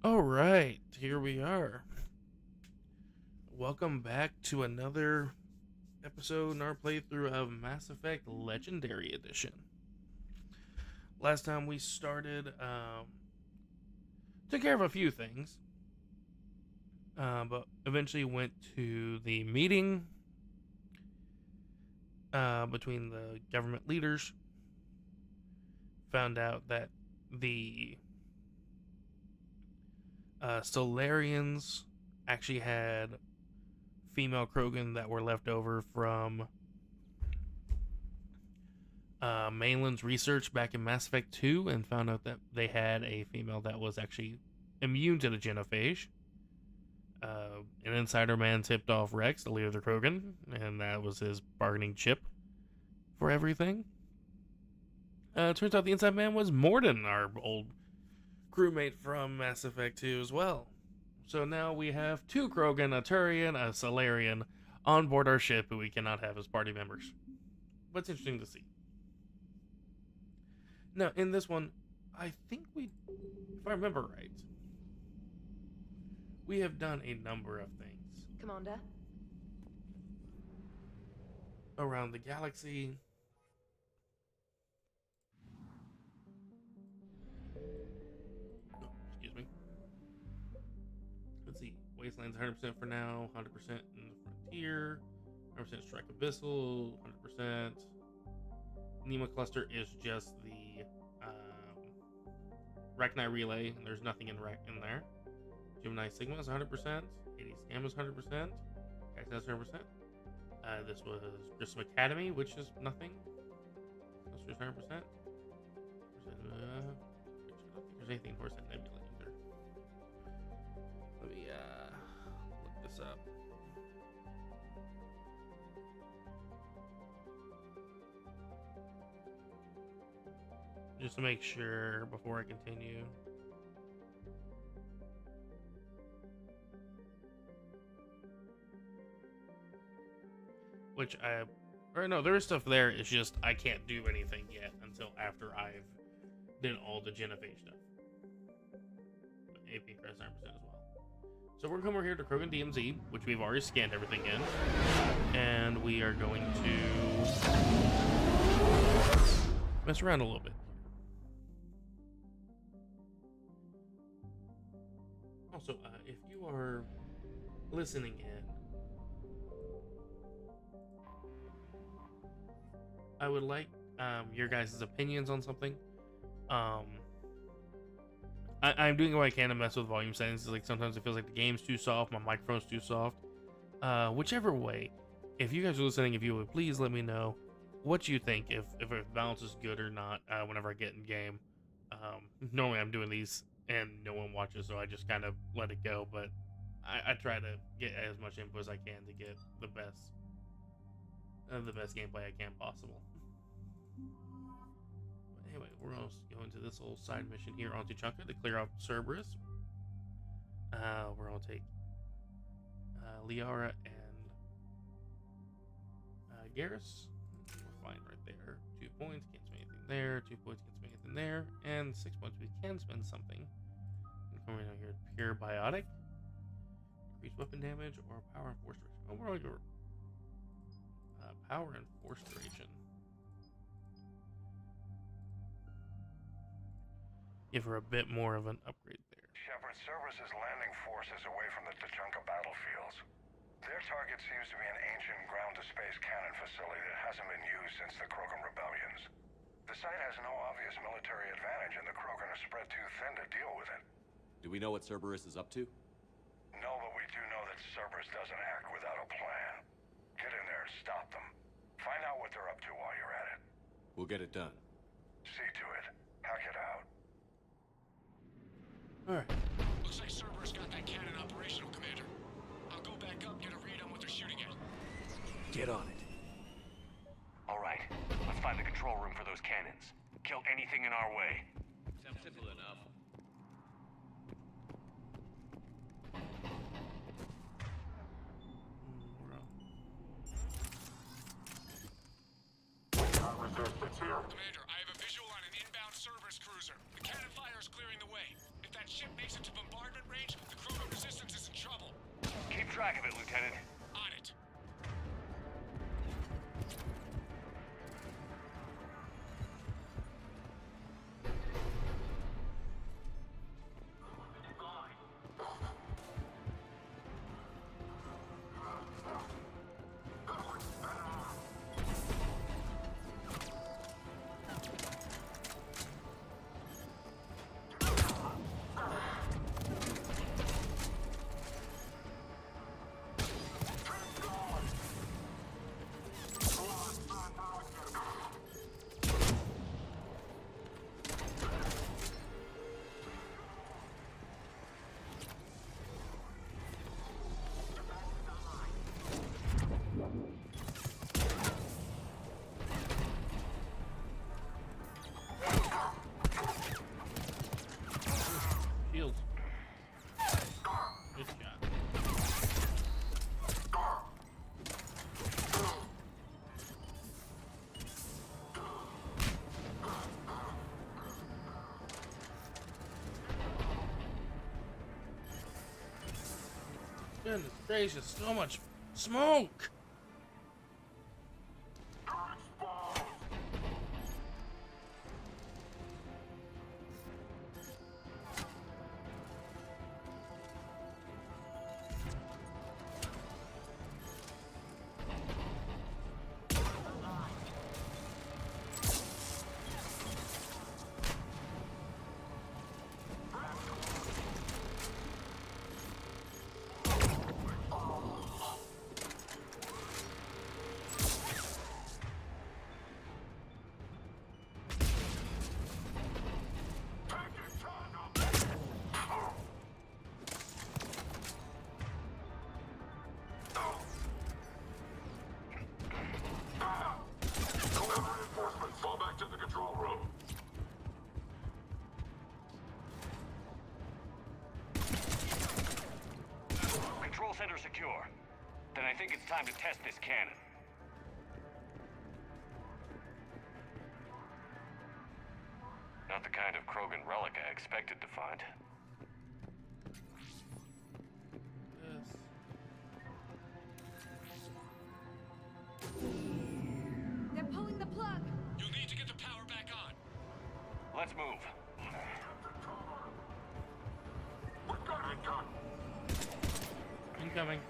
All right, here we are. Welcome back to another episode in our playthrough of Mass Effect Legendary Edition. Last time we started, took care of a few things, but eventually went to the meeting between the government leaders. Found out that the Solarians actually had female Krogan that were left over from Mainland's research back in Mass Effect 2 and found out that they had a female that was actually immune to the genophage. An insider man tipped off Rex, the leader of the Krogan, and that was his bargaining chip for everything. Turns out the inside man was Mordin, our old crewmate from Mass Effect 2 as well. So now we have two Krogan, a Turian, a Solarian, on board our ship who we cannot have as party members. But it's interesting to see. Now, in this one, I think if I remember right, we have done a number of things Commander? around the galaxy. Oh, excuse me. Let's see. Wasteland's 100% for now, 100% in the Frontier, 100% Strike Abyssal, 100%. Nema Cluster is just the Rachni Relay, and there's nothing in there. Gemini Sigma is 100%. 80 Scam is 100%. Access 100%. This was Grissom Academy, which is nothing. Cluster is 100%. I don't think there's anything for that Nebula either. Let me look this up. Just to make sure before I continue. There is stuff there. It's just I can't do anything yet until after I've done all the genophage stuff. But AP Crest 9% as well. So we're gonna come over here to Krogan DMZ, which we've already scanned everything in, and we are going to mess around a little bit. Also, if you are listening in, I would like your guys' opinions on something. I'm doing what I can to mess with volume settings. Like sometimes it feels like the game's too soft, my microphone's too soft. Whichever way, if you guys are listening, if you would please let me know what you think, if balance is good or not. Whenever I get in game, normally I'm doing these and no one watches, so I just kind of let it go. But I try to get as much input as I can to get the best gameplay I can possible. But anyway, we're going to go into this little side mission here on Tuchanka to clear out Cerberus. We're going to take Liara and Garrus. We're fine right there. 2 points, can't spend anything there. 2 points, can't spend anything there. And 6 points, we can spend something. Coming down here, Pure Biotic. Increase weapon damage or power and force duration. Oh, we're going to go power and force duration. Give her a bit more of an upgrade there. Shepard, Cerberus' landing forces away from the Tuchanka battlefields. Their target seems to be an ancient ground-to-space cannon facility that hasn't been used since the Krogan rebellions. The site has no obvious military advantage, and the Krogan are spread too thin to deal with it. Do we know what Cerberus is up to? No, but we do know that Cerberus doesn't act without a plan. Get in there and stop them. Find out what they're up to while you're at it. We'll get it done. See to it. Hack it out. Alright. Looks like Cerberus got that cannon operational, Commander. I'll go back up, get a read on what they're shooting at. Get on it. All right, let's find the control room for those cannons. Kill anything in our way. Sounds simple enough. Commander, I have a visual on an inbound Cerberus cruiser. The cannon fire is clearing the way. If that that ship makes it to bombardment range, the Krogan resistance is in trouble. Keep track of it, Lieutenant. On it. Shields. Good shot. Goodness gracious, so much smoke! Control center secure. Then I think it's time to test this cannon. Not the kind of Krogan relic I expected to find. Yes. They're pulling the plug. You'll need to get the power back on. Let's move. Incoming.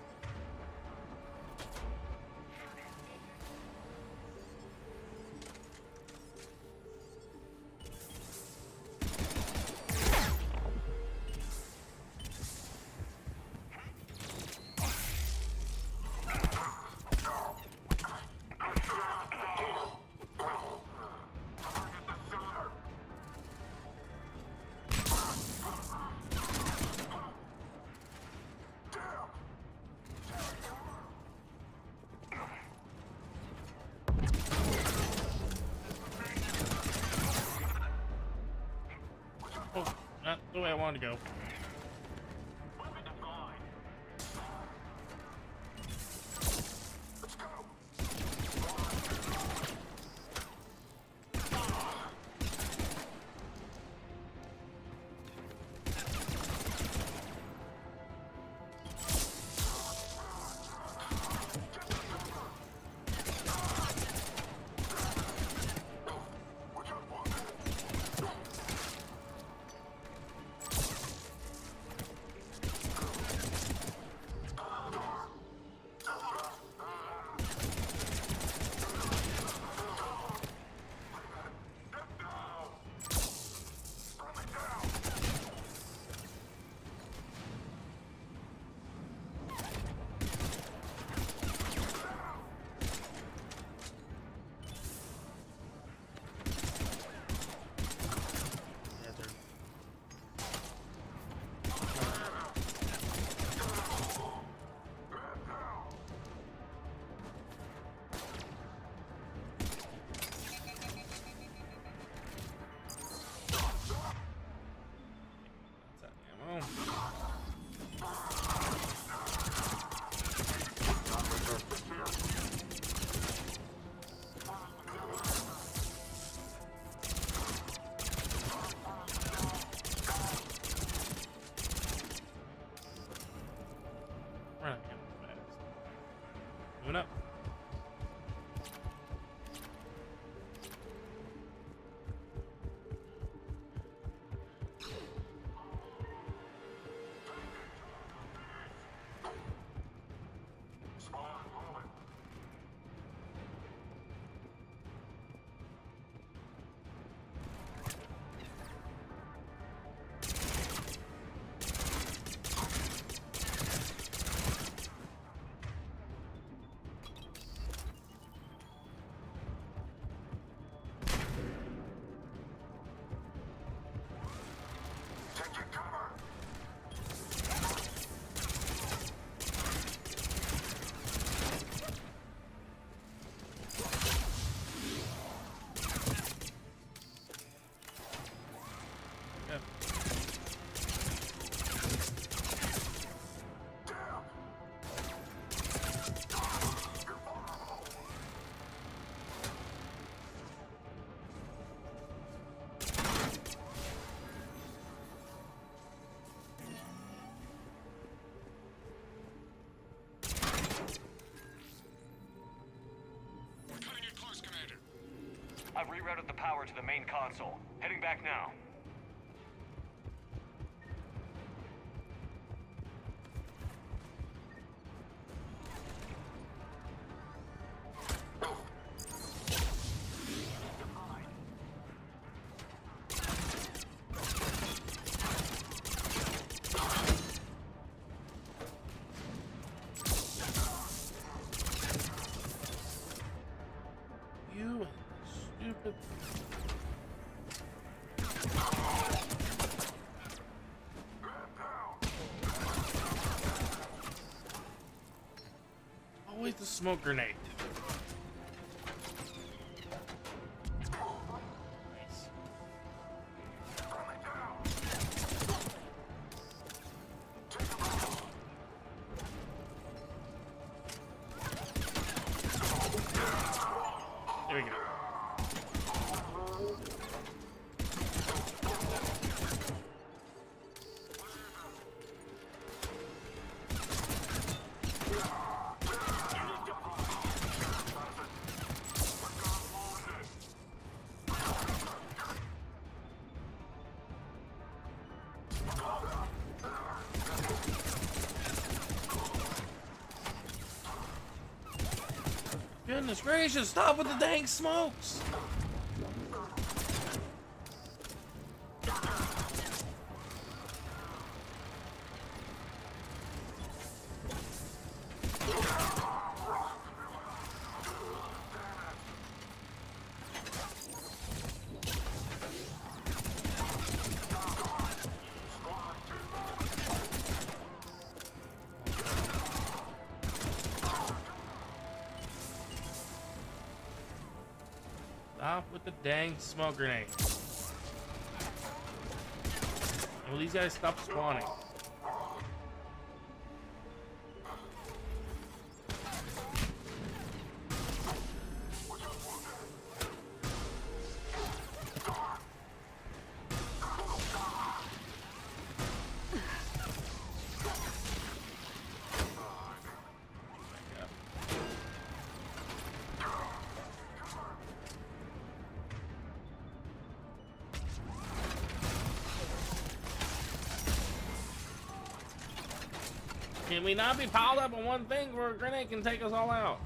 Oh, not the way I wanted to go. Moving up. We're cutting it close, Commander. I've rerouted the power to the main console. Heading back now. You stupid. Always the smoke grenade. Nice. There we go. Goodness gracious, stop with the dang smokes! Stop with the dang smoke grenade. And will these guys stop spawning? Can we not be piled up on one thing where a grenade can take us all out?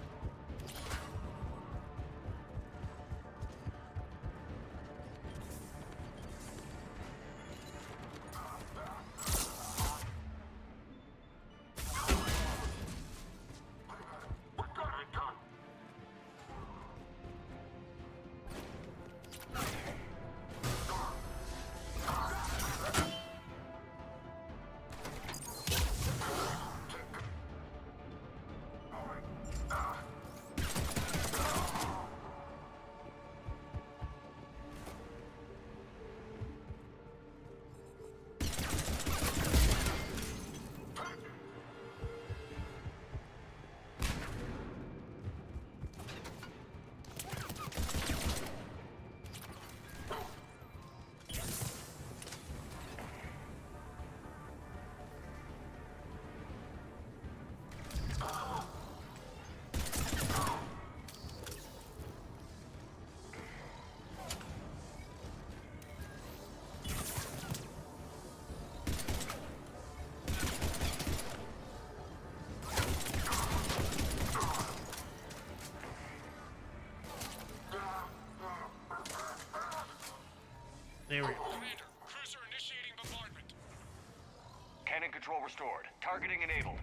Control restored. Targeting enabled.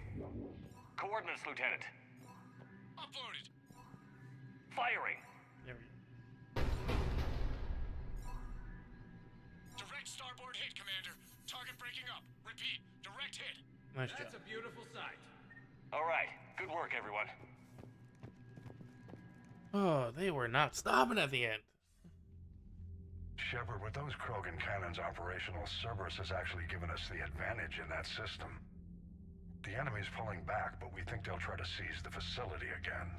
Coordinates, Lieutenant. Uploaded. Firing. There we go. Direct starboard hit, Commander. Target breaking up. Repeat. Direct hit. Nice job. a beautiful sight. All right. Good work, everyone. Oh, they were not stopping at the end. Shepard, with those Krogan cannons operational, Cerberus has actually given us the advantage in that system. The enemy's pulling back, but we think they'll try to seize the facility again.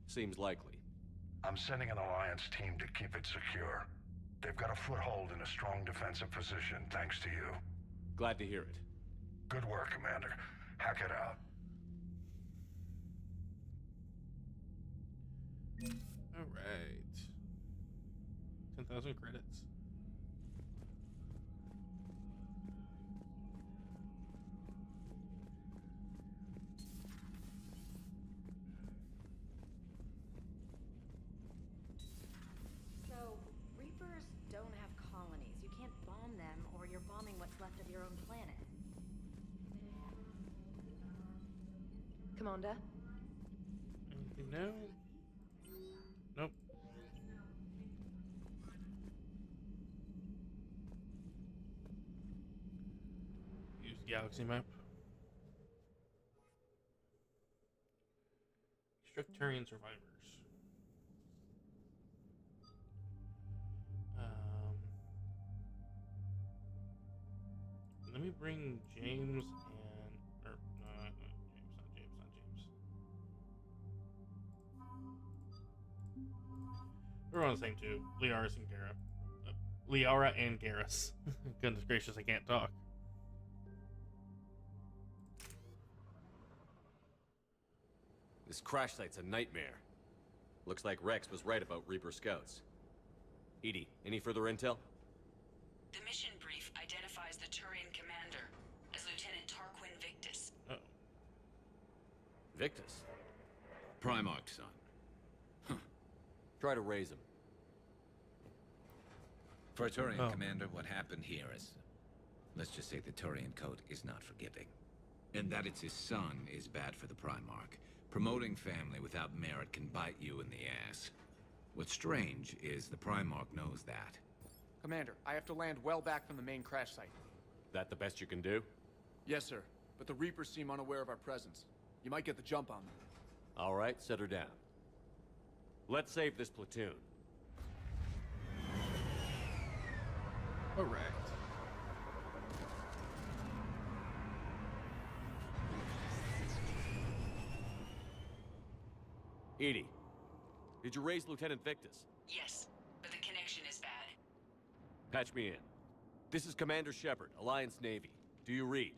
Seems likely. I'm sending an Alliance team to keep it secure. They've got a foothold in a strong defensive position, thanks to you. Glad to hear it. Good work, Commander. Hack it out. All right. 10,000 credits. So, Reapers don't have colonies. You can't bomb them, or you're bombing what's left of your own planet. Commander? Anything new? Nope. Use galaxy map. Structurian survivors. Let me bring James and or no, not James, not James. We're on the same two. Liaris and Gara. Liara and Garrus. Goodness gracious, I can't talk. This crash site's a nightmare. Looks like Rex was right about Reaper scouts. Edie, any further intel? The mission brief identifies the Turian commander as Lieutenant Tarquin Victus. Uh-oh. Victus? Primarch, son. Try to raise him. For a Turian Oh. commander, what happened here is... Let's just say the Turian code is not forgiving. And that it's his son is bad for the Primarch. Promoting family without merit can bite you in the ass. What's strange is the Primarch knows that. Commander, I have to land well back from the main crash site. That the best you can do? Yes, sir. But the Reapers seem unaware of our presence. You might get the jump on them. All right, set her down. Let's save this platoon. Correct. Edie, did you raise Lieutenant Victus? Yes, but the connection is bad. Patch me in. This is Commander Shepard, Alliance Navy. Do you read?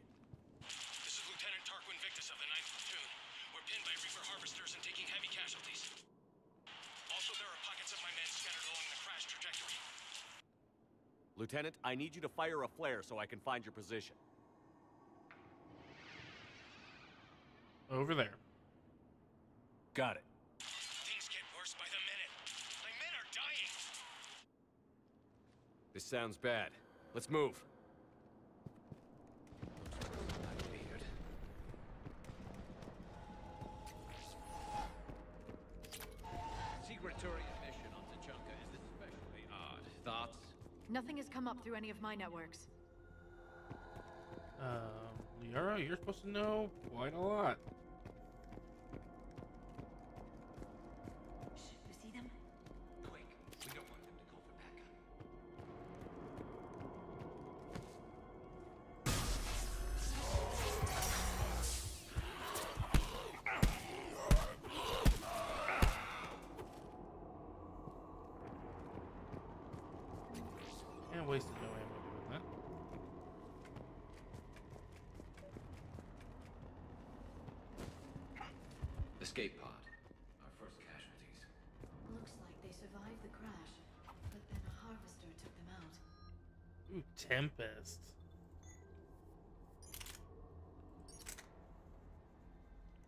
This is Lieutenant Tarquin Victus of the 9th Platoon. We're pinned by Reaper harvesters and taking heavy casualties. Also, there are pockets of my men scattered along the crash trajectory. Lieutenant, I need you to fire a flare so I can find your position. Over there. Got it. Things get worse by the minute. My men are dying. This sounds bad. Let's move. Weird. Secret Turian mission on Tachanka is especially odd. Thoughts? Nothing has come up through any of my networks. Liara, you're supposed to know quite a lot. You see them? Quick, we don't want them to call for backup. And wasted no ammo doing that. Escape pod. Our first casualties. Looks like they survived the crash, but then a harvester took them out. Ooh, Tempest.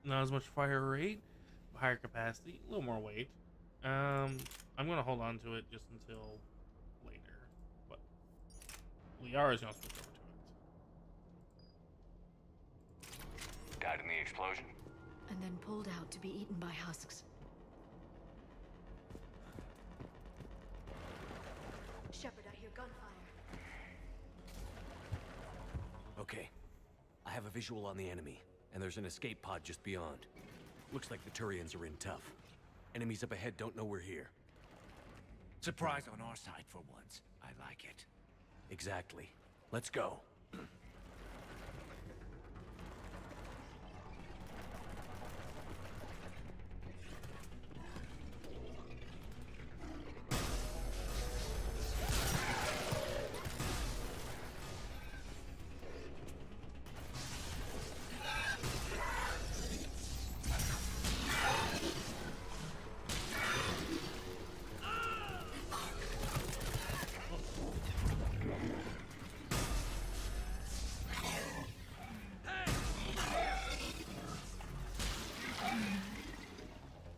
Not as much fire rate, higher capacity, a little more weight. I'm gonna hold on to it just until later, but Liara's gonna switch over to it. explosion? And then pulled out to be eaten by husks. Shepard, I hear gunfire. Okay. I have a visual on the enemy, and there's an escape pod just beyond. Looks like the Turians are in tough. Enemies up ahead don't know we're here. Surprise on our side for once. I like it. Exactly. Let's go.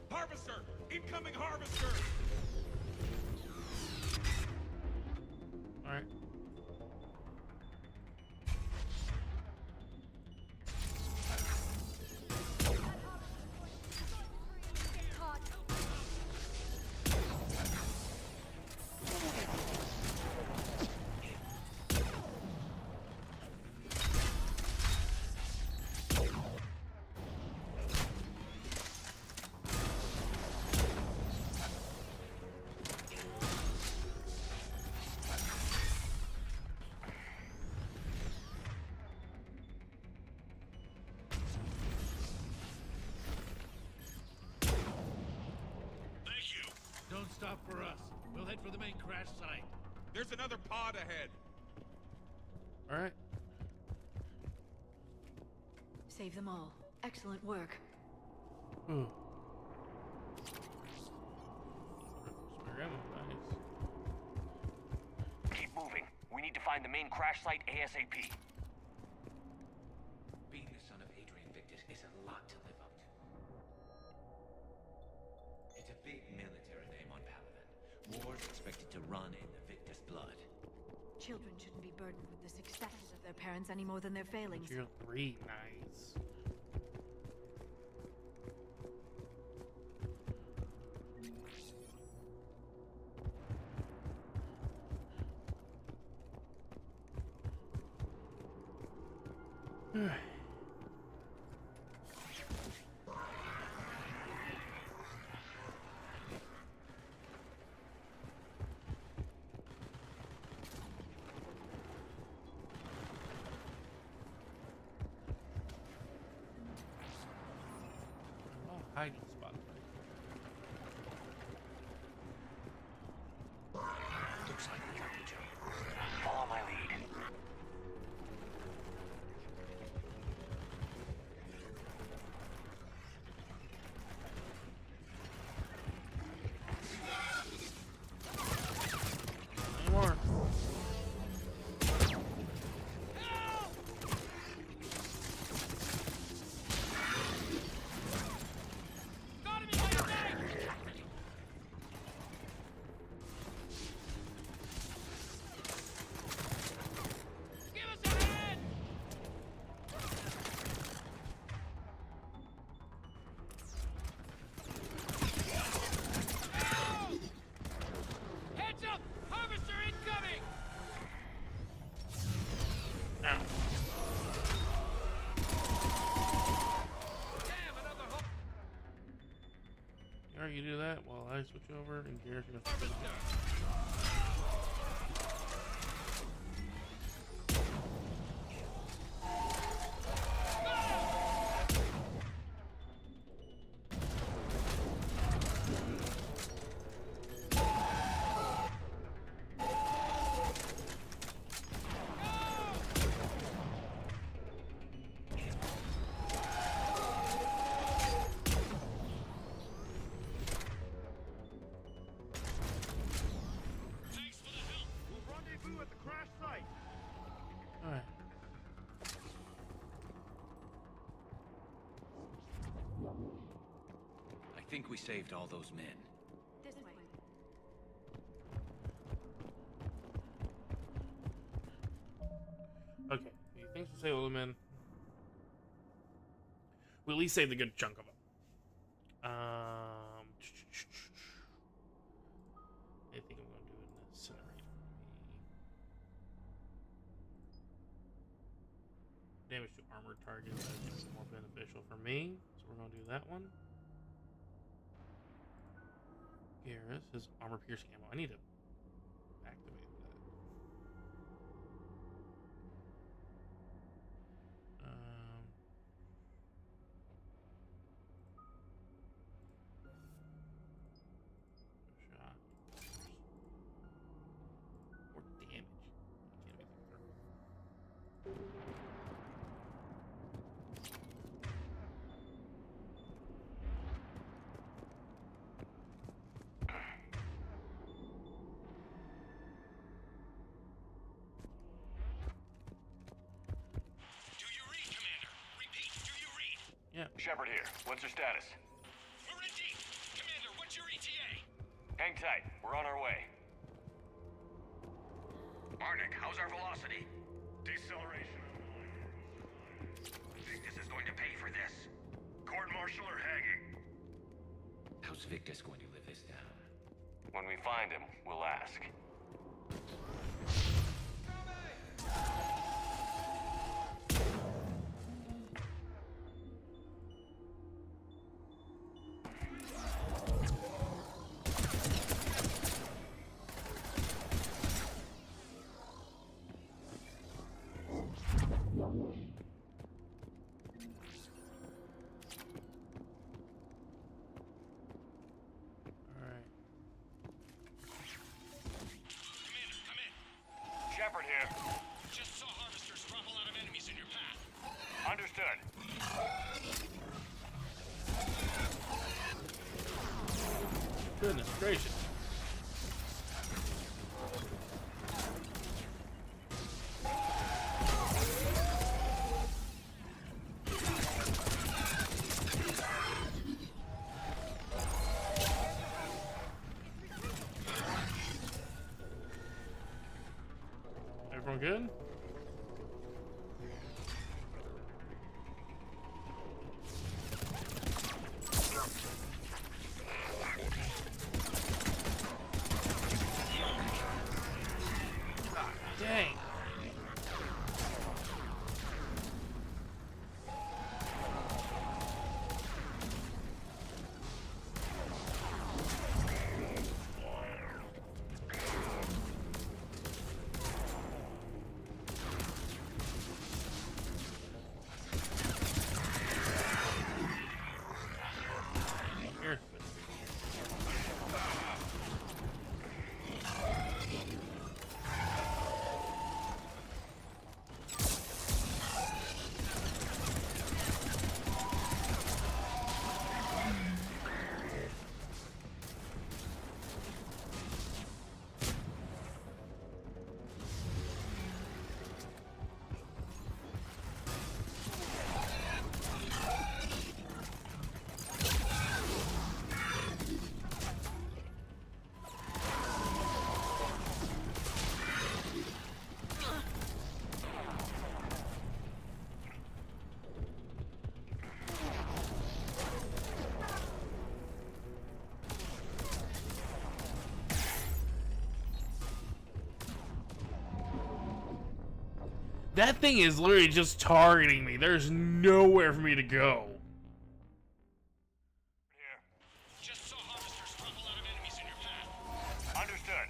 Harvester! Incoming harvester! All right. Thank you! Don't stop for us. We'll head for the main crash site. There's another pod ahead. All right. Save them all. Excellent work. Ooh. Spare ammo, nice. Keep moving. We need to find the main crash site ASAP. Being the son of Adrian Victus is a lot to live up to. It's a big military name on Palaven. War's expected to run in the Victus blood. Children shouldn't be burdened with the successes of their parents any more than their failings. Tier 3, nice. Oh, hiding spot. Looks like we got the job. Follow my lead. More. Heads up! Harvester incoming! Ow. Damn, another Alright, you do that while I switch over and Garrett's gonna switch over. harvester! Thanks for the help. We'll rendezvous at the crash site. Alright. I think we saved all those men. This way. Okay. Thanks for saving them, man. We at least saved a good chunk of them. I think I'm going to do an incinerate. Damage to armored targets. That's more beneficial for me. So we're going to do that one. Garrus, his armor piercing ammo. I need to activate that. Shot. More damage. Can't make that through. Do you read, Commander? Repeat, do you read? Yeah. Shepard here. What's your status? We're in deep. Commander, what's your ETA? Hang tight. We're on our way. Arnik, how's our velocity? Deceleration. Victus is going to pay for this. Court-martial or hanging? How's Victus going to live this down? When we find him, we'll ask. Alright. Commander, come in. Shepard here. Just saw harvesters drop a lot of enemies in your path. Understood. Goodness gracious. Everyone good? Dang. Here. That thing is literally just targeting me. There's nowhere for me to go. Here. Just saw harvesters drop a lot of enemies in your path. Understood.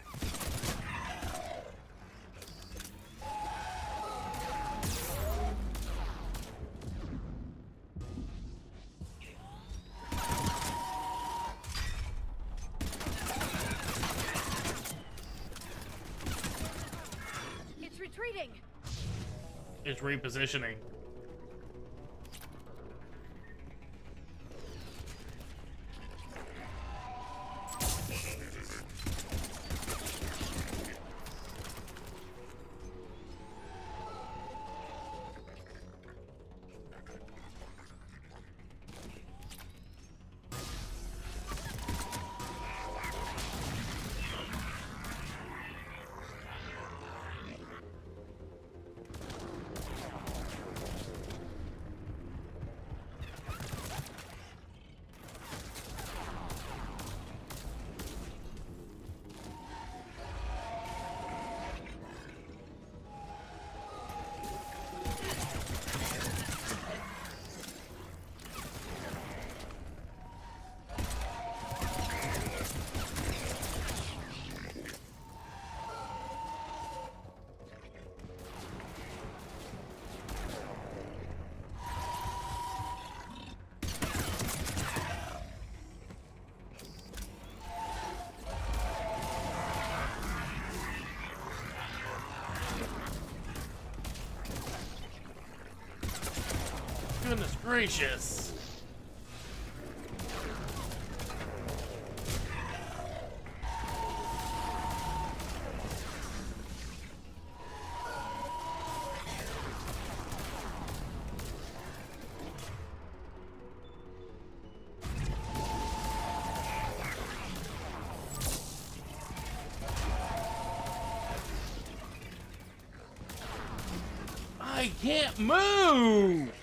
It's retreating. It's repositioning. Goodness gracious. I can't move!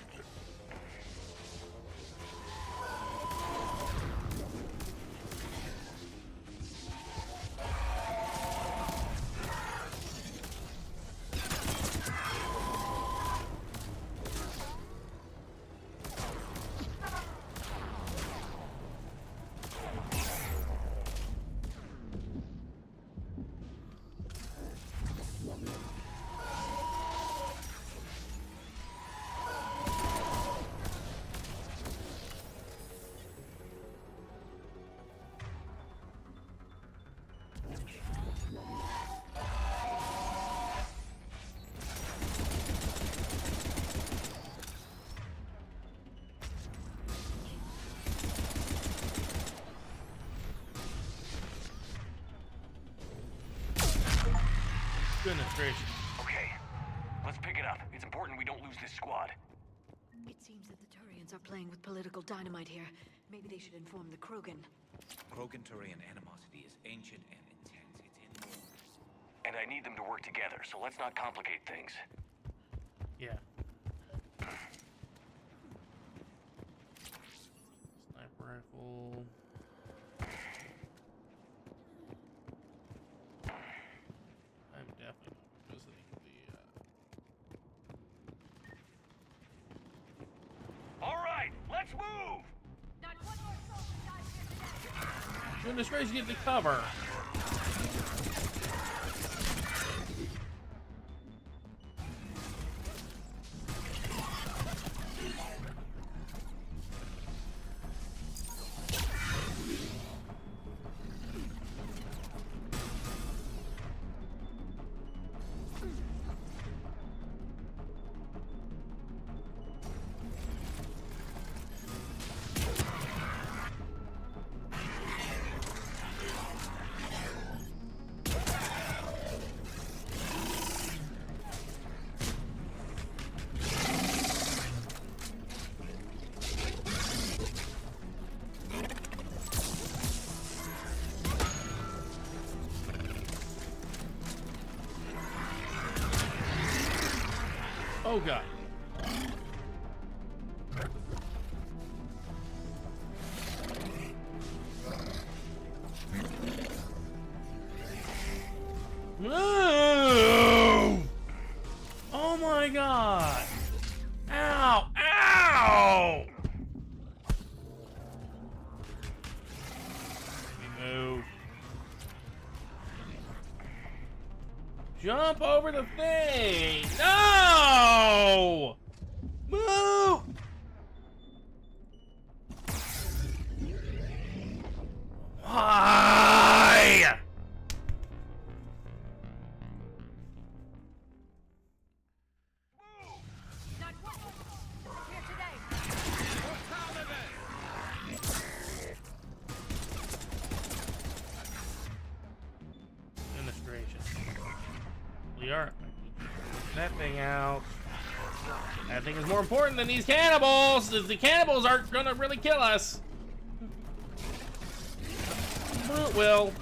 Goodness gracious. Okay, let's pick it up. It's important we don't lose this squad. It seems that the Turians are playing with political dynamite here. Maybe they should inform the Krogan. Krogan-Turian animosity is ancient and intense. It's inborn. And I need them to work together, so let's not complicate things. Yeah. Sniper rifle. I'm definitely visiting the. All right, let's move! Not one more soldier dies here today. Goodness gracious, get the cover. Oh god. No! Oh my god. Ow! Ow! Move. Jump over the thing! No! Move! Why? Not one more soldier here today. Goodness gracious. We are that thing out. That thing is more important than these cannibals. The cannibals aren't gonna really kill us. Brute will.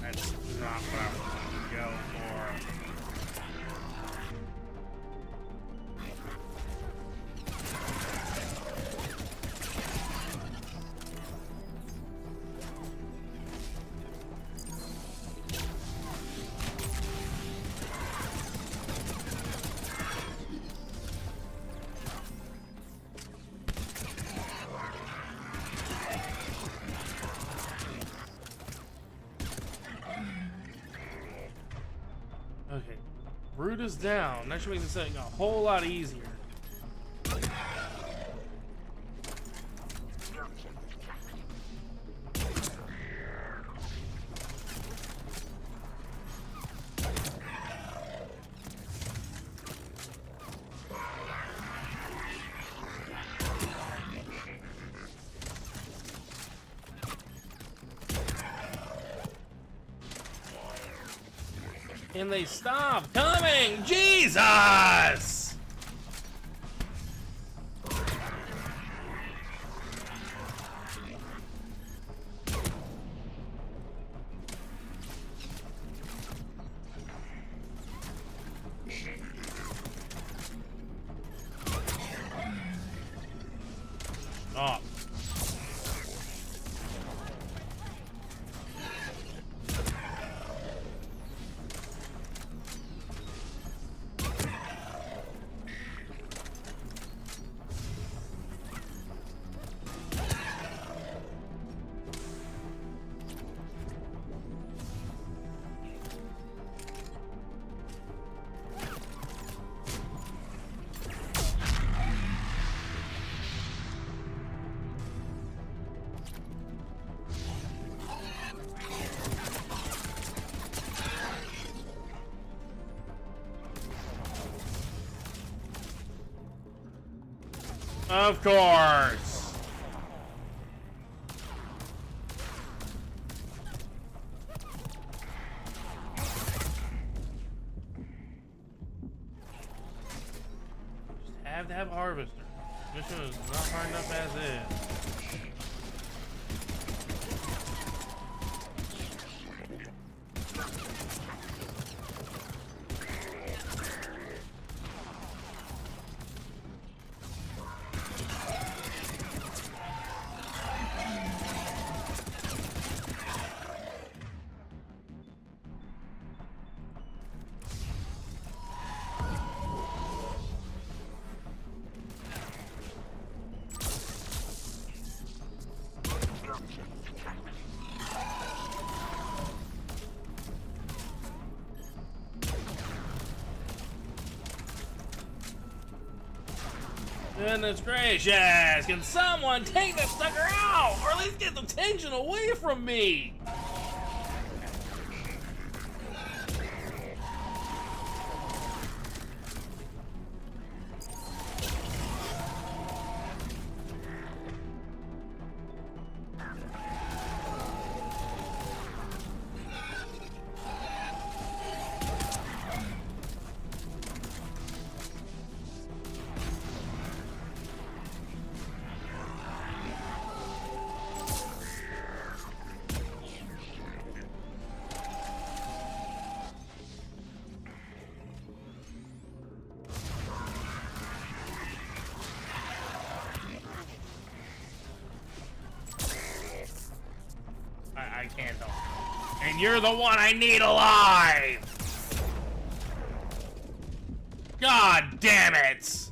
That's not what I was going to go for. Brutus down. That should make this thing a whole lot easier. And they stop coming! Jesus! Oh. Of course. Just have to have a harvester. Mission is not hard enough as is. Goodness gracious, can someone take that sucker out? Or at least get the tension away from me? I can't help. And you're the one I need alive! God damn it!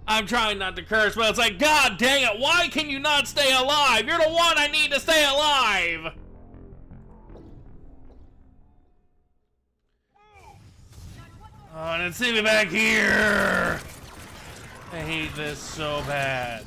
I'm trying not to curse, but it's like, God dang it, why can you not stay alive? You're the one I need to stay alive! Oh, and then send me back here! I hate this so bad.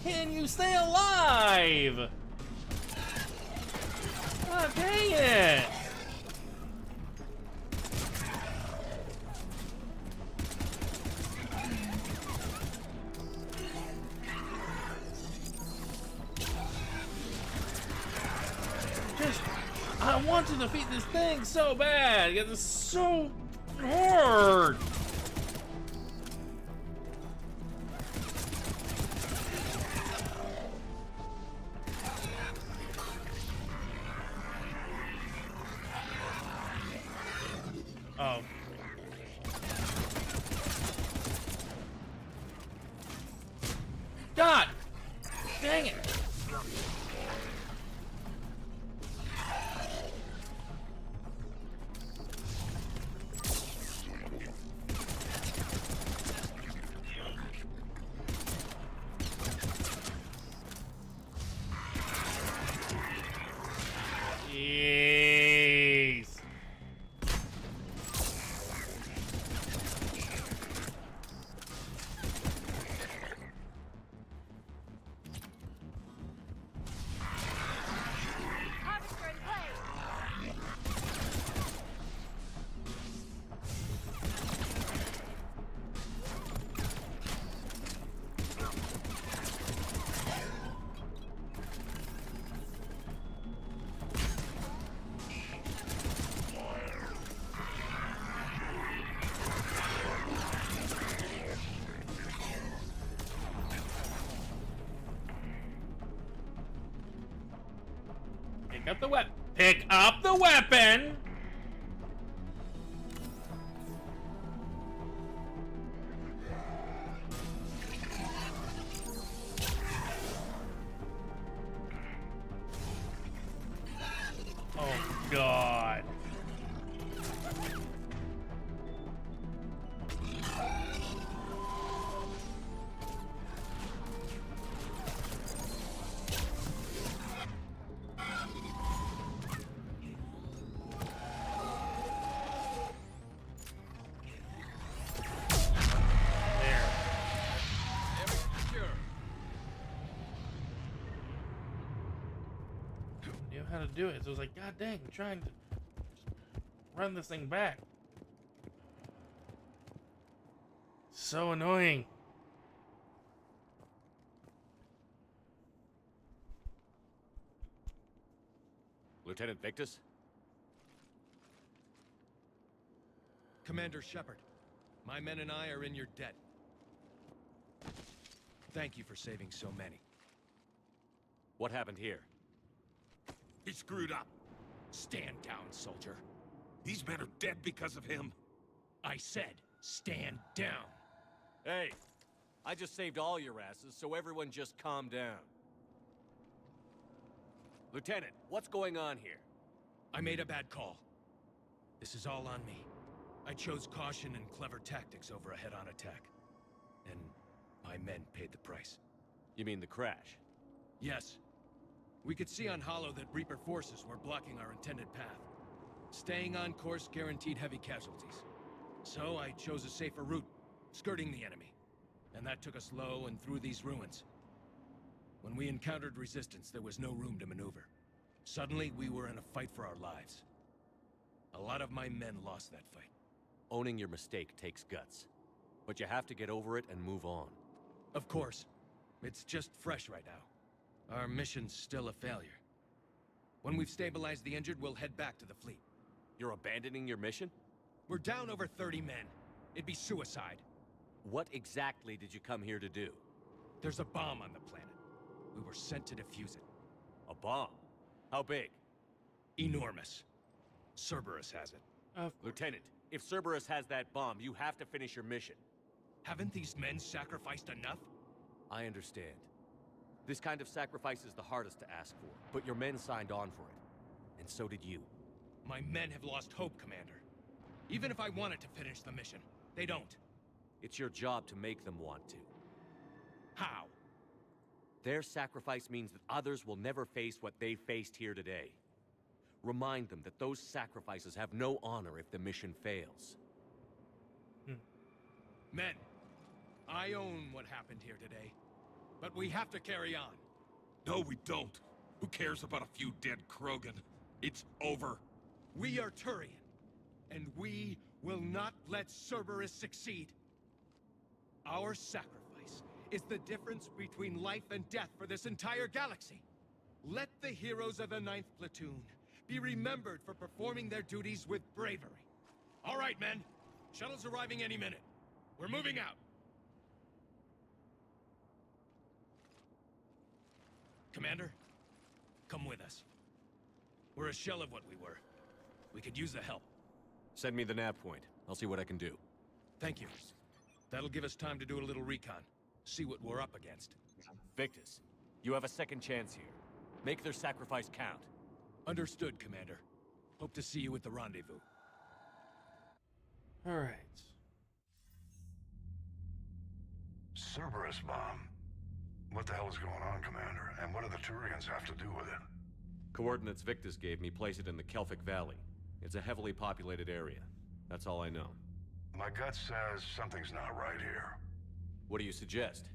Can you stay alive? God dang it! I want to defeat this thing so bad because it's so hard. Oh, Jeez. Harvester in place! Pick up the weapon. Pick up the weapon. Oh God. There. Knew how to do it. So it was like, God dang, I'm trying to just run this thing back. So annoying. Lieutenant Victus? Commander Shepard, my men and I are in your debt. Thank you for saving so many. What happened here? He screwed up. Stand down, soldier. These men are dead because of him. I said, stand down. Hey, I just saved all your asses, so everyone just calm down. Lieutenant, what's going on here? I made a bad call. This is all on me. I chose caution and clever tactics over a head-on attack. And my men paid the price. You mean the crash? Yes. We could see on Hollow that Reaper forces were blocking our intended path. Staying on course guaranteed heavy casualties. So I chose a safer route, skirting the enemy. And that took us low and through these ruins. When we encountered resistance, there was no room to maneuver. Suddenly, we were in a fight for our lives. A lot of my men lost that fight. Owning your mistake takes guts. But you have to get over it and move on. Of course. It's just fresh right now. Our mission's still a failure. When we've stabilized the injured, we'll head back to the fleet. You're abandoning your mission? We're down over 30 men. It'd be suicide. What exactly did you come here to do? There's a bomb on the planet. We were sent to defuse it. A bomb? How big? Enormous. Cerberus has it. Lieutenant, if Cerberus has that bomb, you have to finish your mission. Haven't these men sacrificed enough? I understand. This kind of sacrifice is the hardest to ask for, but your men signed on for it. And so did you. My men have lost hope, Commander. Even if I wanted to finish the mission, they don't. It's your job to make them want to. How? Their sacrifice means that others will never face what they faced here today. Remind them that those sacrifices have no honor if the mission fails. Men, I own what happened here today. But we have to carry on. No, we don't. Who cares about a few dead Krogan? It's over. We are Turian, and we will not let Cerberus succeed. Our sacrifice is the difference between life and death for this entire galaxy. Let the heroes of the 9th Platoon be remembered for performing their duties with bravery. All right, men. Shuttle's arriving any minute. We're moving out. Commander, come with us. We're a shell of what we were. We could use the help. Send me the nav point. I'll see what I can do. Thank you. That'll give us time to do a little recon. See what we're up against. Victus, You have a second chance here. Make their sacrifice count. Understood, Commander. Hope to see you at the rendezvous. All right. Cerberus bomb. What the hell is going on, Commander? And what do the Turians have to do with it? Coordinates Victus gave me place it in the Kelphic Valley. It's a heavily populated area. That's all I know. My gut says something's not right here. What do you suggest?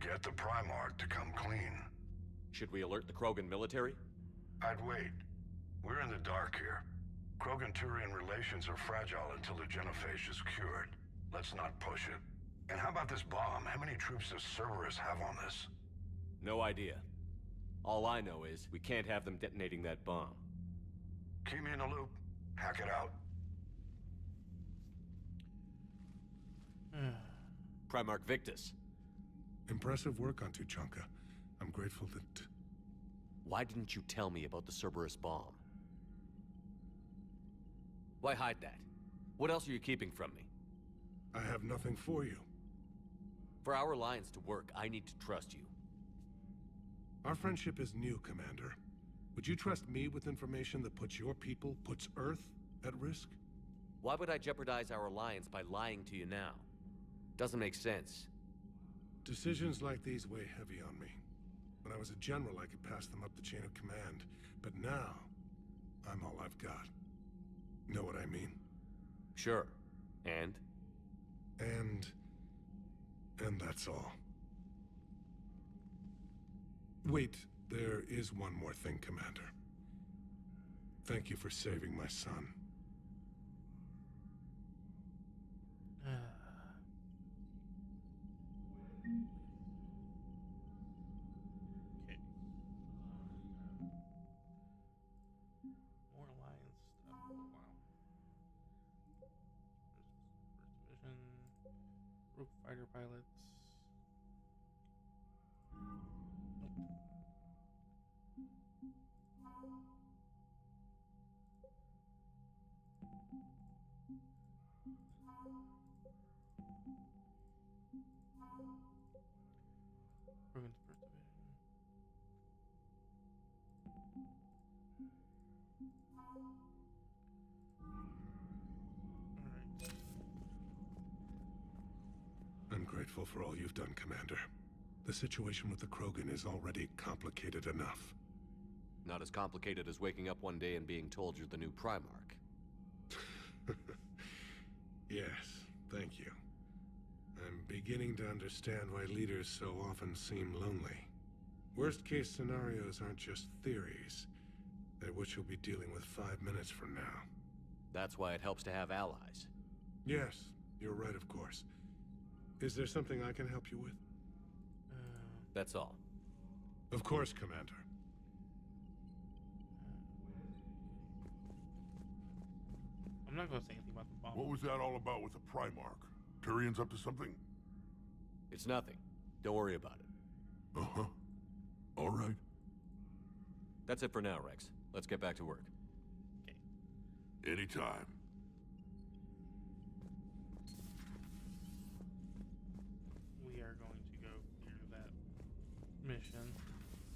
Get the Primarch to come clean. Should we alert the Krogan military? I'd wait. We're in the dark here. Krogan-Turian relations are fragile until the genophage is cured. Let's not push it. And how about this bomb? How many troops does Cerberus have on this? No idea. All I know is we can't have them detonating that bomb. Keep me in the loop. Hack it out. Primarch Victus. Impressive work on Tuchanka. I'm grateful that... Why didn't you tell me about the Cerberus bomb? Why hide that? What else are you keeping from me? I have nothing for you. For our alliance to work, I need to trust you. Our friendship is new, Commander. Would you trust me with information that puts your people, puts Earth, at risk? Why would I jeopardize our alliance by lying to you now? Doesn't make sense. Decisions like these weigh heavy on me. When I was a general, I could pass them up the chain of command. But now, I'm all I've got. Know what I mean? Sure. And? And that's all. Wait, there is one more thing, Commander. Thank you for saving my son. Okay. More alliance stuff. Wow. First division. Rogue fighter pilots. Ruined first division. Alright. I'm grateful for all you've done, Commander. The situation with the Krogan is already complicated enough. Not as complicated as waking up one day and being told you're the new Primarch. Yes, thank you. I'm beginning to understand why leaders so often seem lonely. Worst-case scenarios aren't just theories. They're what you'll be dealing with 5 minutes from now. That's why it helps to have allies. Yes, you're right, of course. Is there something I can help you with? That's all. Of course, Commander. I'm not gonna say anything about the bomb. What was that all about with the Primarch? Turian's up to something? It's nothing. Don't worry about it. Uh-huh. All right. That's it for now, Rex. Let's get back to work. Okay. Anytime. We are going to go clear that mission.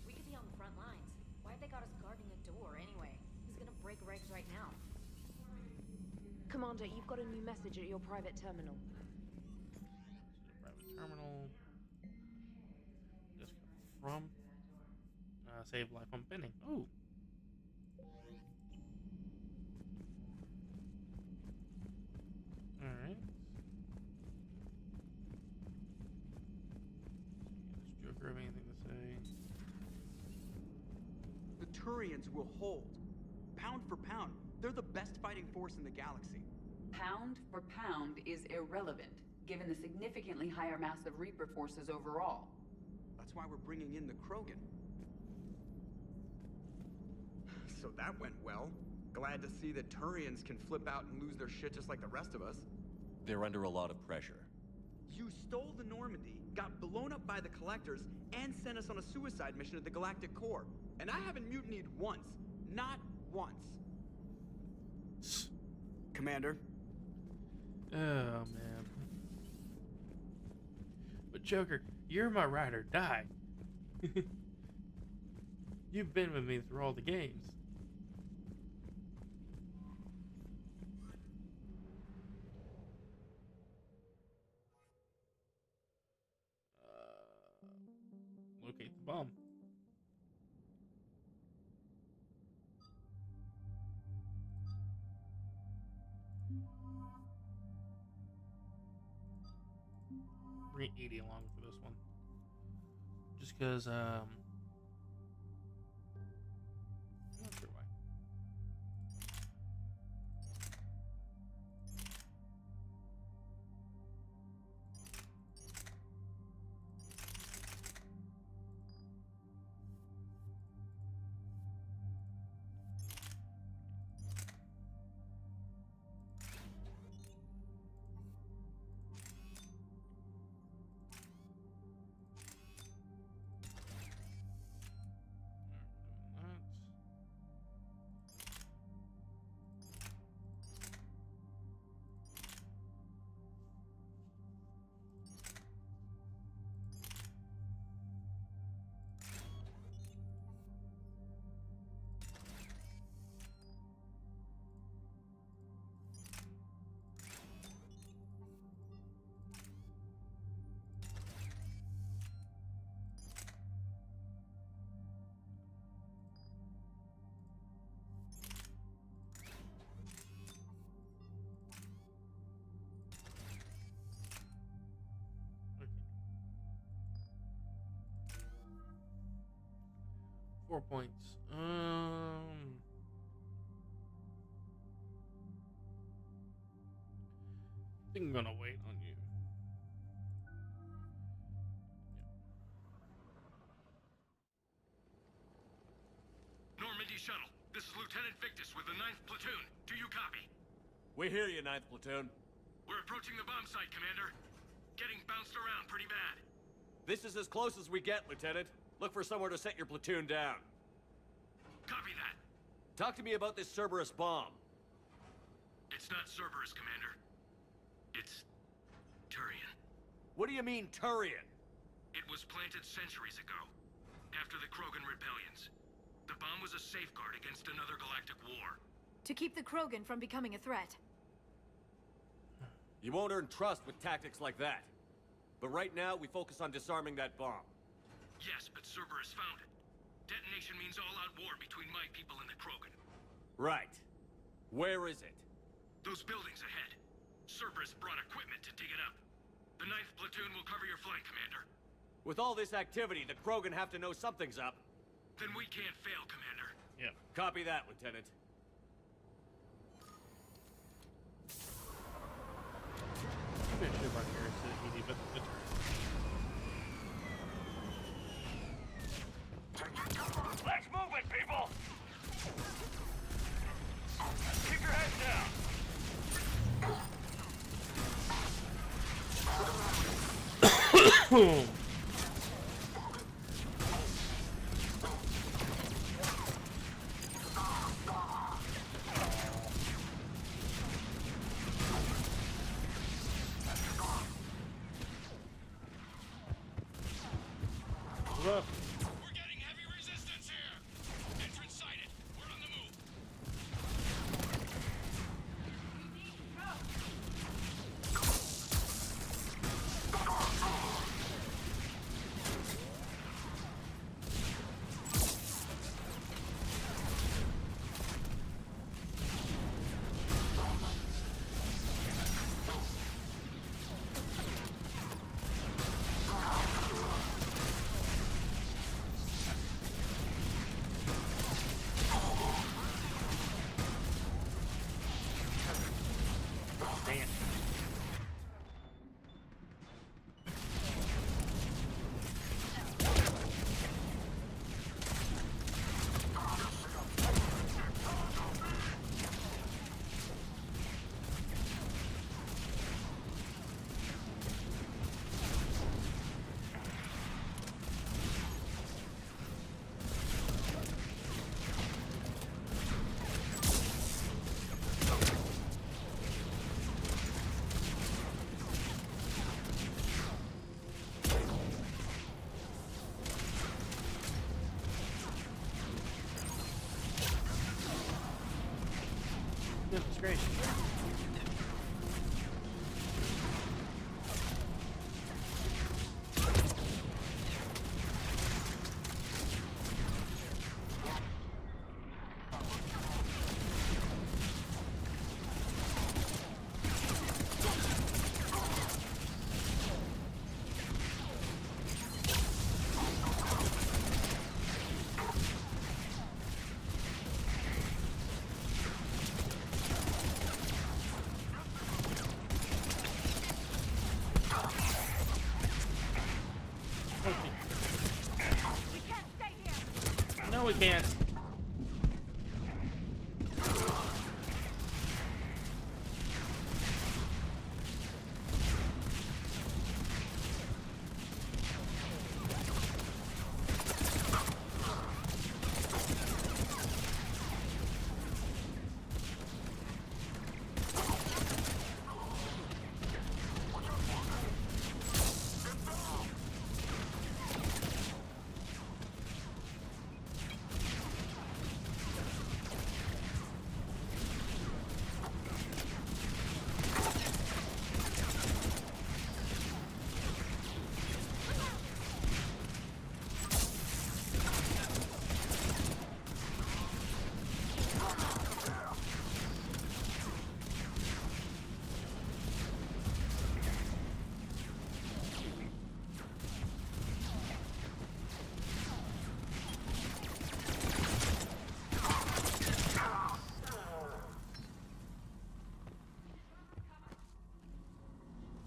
We could be on the front lines. Why've they got us guarding a door anyway? Who's gonna break regs right now? Commander, you've got a new message at your private terminal. Private terminal. Just from save life on pending. Oh. Alright. Does Joker have anything to say? The Turians will hold. Pound for pound, they're the best fighting force in the galaxy. Pound for pound is irrelevant, given the significantly higher mass of Reaper forces overall. That's why we're bringing in the Krogan. So that went well. Glad to see that Turians can flip out and lose their shit just like the rest of us. They're under a lot of pressure. You stole the Normandy, got blown up by the Collectors, and sent us on a suicide mission at the Galactic Core. And I haven't mutinied once. Not once. Commander? Oh, man. But Joker, you're my rider. Die. You've been with me through all the games. Locate the bomb. Bring 80 along for this one. Just because, I'm not sure why. Okay. 4 points. I think I'm gonna wait on you. Normandy shuttle. This is Lieutenant Victus with the 9th Platoon. Do you copy? We hear you, 9th Platoon. We're approaching the bomb site, Commander. Getting bounced around pretty bad. This is as close as we get, Lieutenant. Look for somewhere to set your platoon down. Copy that. Talk to me about this Cerberus bomb. It's not Cerberus, Commander. It's Turian. What do you mean, Turian? It was planted centuries ago, after the Krogan rebellions. The bomb was a safeguard against another galactic war. To keep the Krogan from becoming a threat. You won't earn trust with tactics like that. But right now, we focus on disarming that bomb. Yes, but Cerberus found it. Detonation means all-out war between my people and the Krogan. Right. Where is it? Those buildings ahead. Cerberus brought equipment to dig it up. The 9th Platoon will cover your flank, Commander. With all this activity, the Krogan have to know something's up. Then we can't fail, Commander. Yeah. Copy that, Lieutenant. Maybe I should mark here so that you need the turret. Let's move it, people! Keep your heads down! Look. We're getting heavy resistance here! Entrance sighted. We're on the move. Goodness gracious. No, we can't.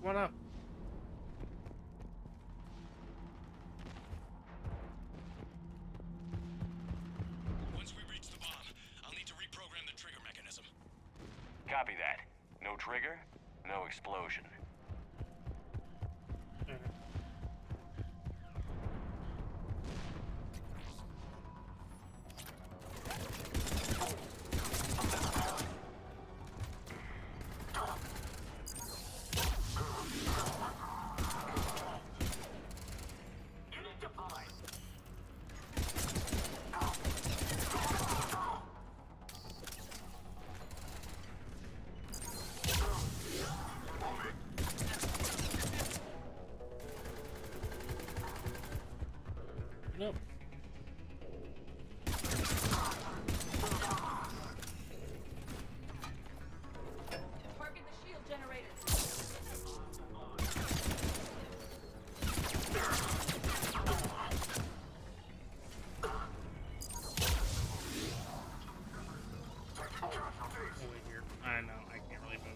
Come on up. Once we reach the bomb, I'll need to reprogram the trigger mechanism. Copy that. No trigger, no explosion. Nope. Target the shield generators. Wait here. I know, I can't really move.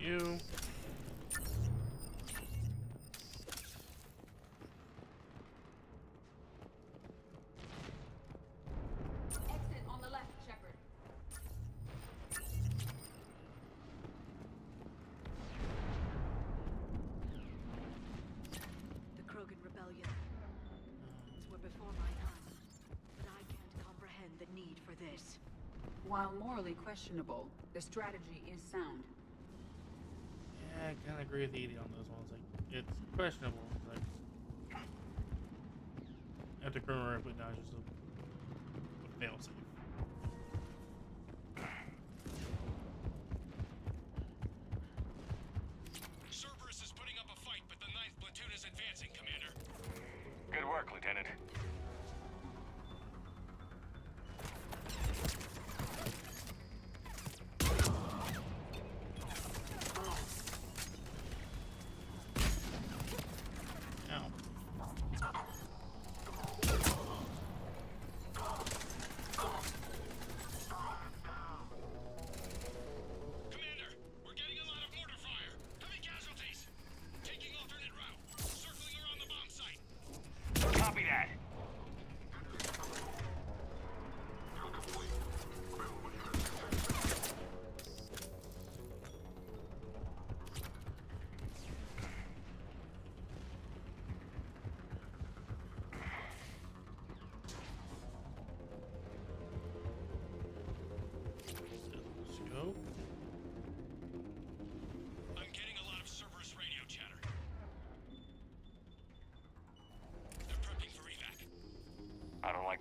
You. Exit on the left, Shepard. The Krogan rebellions were before my time, but I can't comprehend the need for this. While morally questionable, the strategy is sound. Yeah, I kind of agree with Edie on those ones. Like, it's questionable. Like, after criminal record, now it's just a failsafe. Cerberus is putting up a fight, but the 9th platoon is advancing, Commander. Good work, Lieutenant.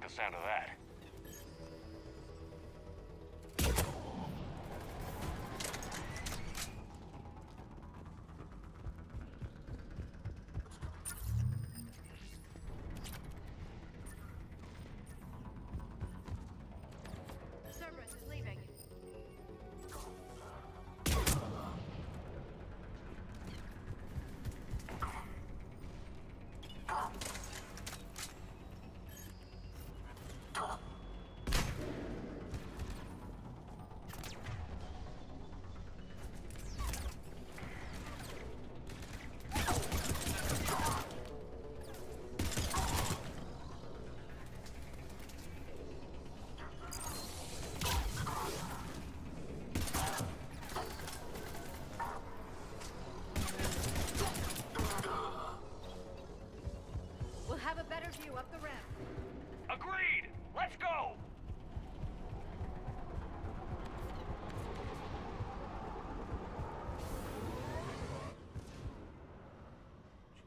the sound of that. Cerberus is leaving. We'll have a better view up the ramp. Agreed! Let's go!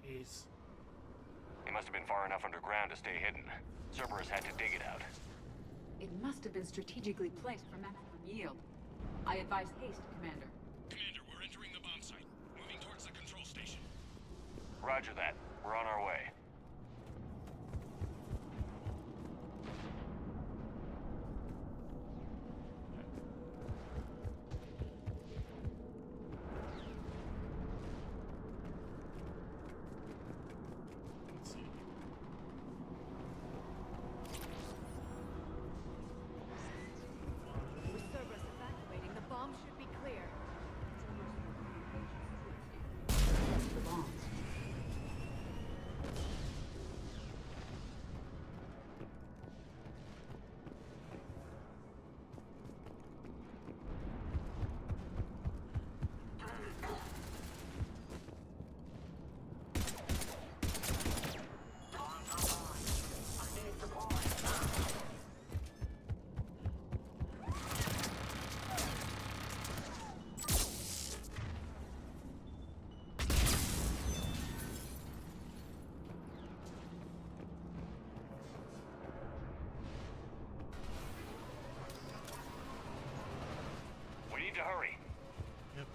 Jeez. He must have been far enough underground to stay hidden. Cerberus had to dig it out. It must have been strategically placed for maximum yield. I advise haste, Commander. Commander, we're entering the bomb site. Moving towards the control station. Roger that. We're on our way. Let's see. With Cerberus evacuating, the bomb should be clear. The bombs. We need to hurry. Yep.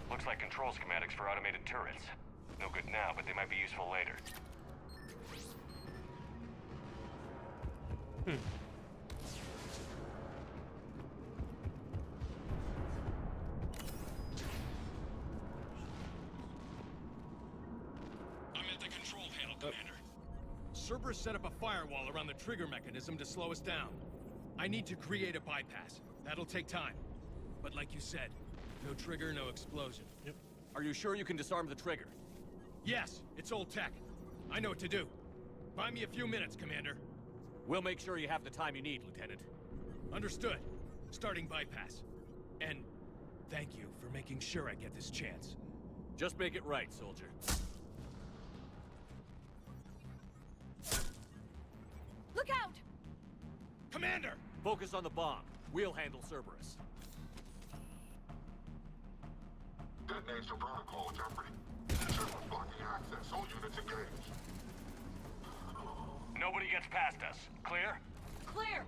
Looks like control schematics for automated turrets. No good now, but they might be useful later. I'm at the control panel, Commander. Cerberus set up a firewall around the trigger mechanism to slow us down. I need to create a bypass. That'll take time. But like you said, no trigger, no explosion. Yep. Are you sure you can disarm the trigger? Yes, it's old tech. I know what to do. Buy me a few minutes, Commander. We'll make sure you have the time you need, Lieutenant. Understood. Starting bypass. And thank you for making sure I get this chance. Just make it right, soldier. Look out! Commander! Focus on the bomb. We'll handle Cerberus. Detonation protocol jeopardy. Cerberus blocking access. All units engaged. Nobody gets past us. Clear? Clear!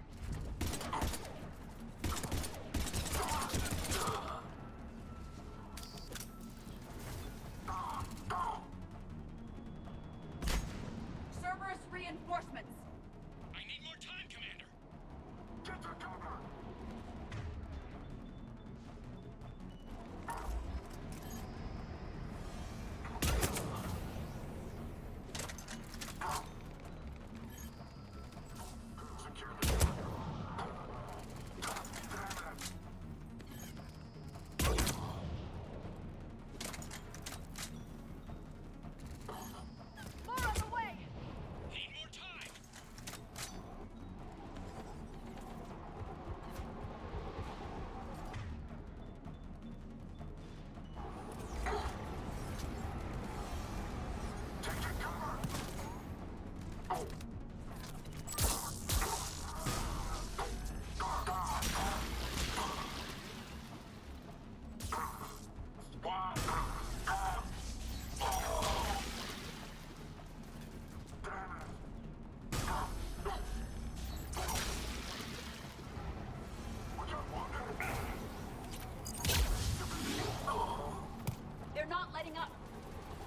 Cerberus reinforcements! I need more time, Commander. Get to cover! Secure the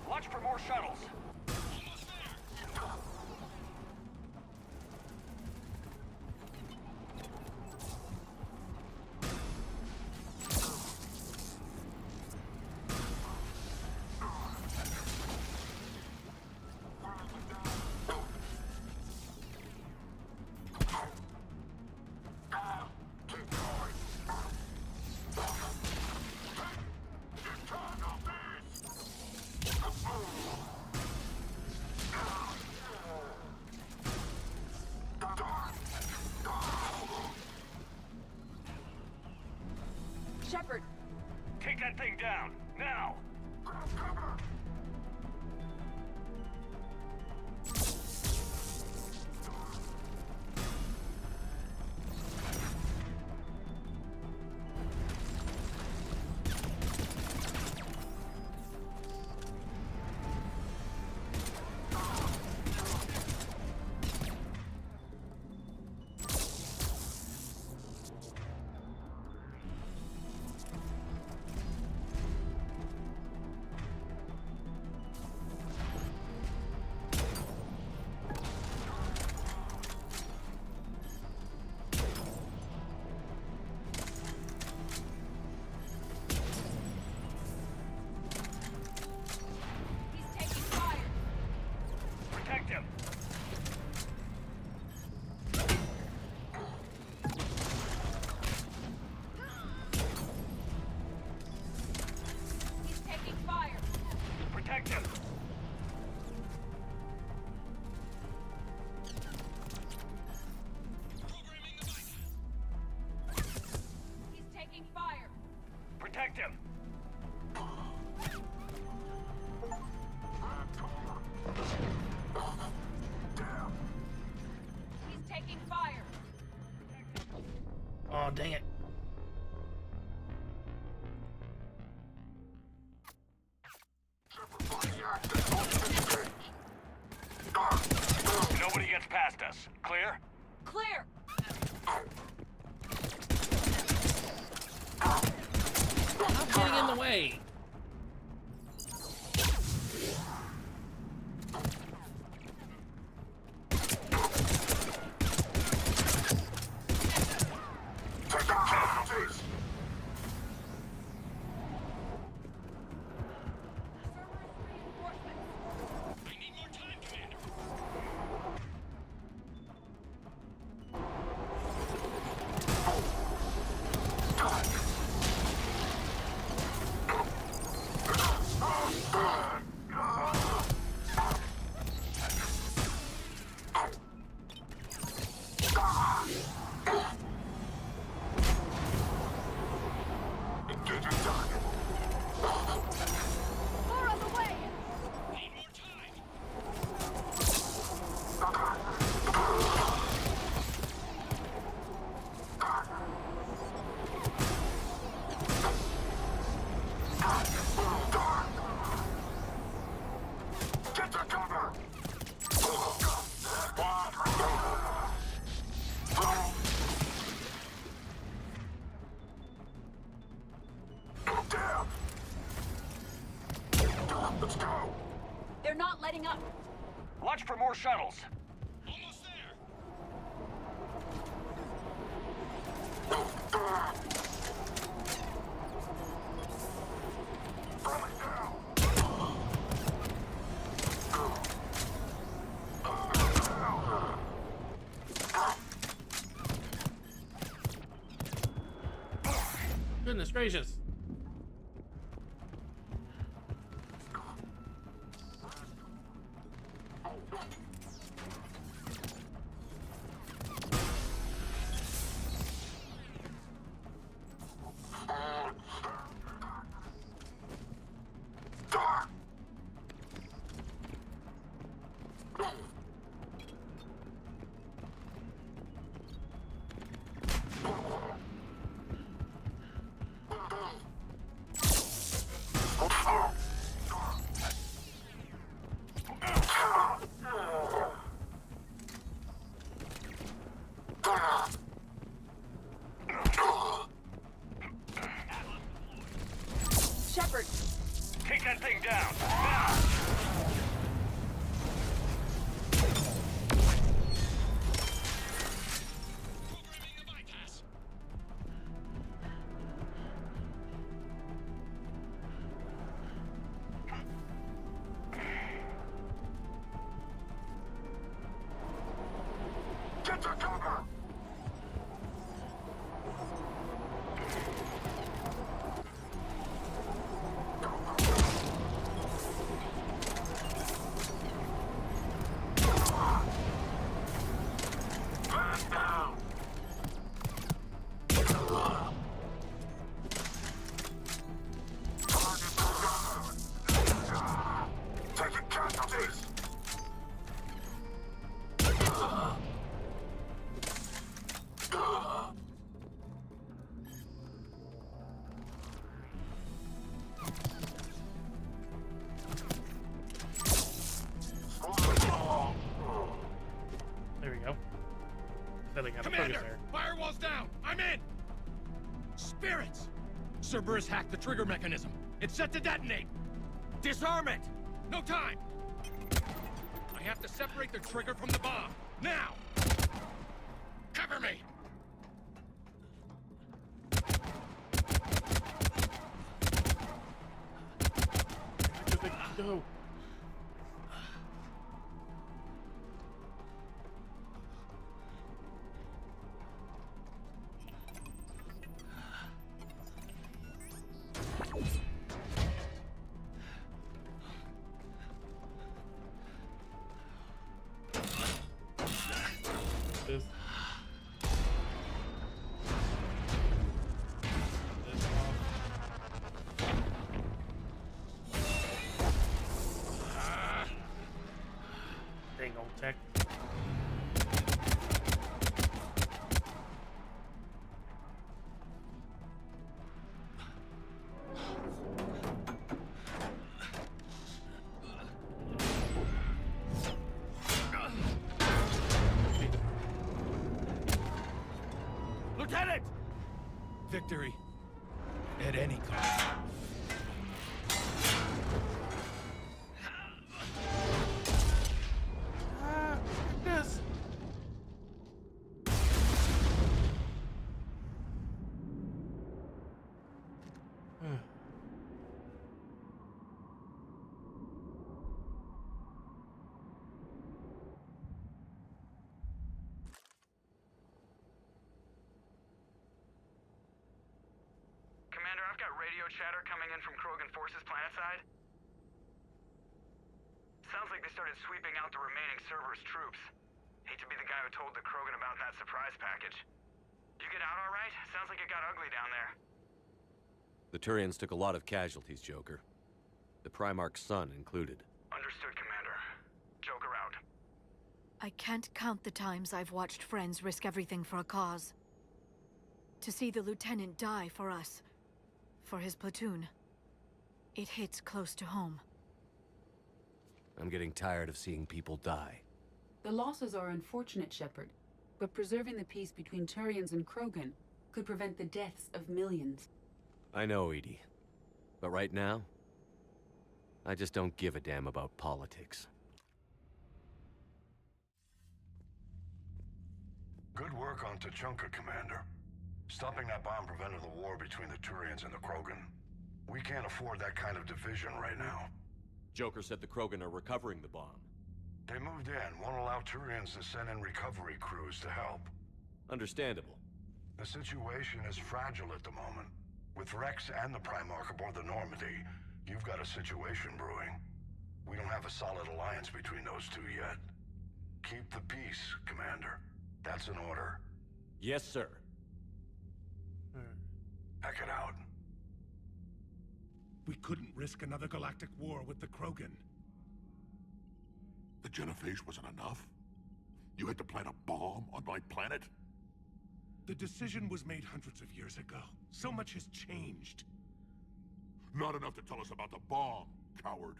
Watch for more shuttles. Shepard! Take that thing down, now! Protect him! He's taking fire. Protect him! He's taking fire. Protect him! He's taking fire. Oh, dang it. Nobody gets past us. Clear? Clear. Stop getting in the way. More on the way. Get to cover! Damn! Let's go! They're not letting up. Watch for more shuttles. Goodness gracious. Cerberus hacked the trigger mechanism. It's set to detonate. Disarm it! No time! I have to separate the trigger from the bomb. Now! Cover me! Go. This. Dang old tech. Lieutenant! Victory. At any cost. Yes. Commander, I've got radio chatter coming in from Krogan forces planetside. Sounds like they started sweeping out the remaining Cerberus troops. Hate to be the guy who told the Krogan about that surprise package. You get out all right? Sounds like it got ugly down there. The Turians took a lot of casualties, Joker. The Primarch's son included. Understood, Commander. Joker out. I can't count the times I've watched friends risk everything for a cause. To see the Lieutenant die for us, for his platoon, it hits close to home. I'm getting tired of seeing people die. The losses are unfortunate, Shepard, but preserving the peace between Turians and Krogan could prevent the deaths of millions. I know, Edie. But right now, I just don't give a damn about politics. Good work on Tuchanka, Commander. Stopping that bomb prevented the war between the Turians and the Krogan. We can't afford that kind of division right now. Joker said the Krogan are recovering the bomb. They moved in, won't allow Turians to send in recovery crews to help. Understandable. The situation is fragile at the moment. With Rex and the Primarch aboard the Normandy, you've got a situation brewing. We don't have a solid alliance between those two yet. Keep the peace, Commander. That's an order. Yes, sir. Pack it out. We couldn't risk another galactic war with the Krogan. The Genophage wasn't enough? You had to plant a bomb on my planet? The decision was made hundreds of years ago. So much has changed. Not enough to tell us about the bomb, coward.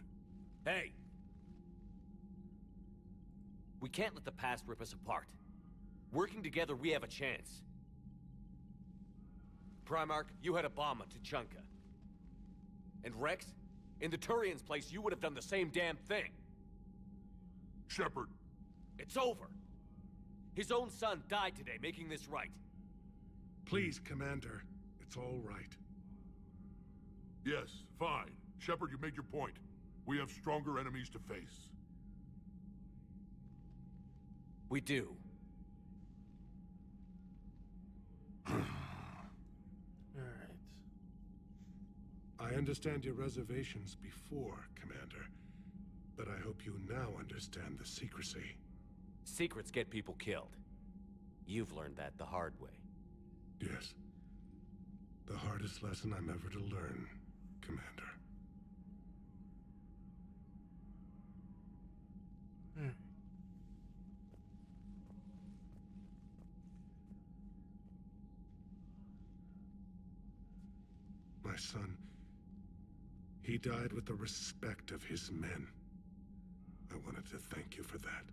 Hey! We can't let the past rip us apart. Working together, we have a chance. Primarch, you had a bomb on Tuchanka. And Rex, in the Turian's place, you would have done the same damn thing. Shepard. It's over. His own son died today, making this right. Please, Commander. It's all right. Yes, fine. Shepard, you made your point. We have stronger enemies to face. We do. I understand your reservations before, Commander. But I hope you now understand the secrecy. Secrets get people killed. You've learned that the hard way. Yes. The hardest lesson I'm ever to learn, Commander. My son, he died with the respect of his men. I wanted to thank you for that.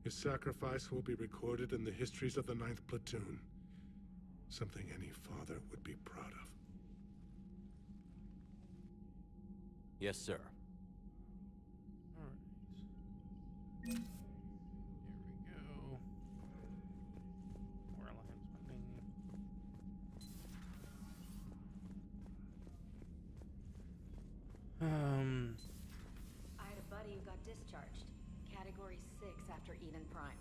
His sacrifice will be recorded in the histories of the 9th Platoon. Something any father would be proud of. Yes, sir. Alright. Here we go. More alliance funding. I had a buddy who got discharged. Category 6 after Eden Prime.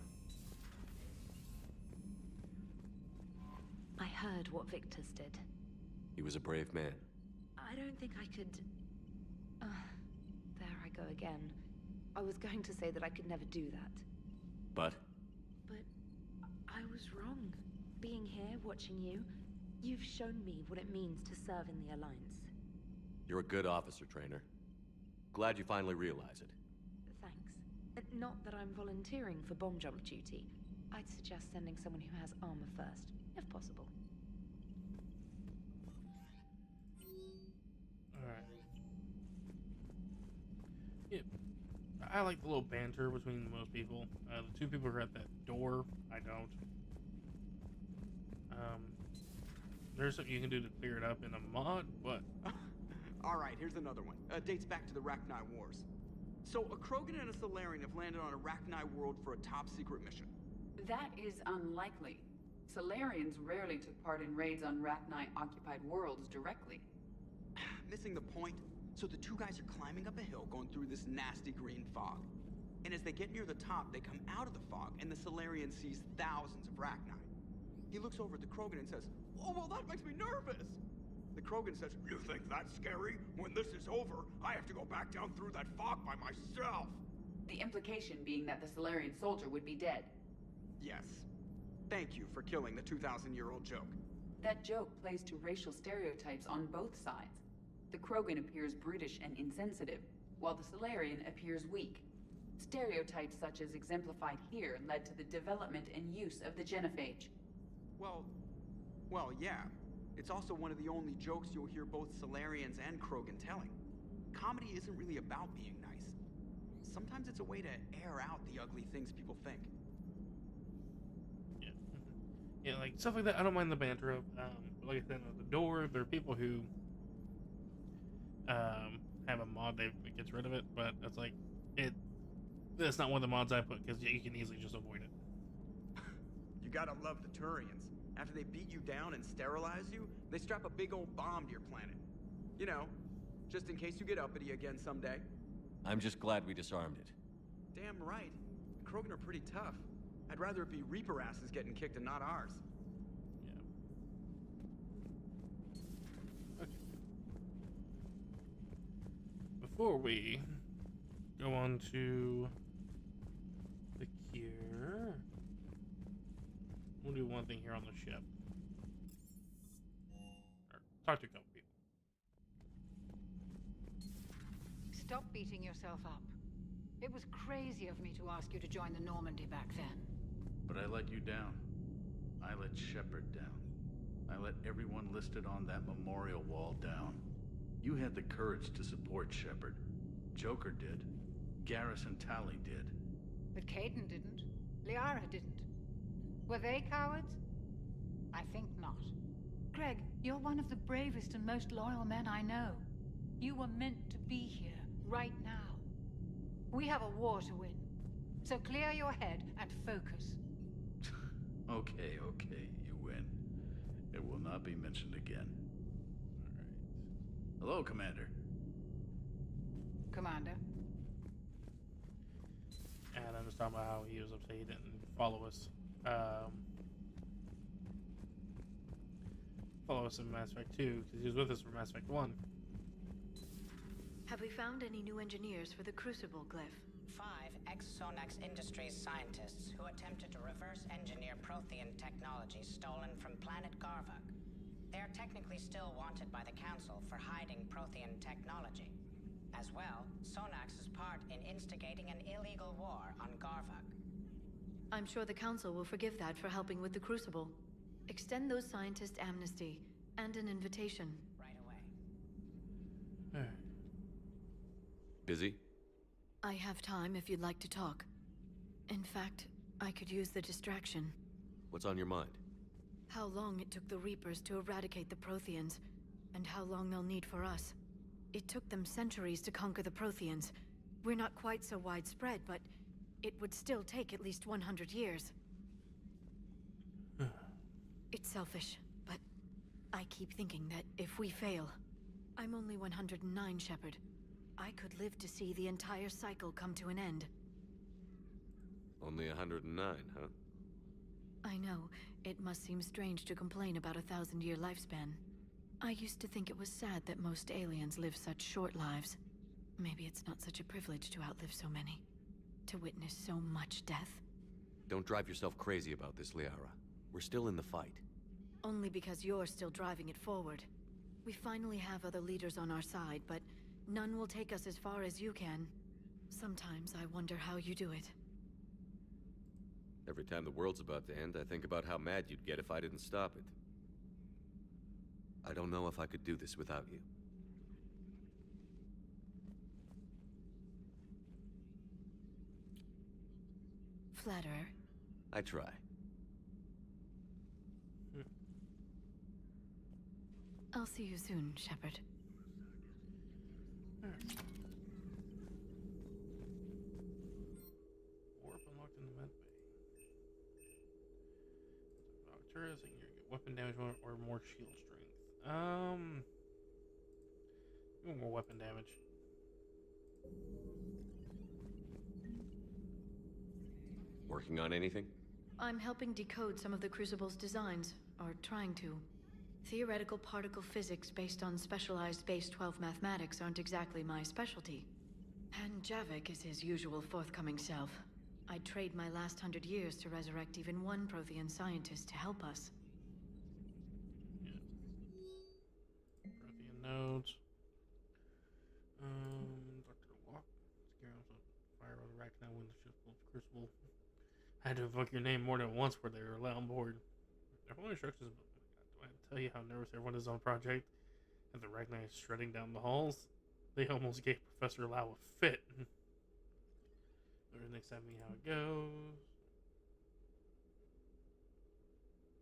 I heard what Victor's did. He was a brave man. I don't think I could... there I go again. I was going to say that I could never do that. But? But I was wrong. Being here, watching you, you've shown me what it means to serve in the Alliance. You're a good officer, Trainer. Glad you finally realize it. Thanks. Not that I'm volunteering for bomb jump duty. I'd suggest sending someone who has armor first, if possible. Alright. Yeah, I like the little banter between most people. The two people who are at that door, I don't. There's something you can do to clear it up in a mod, but... Alright, here's another one. Dates back to the Rachni Wars. So, a Krogan and a Salarian have landed on a Rachni world for a top-secret mission. That is unlikely. Salarians rarely took part in raids on Rachni-occupied worlds directly. Missing the point? So the two guys are climbing up a hill going through this nasty green fog. And as they get near the top, they come out of the fog, and the Salarian sees thousands of Rachni. He looks over at the Krogan and says, "Oh, well, that makes me nervous!" The Krogan says, "You think that's scary? When this is over, I have to go back down through that fog by myself!" The implication being that the Salarian soldier would be dead. Yes. Thank you for killing the 2,000-year-old joke. That joke plays to racial stereotypes on both sides. The Krogan appears brutish and insensitive, while the Salarian appears weak. Stereotypes such as exemplified here led to the development and use of the genophage. Well, yeah. It's also one of the only jokes you'll hear both Salarians and Krogan telling. Comedy isn't really about being nice. Sometimes it's a way to air out the ugly things people think. Yeah. Yeah, like, stuff like that, I don't mind the banter of. Like I said, at the door, there are people who have a mod that gets rid of it, but it's like, that's not one of the mods I put, because you can easily just avoid it. You gotta love the Turians. After they beat you down and sterilize you, they strap a big old bomb to your planet. You know, just in case you get uppity again someday. I'm just glad we disarmed it. Damn right. The Krogan are pretty tough. I'd rather it be Reaper asses getting kicked and not ours. Yeah. Okay. Before we go on to the cure, we'll do one thing here on the ship. Or talk to a couple people. Stop beating yourself up. It was crazy of me to ask you to join the Normandy back then. But I let you down. I let Shepard down. I let everyone listed on that memorial wall down. You had the courage to support Shepard. Joker did. Garrus and Tali did. But Kaidan didn't. Liara didn't. Were they cowards? I think not. Greg, you're one of the bravest and most loyal men I know. You were meant to be here, right now. We have a war to win. So clear your head and focus. Okay, you win. It will not be mentioned again. Alright. Hello, Commander. Commander? And I'm just talking about how he was upset he didn't follow us. Follow us in Mass Effect 2, because he was with us for Mass Effect 1. Have we found any new engineers for the Crucible glyph? 5 ex-Sonax Industries scientists who attempted to reverse engineer Prothean technology stolen from planet Garvuk. They are technically still wanted by the Council for hiding Prothean technology. As well, Sonax's part in instigating an illegal war on Garvuk. I'm sure the Council will forgive that for helping with the Crucible. Extend those scientists amnesty and an invitation. Right away. Busy? I have time if you'd like to talk. In fact, I could use the distraction. What's on your mind? How long it took the Reapers to eradicate the Protheans, and how long they'll need for us. It took them centuries to conquer the Protheans. We're not quite so widespread, but it would still take at least 100 years. It's selfish, but I keep thinking that if we fail... I'm only 109, Shepard. I could live to see the entire cycle come to an end. Only 109, huh? I know. It must seem strange to complain about a 1,000-year lifespan. I used to think it was sad that most aliens live such short lives. Maybe it's not such a privilege to outlive so many. To witness so much death. Don't drive yourself crazy about this, Liara. We're still in the fight. Only because you're still driving it forward. We finally have other leaders on our side, but none will take us as far as you can. Sometimes I wonder how you do it. Every time the world's about to end, I think about how mad you'd get if I didn't stop it. I don't know if I could do this without you. Flatterer. I try. I'll see you soon, Shepard. Warp unlocked in the med bay. Turrets, and you get weapon damage or more shield strength. More weapon damage. Working on anything? I'm helping decode some of the Crucible's designs, or trying to. Theoretical particle physics based on specialized base 12 mathematics aren't exactly my specialty. And Javik is his usual forthcoming self. I'd trade my last 100 years to resurrect even one Prothean scientist to help us. Yeah. Prothean nodes. Dr. Locke. Scare off fire on the Arachna when the ship builds Crucible. I had to invoke your name more than once where they were allowed on board. Their only instructions. Do I tell you how nervous everyone is on project? And the Arachni is shredding down the halls. They almost gave Professor Lau a fit. Next time, me how it goes.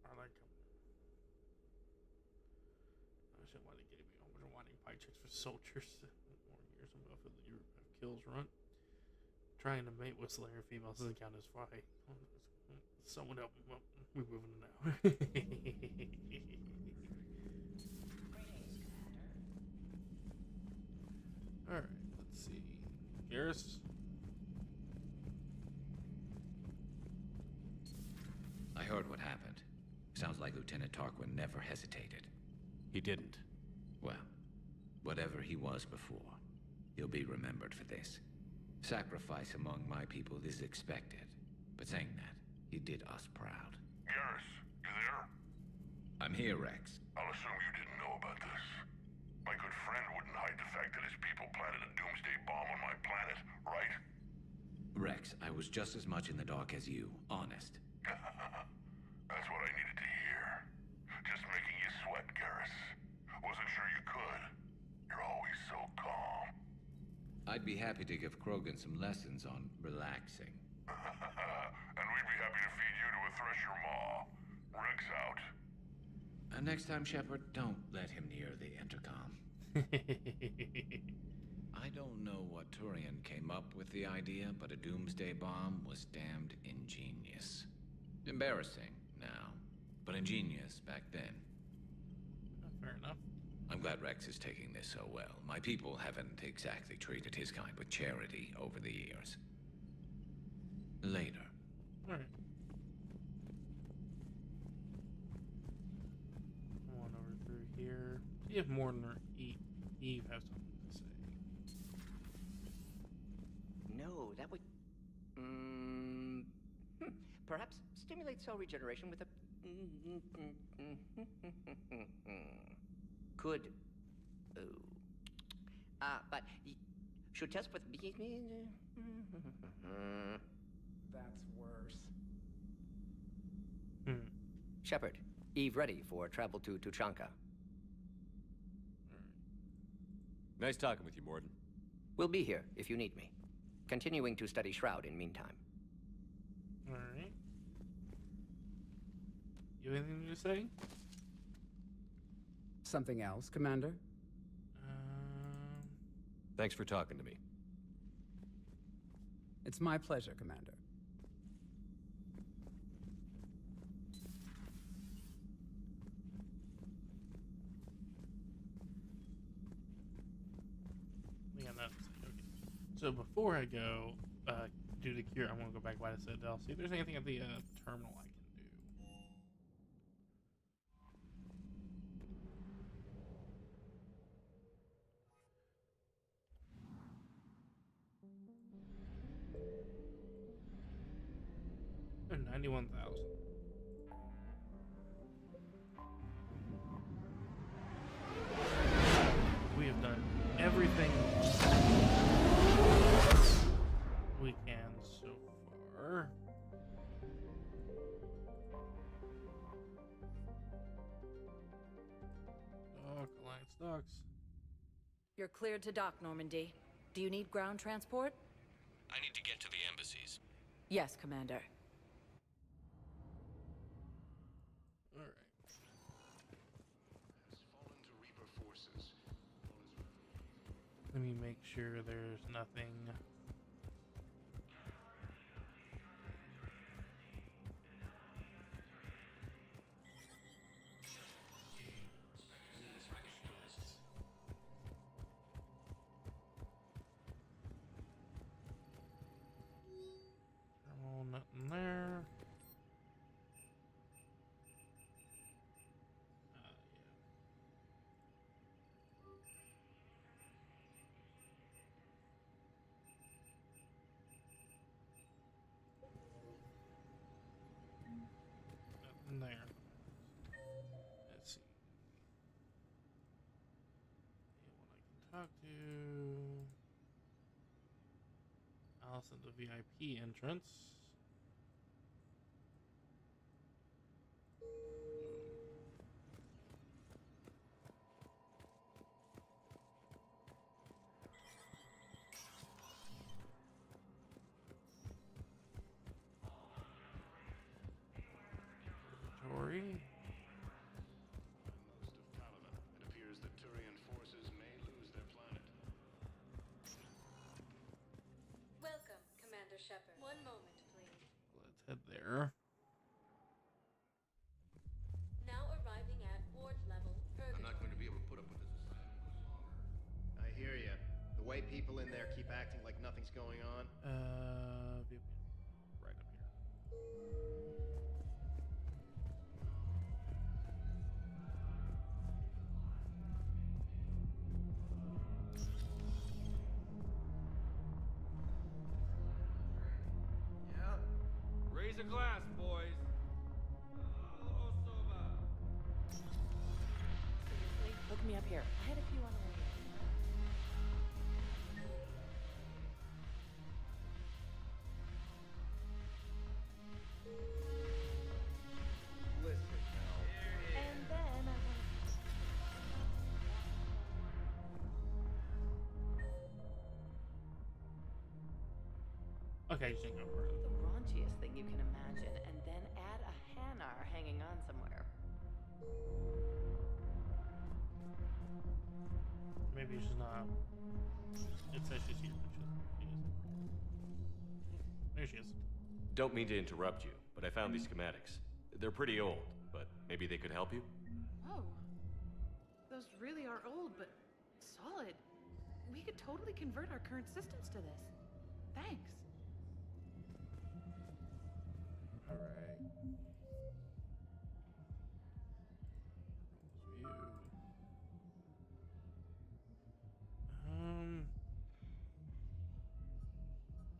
I like them. I should why they gave me a whole bunch of wanting pie checks for soldiers. More years ago for the Europe of kills run. Trying to mate with Slayer females doesn't count as fight. Someone help me. Well, we're moving now. Alright, let's see. Garrus. I heard what happened. Sounds like Lieutenant Tarquin never hesitated. He didn't. Well, whatever he was before, he'll be remembered for this. Sacrifice among my people is expected. But saying that, he did us proud. Garrus, you there? I'm here, Rex. I'll assume you didn't know about this. My good friend wouldn't hide the fact that his people planted a doomsday bomb on my planet, right? Rex, I was just as much in the dark as you, honest. That's what I needed to hear. Just making you sweat, Garrus. Wasn't sure you could. You're always so calm. I'd be happy to give Krogan some lessons on relaxing. And we'd be happy to feed you to a Thresher Maw. Rex out. And next time, Shepard, don't let him near the intercom. I don't know what Turian came up with the idea, but a doomsday bomb was damned ingenious. Embarrassing now, but ingenious back then. Fair enough. I'm glad Rex is taking this so well. My people haven't exactly treated his kind with charity over the years. Later. Alright. One over through here. See if Morton or Eve has something to say. No, that would... Perhaps stimulate cell regeneration with a... Could... but... Should test with... That's worse. Shepard, Eve ready for travel to Tuchanka. Nice talking with you, Mordin. We'll be here if you need me. Continuing to study Shroud in meantime. Alright. You have anything to say? Something else, Commander? Thanks for talking to me. It's my pleasure, Commander. Yeah, no. Okay. So before I go do the cure, I'm gonna go back by the Citadel, see if there's anything at the terminal I can do. Oh, 91,000. We have done everything we can so far. Dock, Alliance docks. You're cleared to dock, Normandy. Do you need ground transport? I need to get to the embassies. Yes, Commander. Alright. Let me make sure there's nothing. Terminal, nothing there. Nothing there. Let's see. Anyone I can talk to? Allison, the VIP entrance. Tori. It appears that Turian forces may lose their planet. Welcome, Commander Shepard. One moment, please. Let's head there. Now arriving at ward level. I'm not going to be able to put up with this assignment much longer. I hear ya. The way people in there keep acting like nothing's going on. Right up here. Yeah. Raise a glass, boys. Seriously? Hook me up here. I had a few on the way. Listen now. And then I want Okay, you can go for it. the raunchiest thing you can imagine, and then add a Hanar hanging on somewhere. Maybe she's not. It says she's here, but she isn't. There she is. Don't mean to interrupt you, but I found these schematics. They're pretty old, but maybe they could help you? Oh. Those really are old, but solid. We could totally convert our current systems to this. Thanks. Alright. View.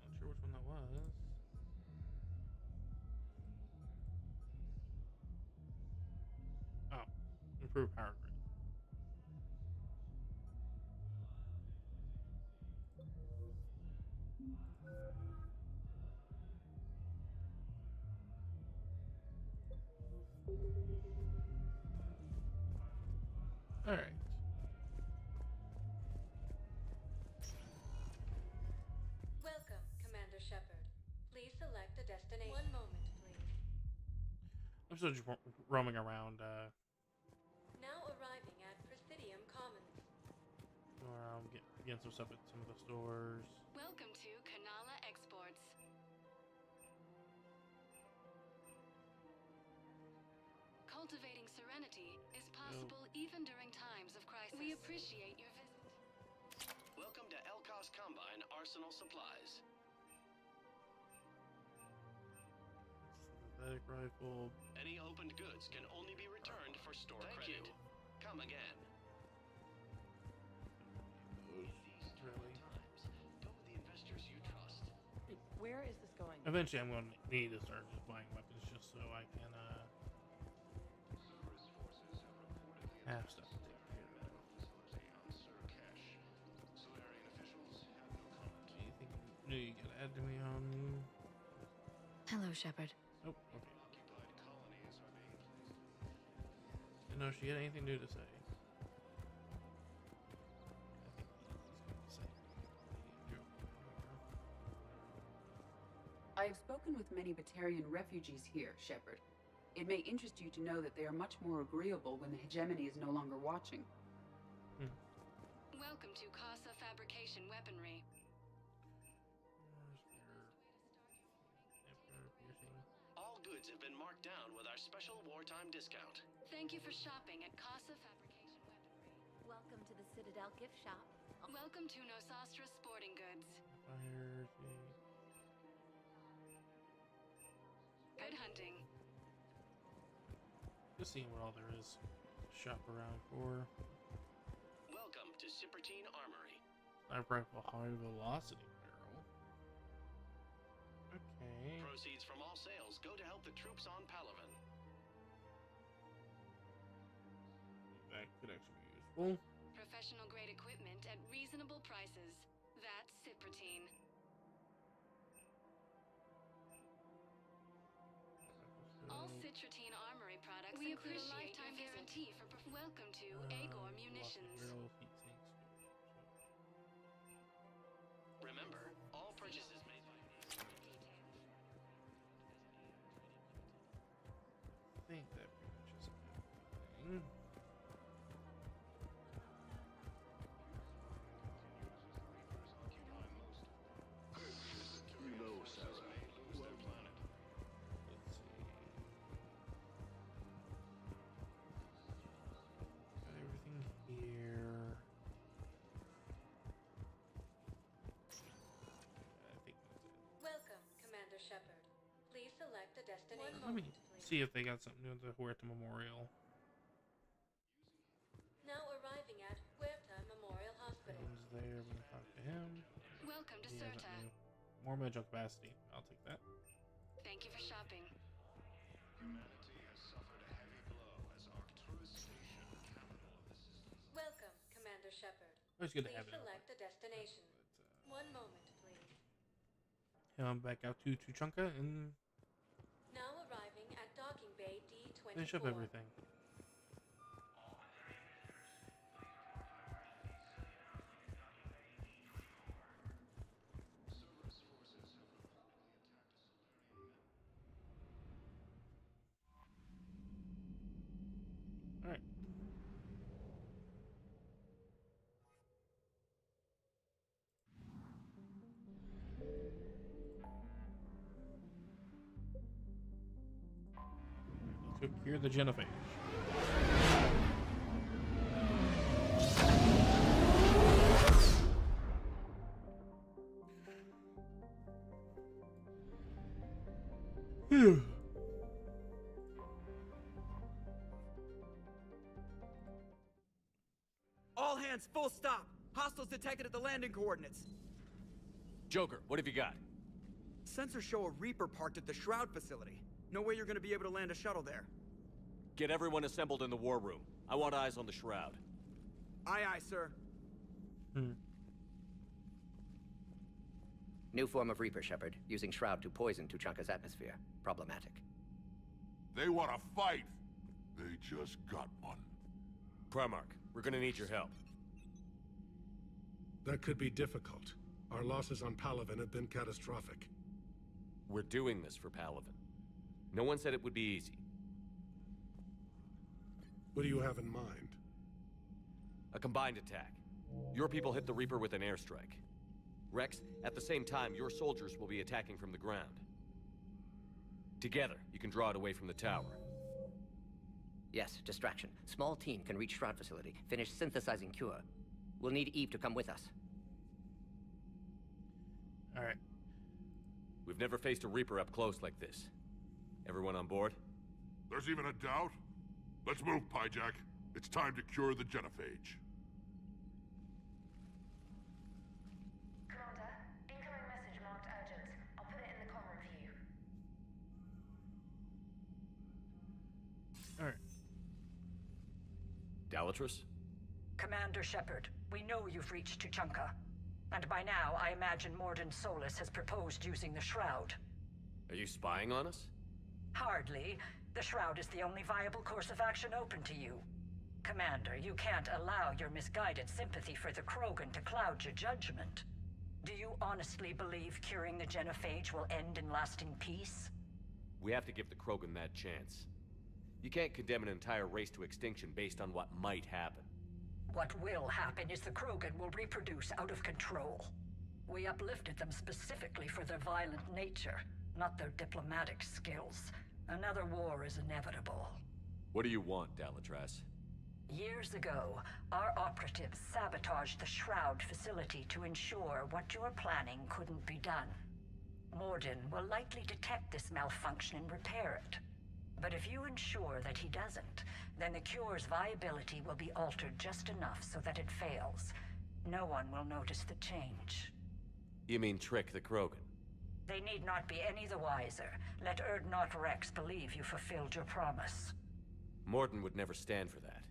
Not sure which one that was. Oh, improved power grid. All right. Welcome, Commander Shepard. Please select a destination. One moment, please. I'm still just roaming around. Now arriving at Presidium Commons. Get some stuff at some of the stores. Welcome to Kanala Exports. Cultivating serenity is possible even during times of crisis. We appreciate your visit. Welcome to Elkos Combine Arsenal Supplies. Synthetic rifle. Any opened goods can only be returned for store credit. Come again. Really? Go with the investors you trust. Where is this going? Eventually, I'm going to need to start just buying weapons just so I can have stuff to take care of. Anything new you gotta add to me on? Hello, Shepard. Oh, okay. Didn't know she had anything new to say. I have spoken with many Batarian refugees here, Shepard. It may interest you to know that they are much more agreeable when the hegemony is no longer watching. Welcome to Casa Fabrication Weaponry. All goods have been marked down with our special wartime discount. Thank you for shopping at Casa Fabrication Weaponry. Welcome to the Citadel gift shop. Welcome to Nosastra Sporting Goods. Good hunting. Just seeing what all there is to shop around for. Welcome to Cipertine Armory. Sniper rifle, high velocity barrel. Okay. Proceeds from all sales go to help the troops on Palaven. That could actually be useful. Professional grade equipment at reasonable prices. That's Cipertine. All Citrotine Armory products include a lifetime guarantee for welcome to Agor Munitions. Remember, all purchases made by I think that pretty much is everything. You know, Sarah, lose their planet. Let's see. Got everything here. I think that's it. Welcome, Commander Shepard. Please select a destination. Let me see if they got something new at the Huerta Memorial. Now arriving at Huerta Memorial Hospital. He's there. I'm gonna talk to him. Welcome to He has Cirta. something new. More mental capacity. I'll take that. Thank you for shopping. Humanity has suffered a heavy blow as Arcturus Station, capital of the system. Welcome, Commander Shepard. It's good to Please have it. select a destination. One moment, please. Head on back out to Tuchanka and Now arriving at Docking Bay D24. finish up everything. Alright. Let's go cure the genophage. Phew. All hands, full stop! Hostiles detected at the landing coordinates. Joker, what have you got? Sensors show a Reaper parked at the Shroud facility. No way you're gonna be able to land a shuttle there. Get everyone assembled in the war room. I want eyes on the Shroud. Aye, aye, sir. New form of Reaper, Shepard, using Shroud to poison Tuchanka's atmosphere. Problematic. They want to fight. They just got one. Primarch, we're gonna need your help. That could be difficult. Our losses on Palaven have been catastrophic. We're doing this for Palaven. No one said it would be easy. What do you have in mind? A combined attack. Your people hit the Reaper with an airstrike. Rex, at the same time, your soldiers will be attacking from the ground. Together, you can draw it away from the tower. Yes, distraction. Small team can reach Shroud facility, finish synthesizing cure. We'll need Eve to come with us. Alright. We've never faced a Reaper up close like this. Everyone on board? There's even a doubt? Let's move, Pyjak. It's time to cure the genophage. Commander, incoming message marked urgent. I'll put it in the comm review. Alright. Dalatrus? Commander Shepard, we know you've reached Tuchanka. And by now, I imagine Mordin Solus has proposed using the Shroud. Are you spying on us? Hardly. The Shroud is the only viable course of action open to you. Commander, you can't allow your misguided sympathy for the Krogan to cloud your judgment. Do you honestly believe curing the genophage will end in lasting peace? We have to give the Krogan that chance. You can't condemn an entire race to extinction based on what might happen. What will happen is the Krogan will reproduce out of control. We uplifted them specifically for their violent nature, not their diplomatic skills. Another war is inevitable. What do you want, Dalatrass? Years ago, our operatives sabotaged the Shroud facility to ensure what you're planning couldn't be done. Mordin will likely detect this malfunction and repair it. But if you ensure that he doesn't, then the cure's viability will be altered just enough so that it fails. No one will notice the change. You mean trick the Krogan? They need not be any the wiser. Let Urdnot Rex believe you fulfilled your promise. Mordin would never stand for that.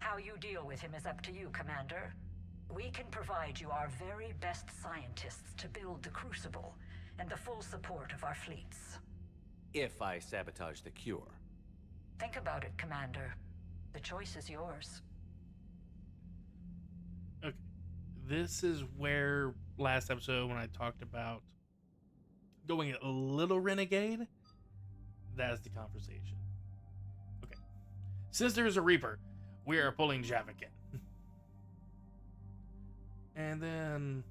How you deal with him is up to you, Commander. We can provide you our very best scientists to build the Crucible, and the full support of our fleets. If I sabotage the cure. Think about it, Commander. The choice is yours. Okay. This is where last episode when I talked about going a little renegade, that's the conversation. Okay. Since there is a Reaper, we are pulling Javik in. And then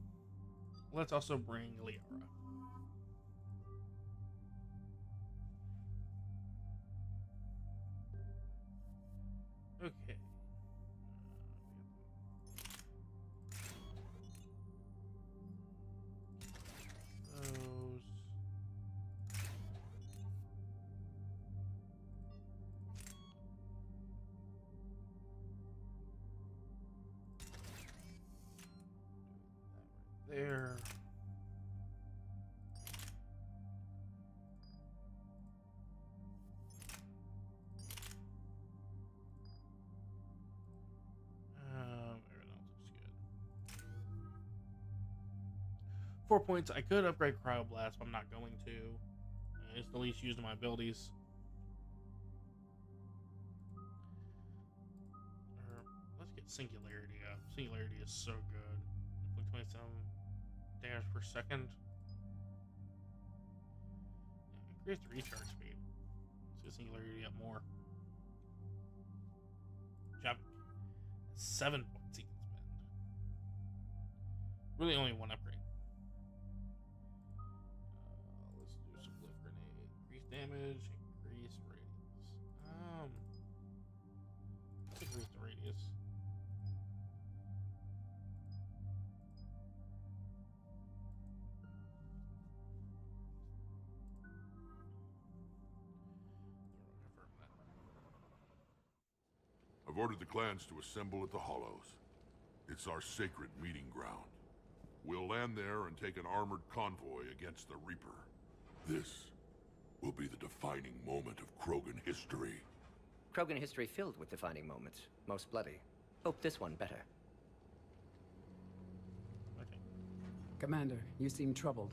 let's also bring Liara. Okay. Those. There. Everything else looks good. 4 points. I could upgrade Cryoblast, but I'm not going to. It's the least used of my abilities. Let's get Singularity up. Singularity is so good. 27 damage per second. Yeah, increase the recharge speed. Let's get Singularity up more. Job. 7 points he can spend. Really only one upgrade. Let's do some lift grenade. Increase damage, increase radius. Let's increase the radius. I've ordered the clans to assemble at the Hollows. It's our sacred meeting ground. We'll land there and take an armored convoy against the Reaper. This will be the defining moment of Krogan history. Krogan history filled with defining moments, most bloody. Hope this one better. Okay. Commander, you seem troubled.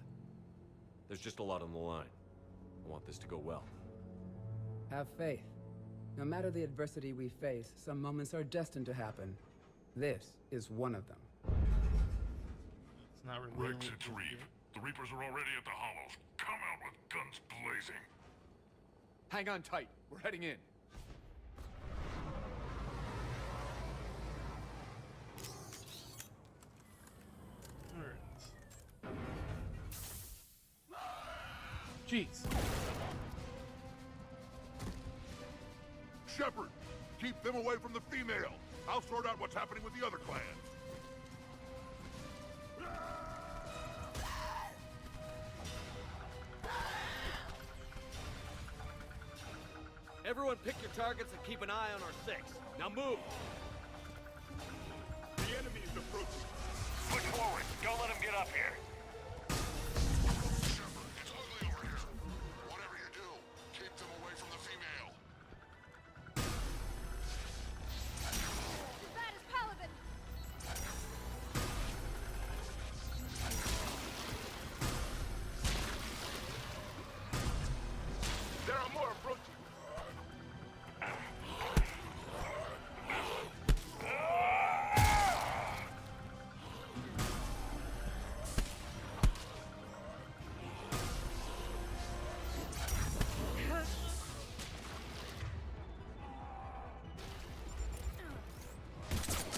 There's just a lot on the line. I want this to go well. Have faith. No matter the adversity we face, some moments are destined to happen. This is one of them. It's not revealing. Rex, it's Reeve. The Reapers are already at the Hollows. Come out with guns blazing. Hang on tight. We're heading in. Jeez. Shepard, keep them away from the female. I'll sort out what's happening with the other clans. Everyone pick your targets and keep an eye on our 6. Now move! The enemy is approaching. Push forward. Don't let him get up here. Shepard, it's ugly over here. Whatever you do, keep them away from the female. That is Paladin! There are more approaching.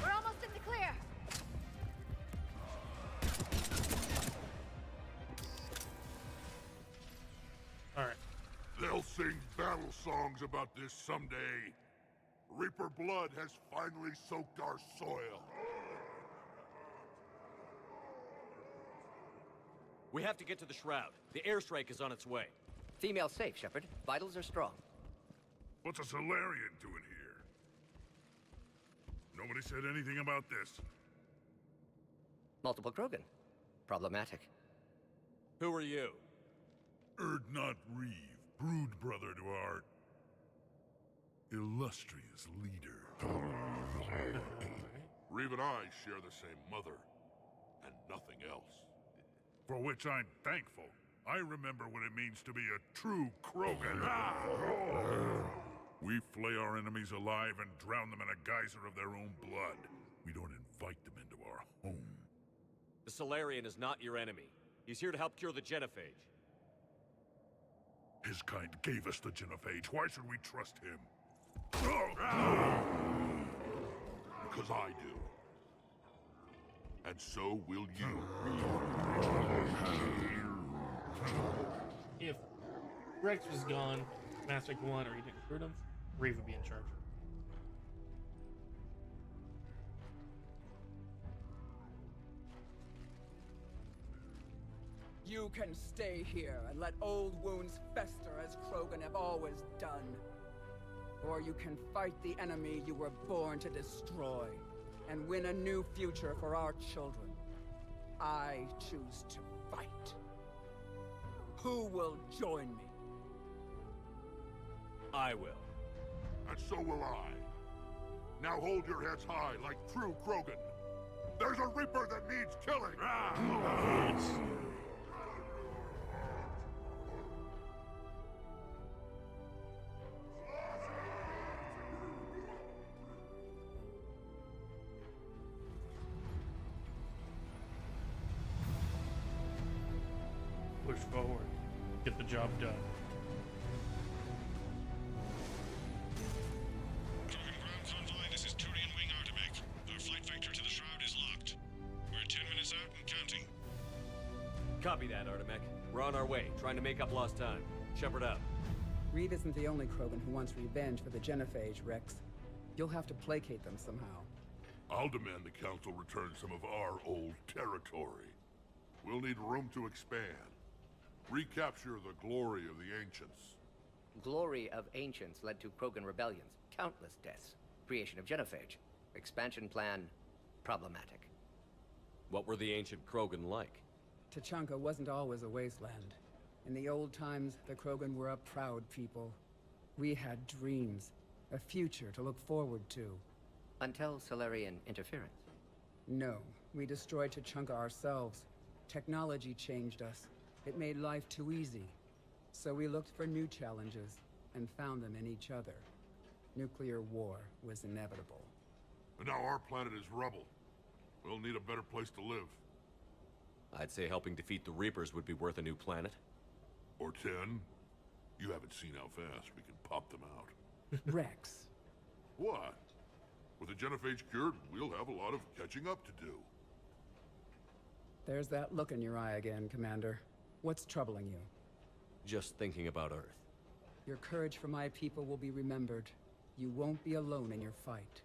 We're almost in the clear! Alright. They'll sing battle songs about this someday. Reaper blood has finally soaked our soil. We have to get to the Shroud. The airstrike is on its way. Female safe, Shepard. Vitals are strong. What's a Solarian doing here? Nobody said anything about this. Multiple Krogan. Problematic. Who are you? Urdnot Reeve, brood brother to our illustrious leader. Reeve and I share the same mother, and nothing else. For which I'm thankful. I remember what it means to be a true Krogan. We flay our enemies alive and drown them in a geyser of their own blood. We don't invite them into our home. The Solarian is not your enemy. He's here to help cure the genophage. His kind gave us the genophage. Why should we trust him? Because I do. And so will you. If Rex was gone, Mass Effect 1, or he didn't recruit him, Reeve would be in charge. You can stay here and let old wounds fester as Krogan have always done. Or you can fight the enemy you were born to destroy and win a new future for our children. I choose to fight. Who will join me? I will. And so will I. Now hold your heads high like true Krogan. There's a Reaper that needs killing! Push forward. Get the job done. Krogan ground convoy, this is Turian Wing Artemek. Our flight vector to the Shroud is locked. We're 10 minutes out and counting. Copy that, Artemek. We're on our way, trying to make up lost time. Shepard out. Reeve isn't the only Krogan who wants revenge for the genophage, Rex. You'll have to placate them somehow. I'll demand the Council return some of our old territory. We'll need room to expand. Recapture the glory of the Ancients. Glory of Ancients led to Krogan rebellions, countless deaths, creation of genophage. Expansion plan, problematic. What were the ancient Krogan like? Tuchanka wasn't always a wasteland. In the old times, the Krogan were a proud people. We had dreams, a future to look forward to. Until Solarian interference. No, we destroyed Tuchanka ourselves. Technology changed us. It made life too easy. So we looked for new challenges, and found them in each other. Nuclear war was inevitable. And now our planet is rubble. We'll need a better place to live. I'd say helping defeat the Reapers would be worth a new planet. Or 10. You haven't seen how fast we can pop them out. Rex. What? With the genophage cured, we'll have a lot of catching up to do. There's that look in your eye again, Commander. What's troubling you? just thinking about Earth. Your courage for my people will be remembered. You won't be alone in your fight.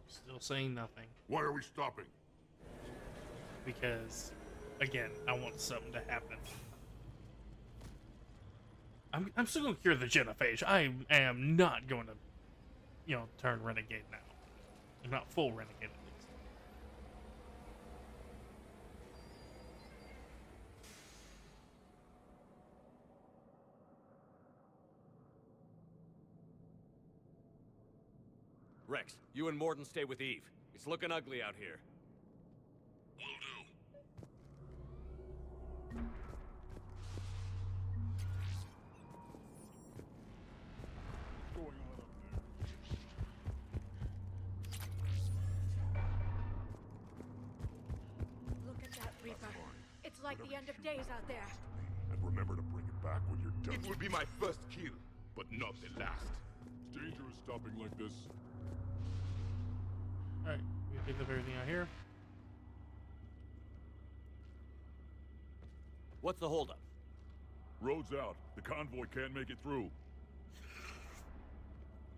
Still saying nothing. Why are we stopping? Because, again, I want something to happen. I'm still going to cure the genophage. I am not going to, you know, turn renegade now. I'm not full renegade at least. Rex, you and Mordin stay with Eve. It's looking ugly out here. Will do. What's going on up there? Look at that Reaper. It's like the end of days out there. And remember to bring it back when you're done. It would be my first kill, but not the last. It's dangerous stopping like this. Alright, we picked up everything out here. What's the holdup? Road's out. The convoy can't make it through.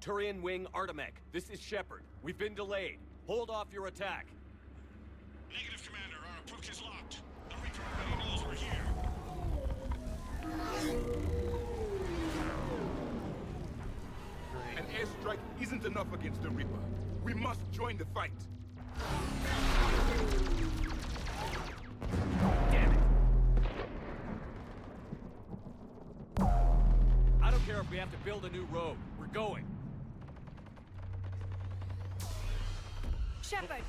Turian Wing Artemek, this is Shepard. We've been delayed. Hold off your attack. Negative, Commander. Our approach is locked. The Reaper already knows we're here. An airstrike isn't enough against the Reaper. We must join the fight. Damn it. I don't care if we have to build a new road. We're going. Shepard!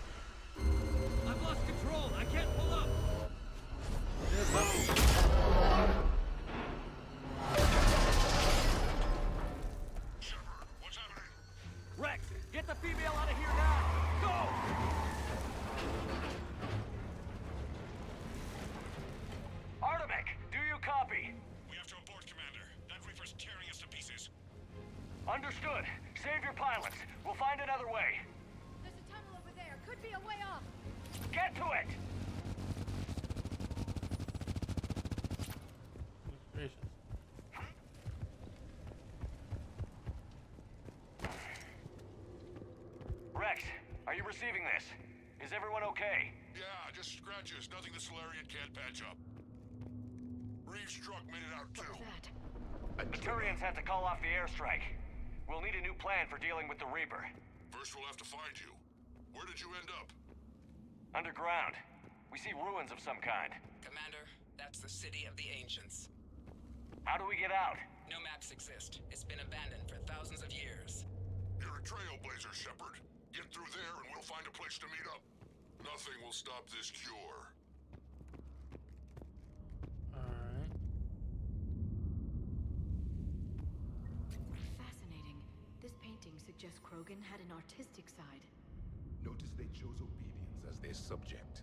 I've lost control. I can't pull up. Rex, get the female out of here now! Go! Artemek, do you copy? We have to abort, Commander. That Reaper's tearing us to pieces. Understood. Save your pilots. We'll find another way. There's a tunnel over there. Could be a way off. Get to it! Gracious. Rex, are you receiving this? Is everyone okay? Yeah, just scratches. Nothing the Solarian can't patch up. Reeves' truck made it out too. The Turians had to call off the airstrike. We'll need a new plan for dealing with the Reaper. First we'll have to find you. Where did you end up? Underground. We see ruins of some kind. Commander, that's the City of the Ancients. How do we get out? No maps exist. It's been abandoned for thousands of years. You're a trailblazer, Shepard. Get through there and we'll find a place to meet up. Nothing will stop this cure. Alright. Fascinating. This painting suggests Krogan had an artistic side. Notice they chose obedience as their subject.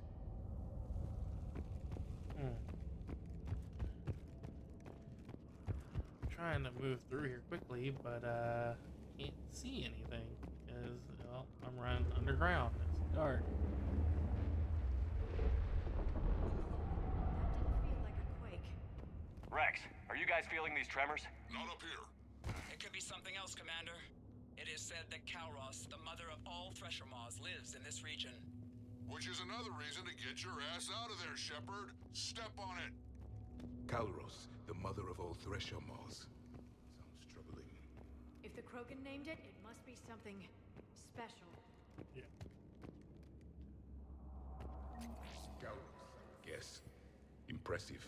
Trying to move through here quickly, but can't see anything because, well, I'm running underground. It's dark. Feel like a quake. Rex, are you guys feeling these tremors? Not up here. It could be something else, Commander. It is said that Kalros, the mother of all Thresher Maws, lives in this region. Which is another reason to get your ass out of there, Shepard. Step on it. Kalros, the mother of all Thresher Maws. Sounds troubling. If the Krogan named it, it must be something special. Yeah. Kalros, yes. Impressive.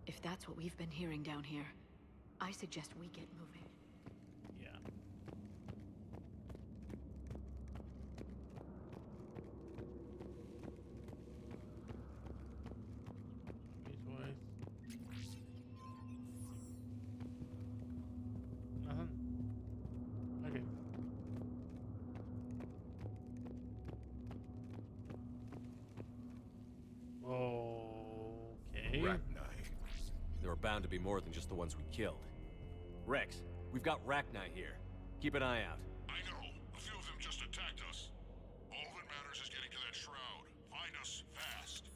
If that's what we've been hearing down here, I suggest we get moving. Yeah. Nothing. Okay. Okay. Rachni. There are bound to be more than just the ones we killed. Rex, we've got Rachni here. Keep an eye out. I know. A few of them just attacked us. All that matters is getting to that shroud. Find us fast.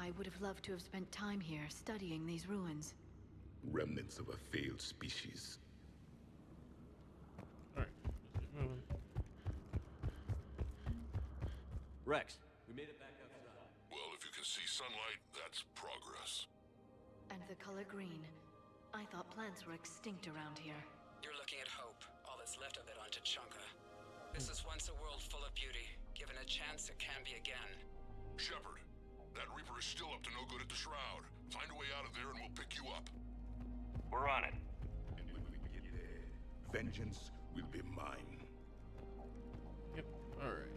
I would have loved to have spent time here studying these ruins. Remnants of a failed species. Alright, let's keep moving. Rex, we made it back outside. Well, if you can see sunlight, that's progress. And the color green. I thought plants were extinct around here. You're looking at hope, all that's left of it on Tuchanka. This is once a world full of beauty. Given a chance, it can be again. Shepard, that Reaper is still up to no good at the Shroud. Find a way out of there and we'll pick you up. We're on it. And when we get there, vengeance will be mine. Yep, alright.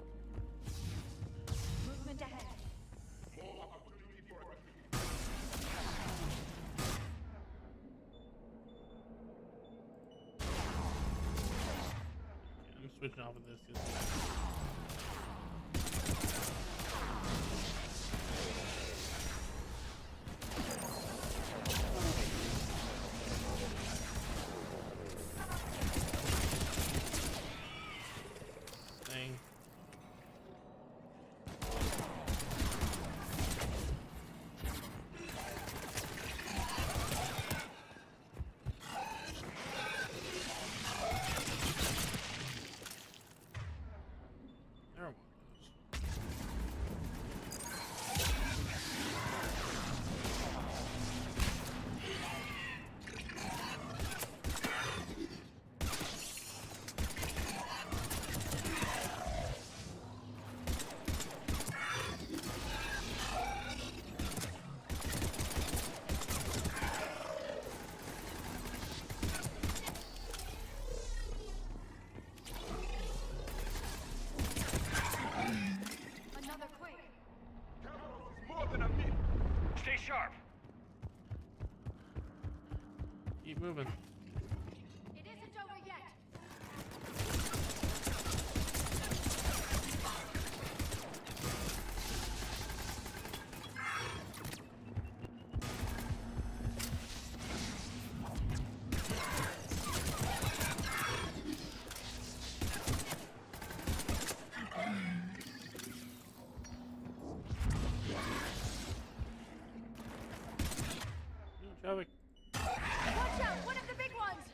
Movement ahead. I'm switching off of this because thing. There it was. Another quake. More than a myth. Stay sharp. Keep moving. It isn't over yet. Traffic. Watch out! One of the big ones!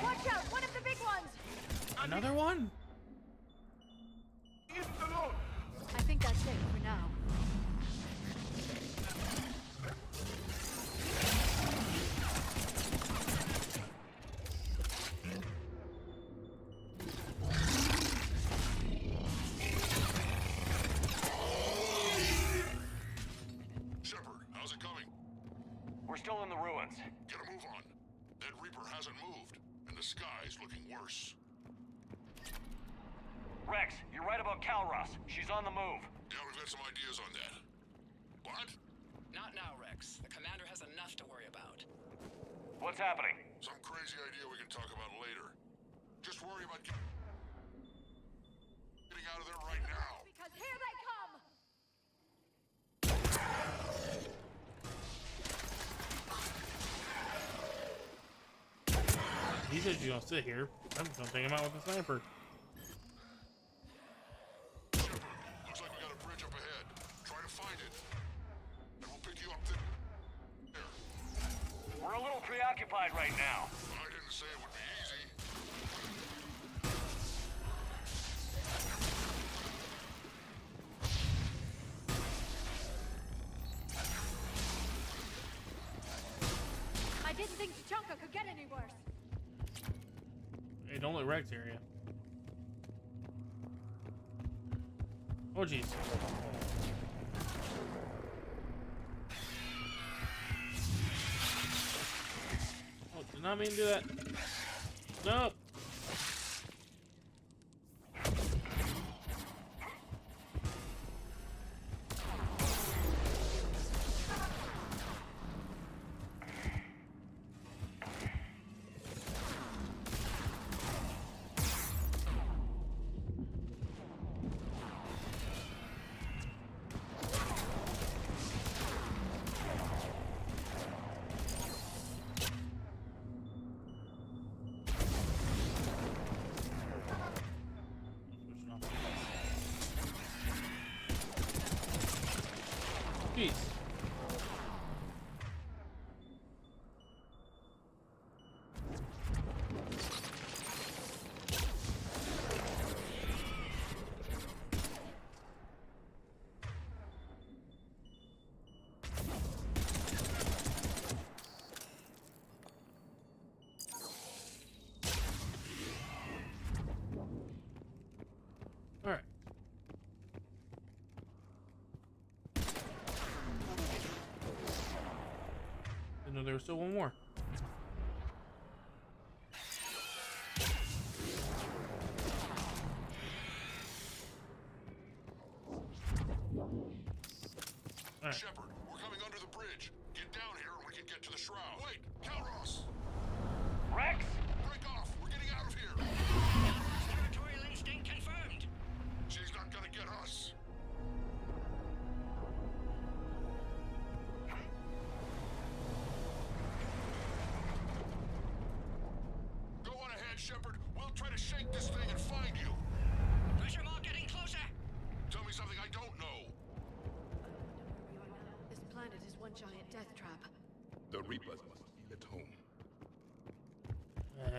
Watch out! One of the big ones! Another one? I think that's it for now. Shepard, how's it coming? We're still in the ruins. Get a move on. That Reaper hasn't moved, and the sky's looking worse. Rex, you're right about Calros. She's on the move. Yeah, we've got some ideas on that. What? Not now, Rex. The commander has enough to worry about. What's happening? Some crazy idea we can talk about later. Just worry about getting out of there right now. Because here they come! He said you're gonna sit here. I'm just gonna take him out with a sniper. Looks like we got a bridge up ahead. Try to find it. And we'll pick you up there. We're a little preoccupied right now. I didn't say it would be easy. I didn't think Tuchanka could get any worse. Hey, don't let Rex hear you. Oh, jeez. Oh, did not mean to do that. No. Jeez. All right. Didn't know there was still one more. Right. Shepard, we're coming under the bridge. Get down here and we can get to the shroud. Wait, Calros! Rex? Break off! We're getting out of here! Territorial instinct confirmed. She's not gonna get us. Go on ahead, Shepard. We'll try to shake this thing and find you. Pressure Maw getting closer. Tell me something I don't know. This planet is one giant death trap. The Reapers must feel at home.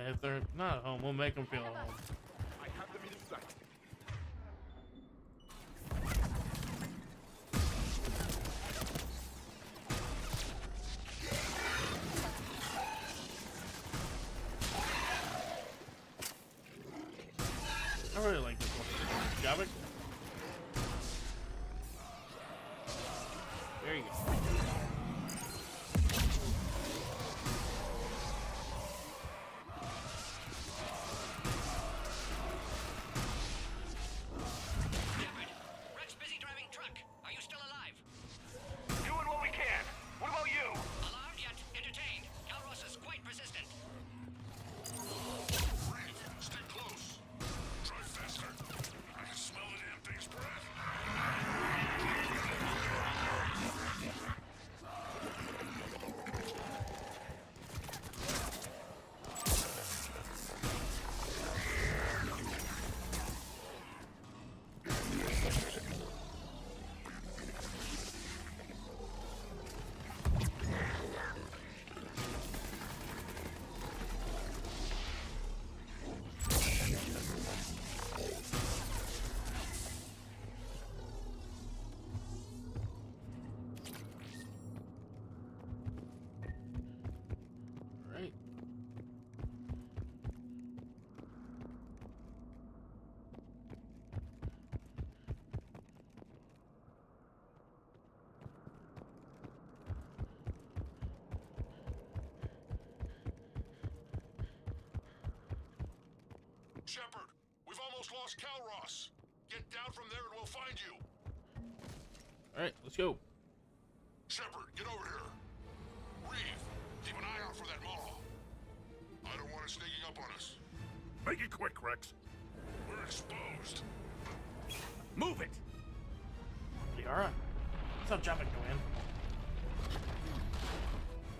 If they're not at home, we'll make them feel at home. I have them in sight. I really like this one. Javik. There you go. Shepard, Rex busy driving truck. Are you still alive? Doing what we can. What about you? Alarmed yet entertained. Calros is quite persistent. Reed, stay close. Drive faster. I can smell the damn thing's breath. Right. Shepard, we've almost lost Calros. Get down from there and we'll find you. All right, let's go. Shepard, get over here. Reeve, keep an eye out for that Maw. I don't want it sneaking up on us. Make it quick, Rex. We're exposed. Move it! Liara. What's up, Javik doing?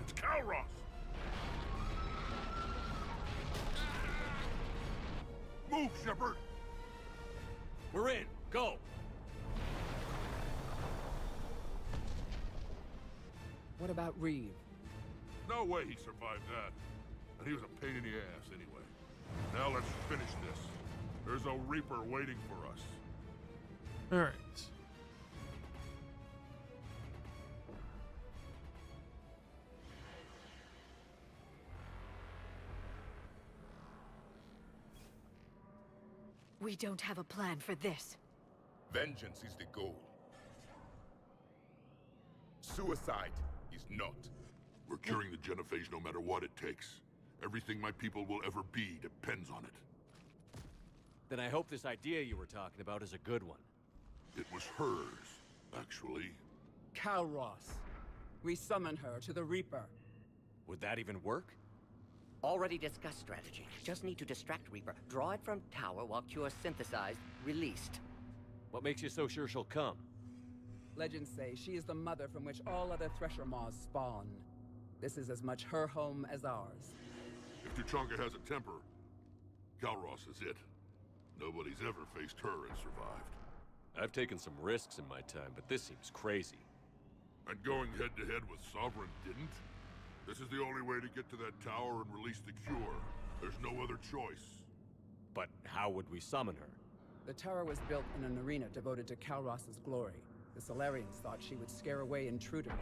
It's Calros! Move, Shepard! We're in. Go. What about Reeve? No way he survived that. And he was a pain in the ass anyway. Now let's finish this. There's a Reaper waiting for us. All right. We don't have a plan for this. Vengeance is the goal. Suicide is not. We're curing the Genophage no matter what it takes. Everything my people will ever be depends on it. Then I hope this idea you were talking about is a good one. It was hers, actually. Calros. We summon her to the Reaper. Would that even work? Already discussed strategy. Just need to distract Reaper. Draw it from tower while Cure synthesized, released. What makes you so sure she'll come? Legends say she is the mother from which all other Thresher Maws spawn. This is as much her home as ours. If Tuchanka has a temper, Calros is it. Nobody's ever faced her and survived. I've taken some risks in my time, but this seems crazy. And going head-to-head with Sovereign didn't? This is the only way to get to that tower and release the cure. There's no other choice. But how would we summon her? The tower was built in an arena devoted to Kalros's glory. The Solarians thought she would scare away intruders.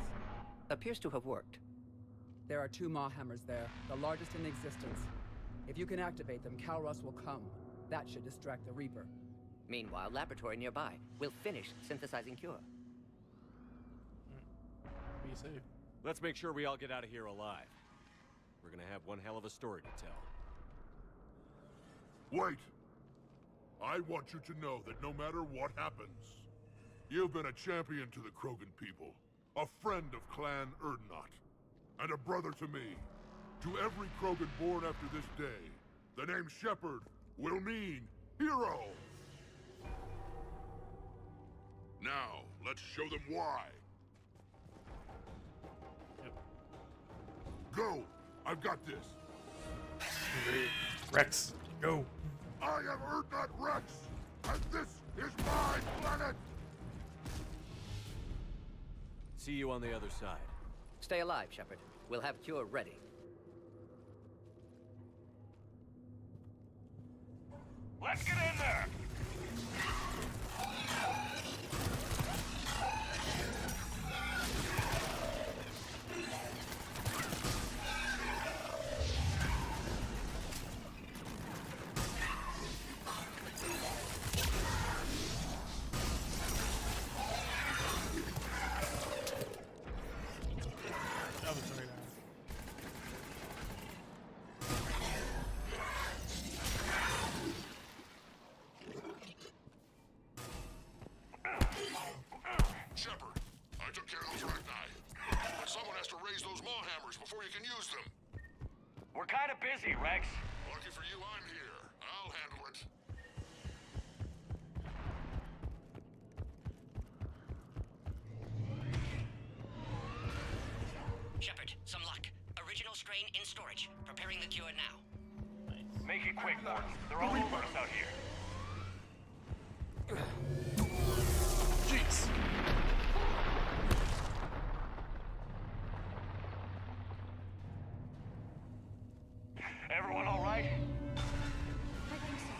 Appears to have worked. There are 2 Maw hammers there, the largest in existence. If you can activate them, Kalros will come. That should distract the Reaper. Meanwhile, laboratory nearby. We'll finish synthesizing cure. Be safe. Let's make sure we all get out of here alive. We're gonna have one hell of a story to tell. Wait! I want you to know that no matter what happens, you've been a champion to the Krogan people, a friend of Clan Urdnot, and a brother to me. To every Krogan born after this day, the name Shepard will mean hero! Now, let's show them why. Go! I've got this! Rex, go! I am Urdnot Rex, and this is my planet! See you on the other side. Stay alive, Shepard. We'll have cure ready. Let's get in there! That was very nice. Shepard, I took care of those Rachni. But someone has to raise those Maw hammers before you can use them. We're kind of busy, Rex. Lucky for you, I'm here. I'll handle it. Shepard, some luck. Original strain in storage. Preparing the cure now. Make it quick, Morden. They're all over us out here. Jeez. Everyone all right? I think so.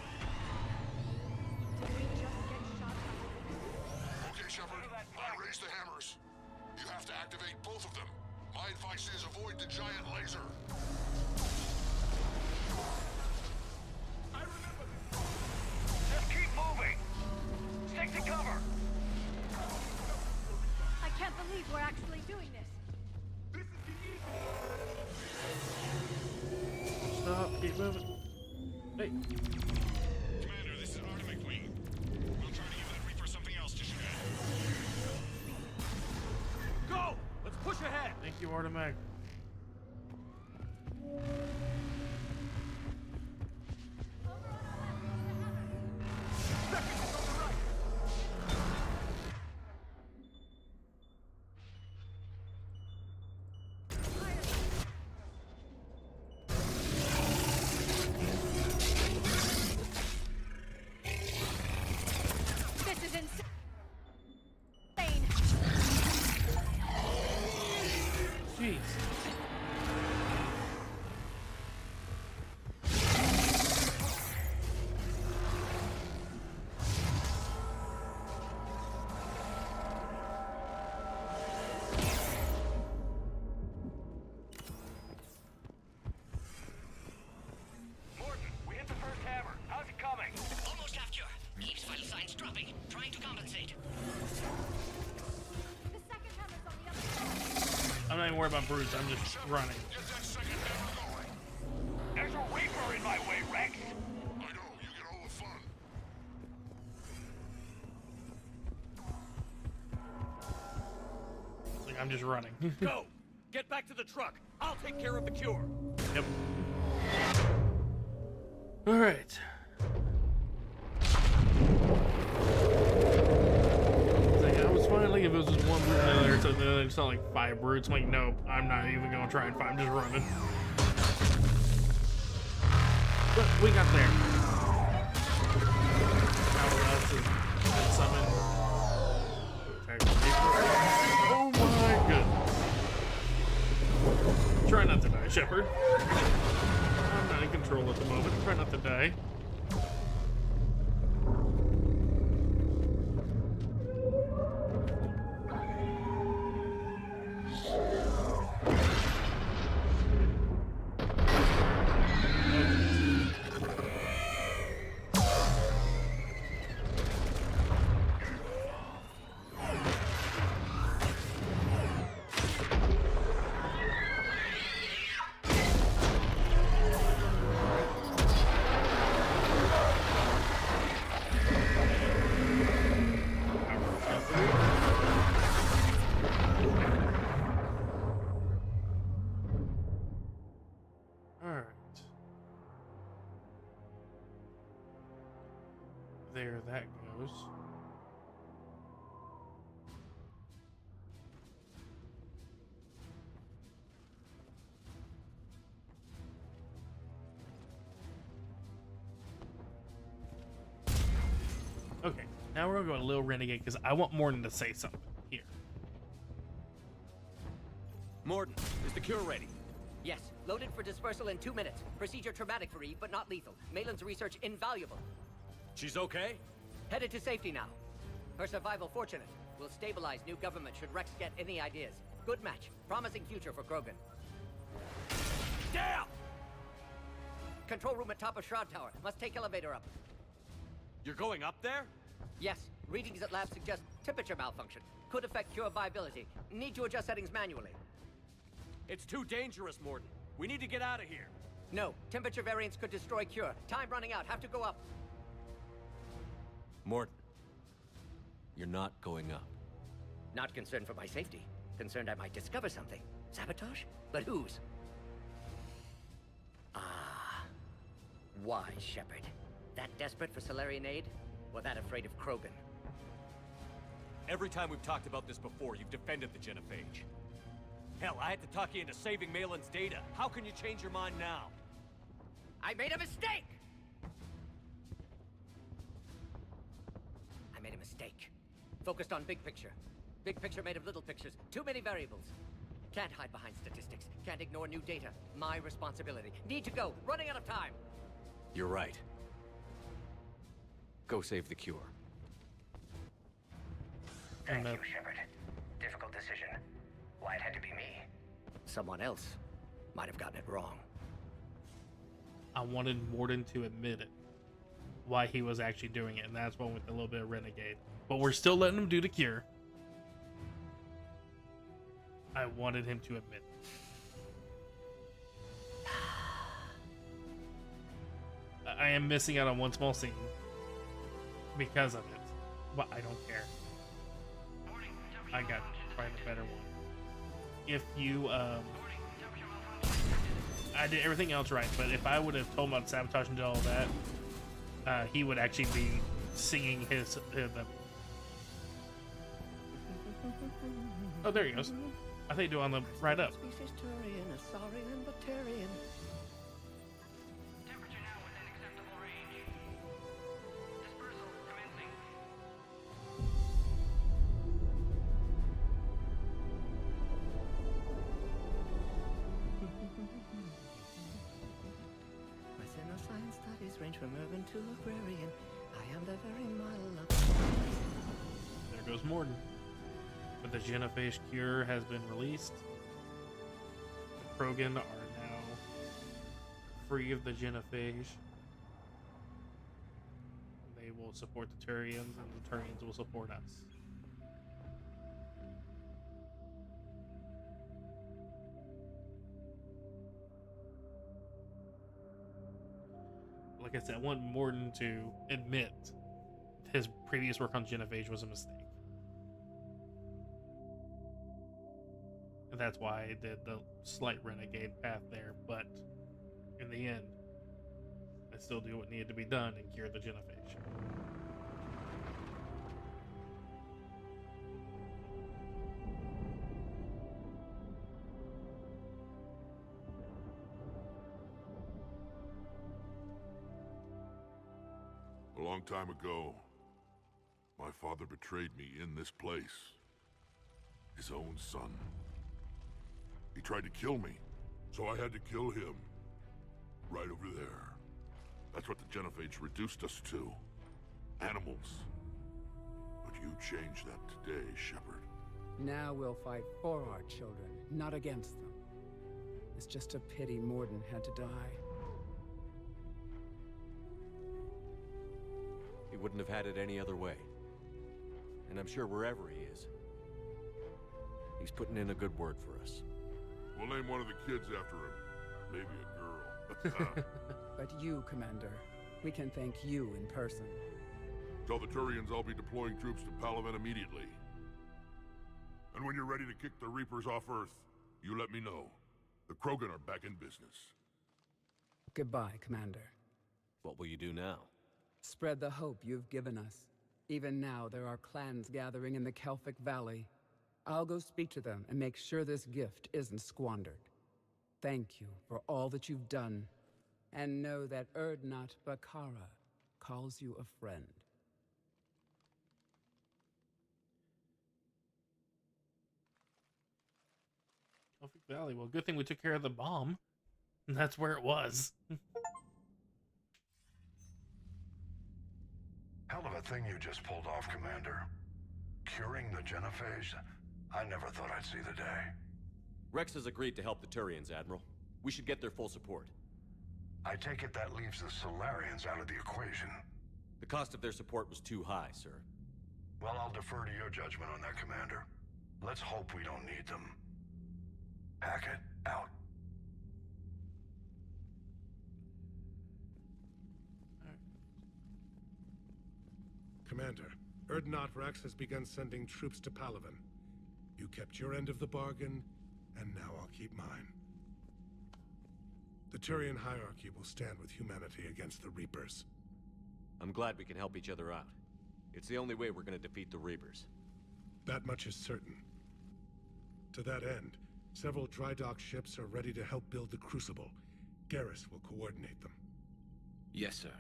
Did we just get shot up? Okay, Shepard, I raised the hammers. You have to activate both of them. My advice is avoid the giant laser. I remember this. Just keep moving. Stick to cover. I can't believe we're actually doing this. This is the easy. Stop, keep moving. Hey. Commander, this is Artemis Queen. We'll try to give that Reaper something else to shoot at. Go! Let's push ahead. Thank you, Artemis. This is insane. Jeez. Morden, we hit the first hammer. How's it coming? Almost have cure. Keeps vital signs dropping. Trying to compensate. The second hammer's on the other side. I'm not even worried about brutes, I'm just running. Get that second hammer going. There's a Reaper in my way, Rex. I know, you get all the fun. Like, I'm just running. Go! Get back to the truck. I'll take care of the cure. Yep. Alright. I was finally if it was just one brute and there, so then it's not like 5 brutes. I'm like, nope, I'm not even gonna try and fight. I'm just running. But we got there. Now we're up to summon. Oh my Shepard. I'm not in control at the moment. Try not to die. There that goes. Okay, now we're gonna go a little renegade because I want Mordin to say something here. Mordin, is the cure ready? Yes, loaded for dispersal in 2 minutes. Procedure traumatic for Eve, but not lethal. Malin's research invaluable. She's okay? Headed to safety now. Her survival fortunate. Will stabilize new government should Rex get any ideas. Good match. Promising future for Krogan. Damn! Control room at top of Shroud Tower. Must take elevator up. You're going up there? Yes. Readings at lab suggest temperature malfunction. Could affect cure viability. Need to adjust settings manually. It's too dangerous, Mordin. We need to get out of here. No. Temperature variance could destroy cure. Time running out. Have to go up. Mordin, you're not going up. Not concerned for my safety. Concerned I might discover something. Sabotage? But whose? Ah. Why, Shepard? That desperate for Salarian aid? Or that afraid of Krogan? Every time we've talked about this before, you've defended the Genophage. Hell, I had to talk you into saving Malin's data. How can you change your mind now? I made a mistake! I made a mistake. Focused on big picture. Big picture made of little pictures. Too many variables. Can't hide behind statistics. Can't ignore new data. My responsibility. Need to go. Running out of time. You're right. Go save the cure. Thank you, Shepard. Difficult decision. Why it had to be me. Someone else might have gotten it wrong. I wanted Mordin to admit it. Why he was actually doing it, and that's one with a little bit of renegade. But we're still letting him do the cure. I wanted him to admit it. I am missing out on one small scene because of it, but I don't care. I got probably the better one. If you, I did everything else right, but if I would have told him about sabotage and did all that, he would actually be singing his oh, there he goes. I think do on the right up. Range from urban to agrarian. I am the very model of... There goes Mordin. But the Genophage cure has been released. The Krogan are now free of the Genophage. They will support the Turians, and the Turians will support us. Like I said, I want Mordin to admit his previous work on Genophage was a mistake. And that's why I did the slight renegade path there, but in the end, I still do what needed to be done and cure the Genophage. A long time ago, my father betrayed me in this place. His own son. He tried to kill me, So I had to kill him. Right over there. That's what the Genophage reduced us to. Animals. But you changed that today, Shepard. Now we'll fight for our children, not against them. It's just a pity Mordin had to die. He wouldn't have had it any other way. And I'm sure wherever he is, he's putting in a good word for us. We'll name one of the kids after him. Maybe a girl. But you, Commander, we can thank you in person. Tell the Turians I'll be deploying troops to Palaven immediately. And when you're ready to kick the Reapers off Earth, you let me know. The Krogan are back in business. Goodbye, Commander. What will you do now? Spread the hope you've given us. Even now, there are clans gathering in the Kelphic Valley. I'll go speak to them and make sure this gift isn't squandered. Thank you for all that you've done. And know that Urdnot Bakara calls you a friend. Kelphic Valley. Well, good thing we took care of the bomb. That's where it was. Hell of a thing you just pulled off, Commander. Curing the Genophage? I never thought I'd see the day. Rex has agreed to help the Turians, Admiral. We should get their full support. I take it that leaves the Solarians out of the equation. The cost of their support was too high, sir. Well, I'll defer to your judgment on that, Commander. Let's hope we don't need them. Hackett, out. Commander, Urdnot Rex has begun sending troops to Palaven. You kept your end of the bargain, and now I'll keep mine. The Turian hierarchy will stand with humanity against the Reapers. I'm glad we can help each other out. It's the only way we're gonna defeat the Reapers. That much is certain. To that end, several dry dock ships are ready to help build the Crucible. Garrus will coordinate them. Yes, sir.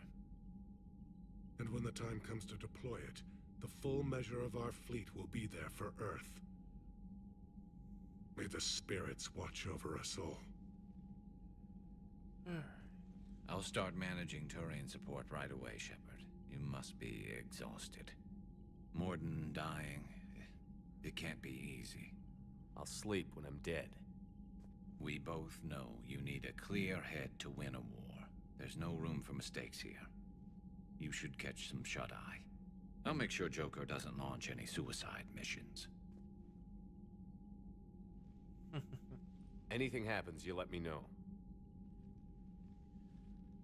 And when the time comes to deploy it, the full measure of our fleet will be there for Earth. May the spirits watch over us all. I'll start managing Turian support right away, Shepard. You must be exhausted. Mordin dying, it can't be easy. I'll sleep when I'm dead. We both know you need a clear head to win a war. There's no room for mistakes here. You should catch some shut-eye. I'll make sure Joker doesn't launch any suicide missions. Anything happens, you let me know.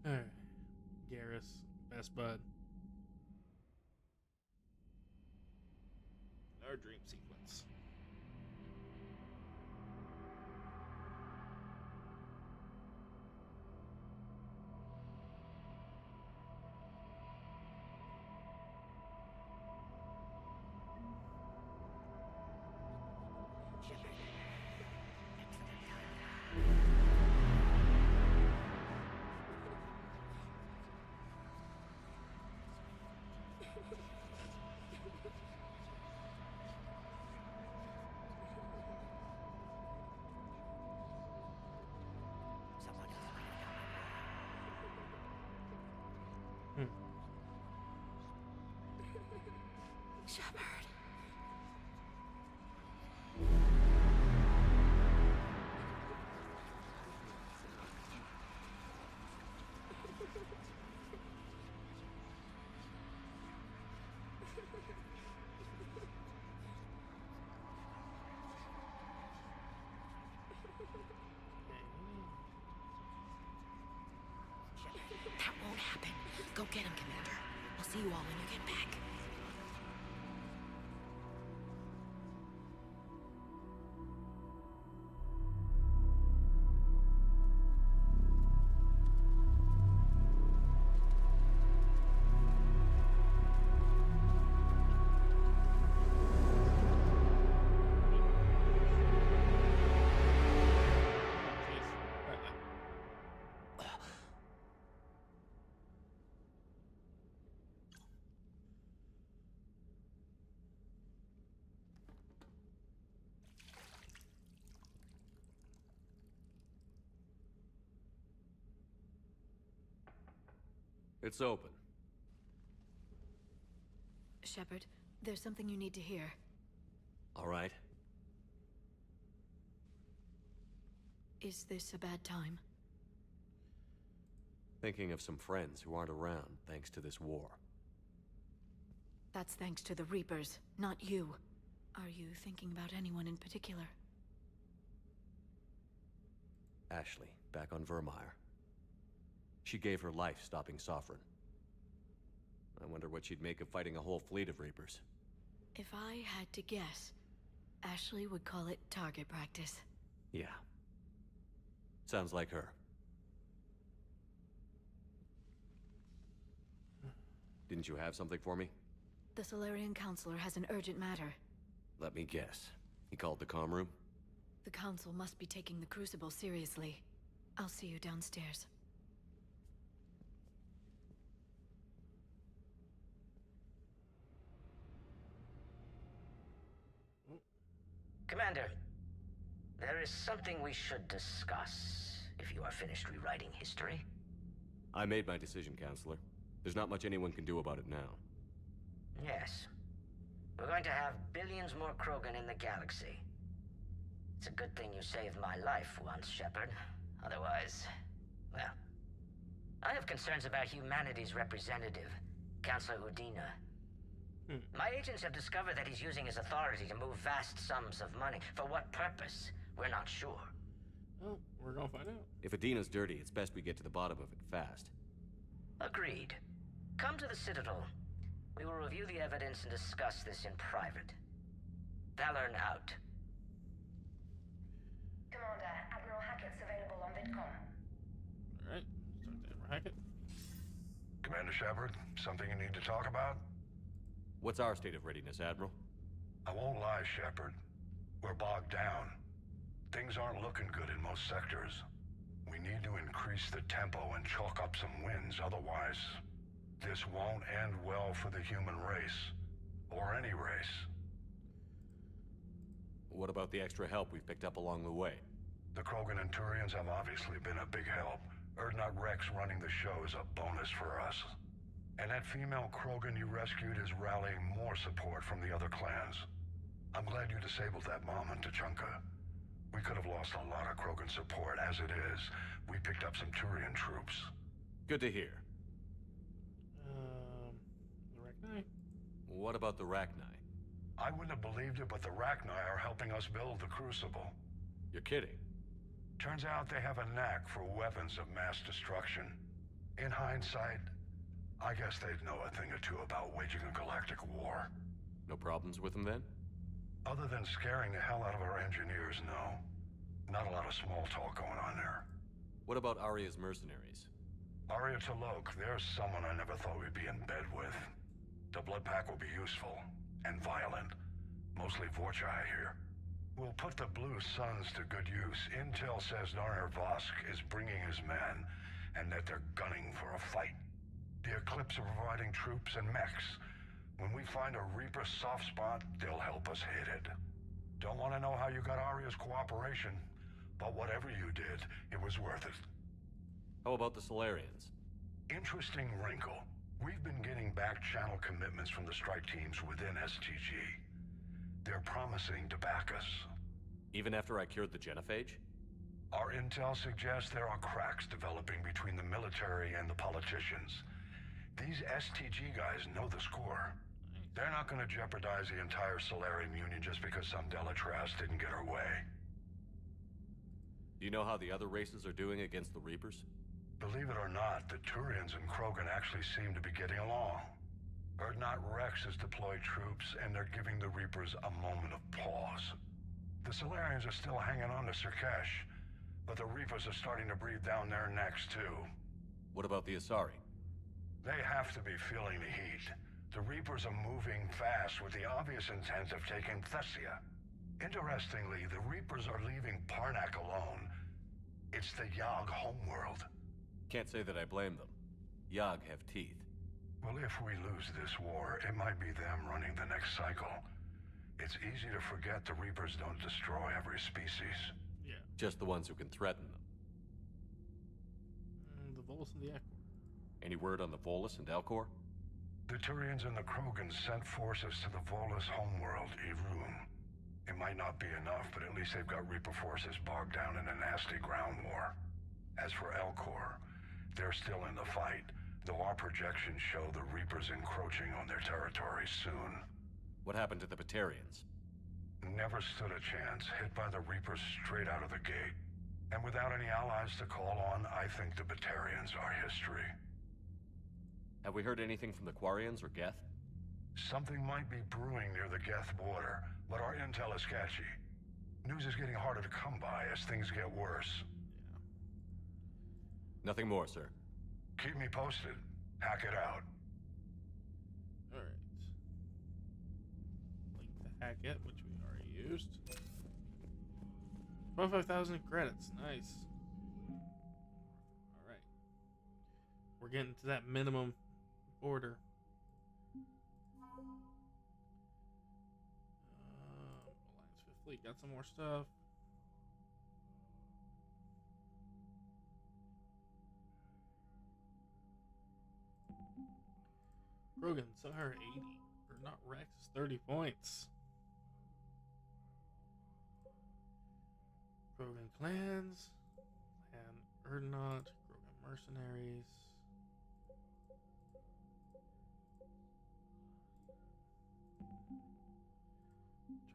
Alright. Garrus, best bud. Our dream sequence. Shepard. That won't happen. Go get him, Commander. I'll see you all when you get back. It's open. Shepard, there's something you need to hear. All right. Is this a bad time? Thinking of some friends who aren't around thanks to this war. That's thanks to the Reapers, not you. Are you thinking about anyone in particular? Ashley, back on Vermeer. She gave her life stopping Sovereign. I wonder what she'd make of fighting a whole fleet of Reapers. If I had to guess, Ashley would call it target practice. Yeah. Sounds like her. Didn't you have something for me? The Solarian Counselor has an urgent matter. Let me guess. He called the comm room? The Council must be taking the Crucible seriously. I'll see you downstairs. Commander, there is something we should discuss, if you are finished rewriting history. I made my decision, Counselor. There's not much anyone can do about it now. Yes. We're going to have billions more Krogan in the galaxy. It's a good thing you saved my life once, Shepard. Otherwise, well... I have concerns about humanity's representative, Counselor Udina. My agents have discovered that he's using his authority to move vast sums of money. For what purpose? We're not sure. Well, we're gonna find out. If Adina's dirty, it's best we get to the bottom of it fast. Agreed. Come to the Citadel. We will review the evidence and discuss this in private. Valorn out. Commander, Admiral Hackett's available on VidCom. Alright, start the Admiral Hackett. Commander Shepard, something you need to talk about? What's our state of readiness, Admiral? I won't lie, Shepard. We're bogged down. Things aren't looking good in most sectors. We need to increase the tempo and chalk up some wins, otherwise... this won't end well for the human race. Or any race. What about the extra help we've picked up along the way? The Krogan and Turians have obviously been a big help. Urdnot Rex running the show is a bonus for us. And that female Krogan you rescued is rallying more support from the other clans. I'm glad you disabled that bomb on Tuchanka. We could have lost a lot of Krogan support. As it is, we picked up some Turian troops. Good to hear. The Rachni? What about the Rachni? I wouldn't have believed it, but the Rachni are helping us build the Crucible. You're kidding. Turns out they have a knack for weapons of mass destruction. In hindsight, I guess they'd know a thing or two about waging a galactic war. No problems with them then? Other than scaring the hell out of our engineers, no. Not a lot of small talk going on there. What about Aria's mercenaries? Aria T'Loak, there's someone I never thought we'd be in bed with. The blood pack will be useful. And violent. Mostly Vorcha, I hear. We'll put the Blue Suns to good use. Intel says Narner Vosk is bringing his men, and that they're gunning for a fight. The Eclipse are providing troops and mechs. When we find a Reaper soft spot, they'll help us hit it. Don't want to know how you got Aria's cooperation, but whatever you did, it was worth it. How about the Solarians? Interesting wrinkle. We've been getting back-channel commitments from the strike teams within STG. They're promising to back us. Even after I cured the genophage? Our intel suggests there are cracks developing between the military and the politicians. These STG guys know the score. They're not going to jeopardize the entire Solarian Union just because some Delatras didn't get her way. Do you know how the other races are doing against the Reapers? Believe it or not, the Turians and Krogan actually seem to be getting along. Urdnot Rex has deployed troops, and they're giving the Reapers a moment of pause. The Solarians are still hanging on to Surkesh, but the Reapers are starting to breathe down their necks, too. What about the Asari? They have to be feeling the heat. The Reapers are moving fast with the obvious intent of taking Thessia. Interestingly, the Reapers are leaving Parnak alone. It's the Yogg homeworld. Can't say that I blame them. Yogg have teeth. Well, if we lose this war, it might be them running the next cycle. It's easy to forget the Reapers don't destroy every species. Yeah. Just the ones who can threaten them. The Volus and the Echo. Any word on the Volus and Elcor? The Turians and the Krogan sent forces to the Volus homeworld, Irun. It might not be enough, but at least they've got Reaper forces bogged down in a nasty ground war. As for Elcor, they're still in the fight, though our projections show the Reapers encroaching on their territory soon. What happened to the Batarians? Never stood a chance, hit by the Reapers straight out of the gate. And without any allies to call on, I think the Batarians are history. Have we heard anything from the Quarians or Geth? Something might be brewing near the Geth border, but our intel is sketchy. News is getting harder to come by as things get worse. Nothing more, sir. Keep me posted. Hack it out. Alright. Link to hack it, which we already used. 25,000 credits. Nice. Alright. We're getting to that minimum order. Alliance Fifth Fleet got some more stuff. Krogan 780, or not Rex, is 30 points. Krogan clans, Clan Urdnot, Krogan mercenaries.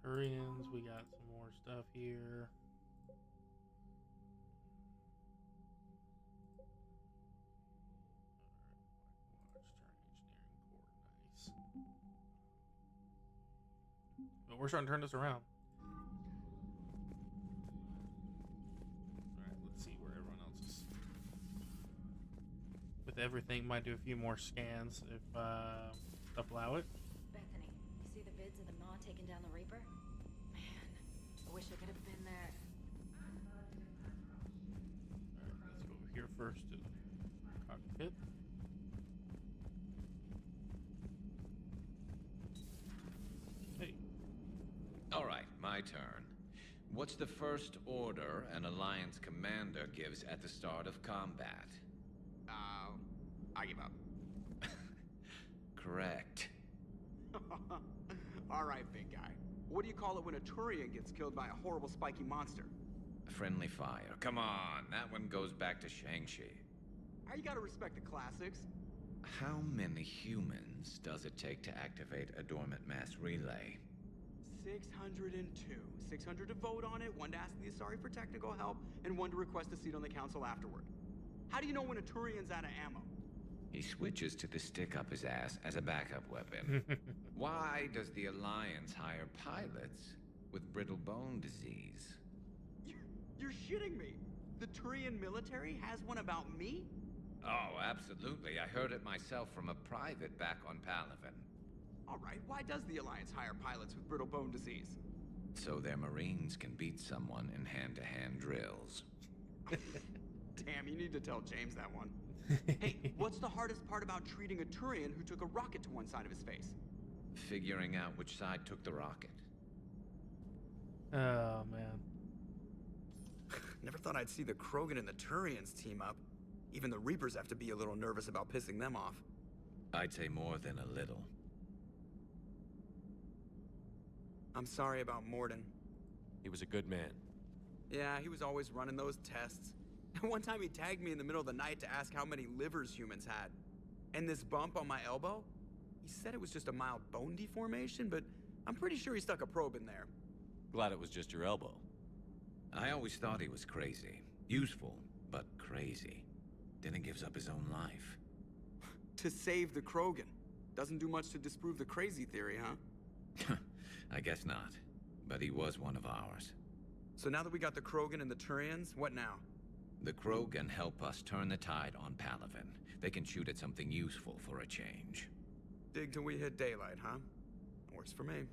Turians, we got some more stuff here. But we're starting to turn this around. Alright, let's see where everyone else is. With everything, might do a few more scans if stuff allow it. Bethany, you see the vids of the Maw taking down the Reaper? Man, I wish I could have been there. Alright, let's go over here first to the cockpit. All right, my turn. What's the first order an Alliance commander gives at the start of combat? I give up. Correct. All right, big guy. What do you call it when a Turian gets killed by a horrible spiky monster? Friendly fire. Come on, that one goes back to Shang-Chi. You gotta respect the classics. How many humans does it take to activate a dormant mass relay? 602. 600 to vote on it, 1 to ask the Asari for technical help, and 1 to request a seat on the council afterward. How do you know when a Turian's out of ammo? He switches to the stick up his ass as a backup weapon. Why does the Alliance hire pilots with brittle bone disease? You're shitting me. The Turian military has one about me? Oh, absolutely. I heard it myself from a private back on Palaven. All right, why does the Alliance hire pilots with brittle bone disease? So their Marines can beat someone in hand-to-hand drills. Damn, you need to tell James that one. Hey, what's the hardest part about treating a Turian who took a rocket to one side of his face? Figuring out which side took the rocket. Oh, man. Never thought I'd see the Krogan and the Turians team up. Even the Reapers have to be a little nervous about pissing them off. I'd say more than a little. I'm sorry about Mordin. He was a good man. Yeah, he was always running those tests. One time he tagged me in the middle of the night to ask how many livers humans had. And this bump on my elbow? He said it was just a mild bone deformation, but I'm pretty sure he stuck a probe in there. Glad it was just your elbow. I always thought he was crazy. Useful, but crazy. Then he gives up his own life. To save the Krogan. Doesn't do much to disprove the crazy theory, huh? I guess not. But he was one of ours. So now that we got the Krogan and the Turians, what now? The Krogan help us turn the tide on Palaven. They can shoot at something useful for a change. Dig till we hit daylight, huh? Works for me.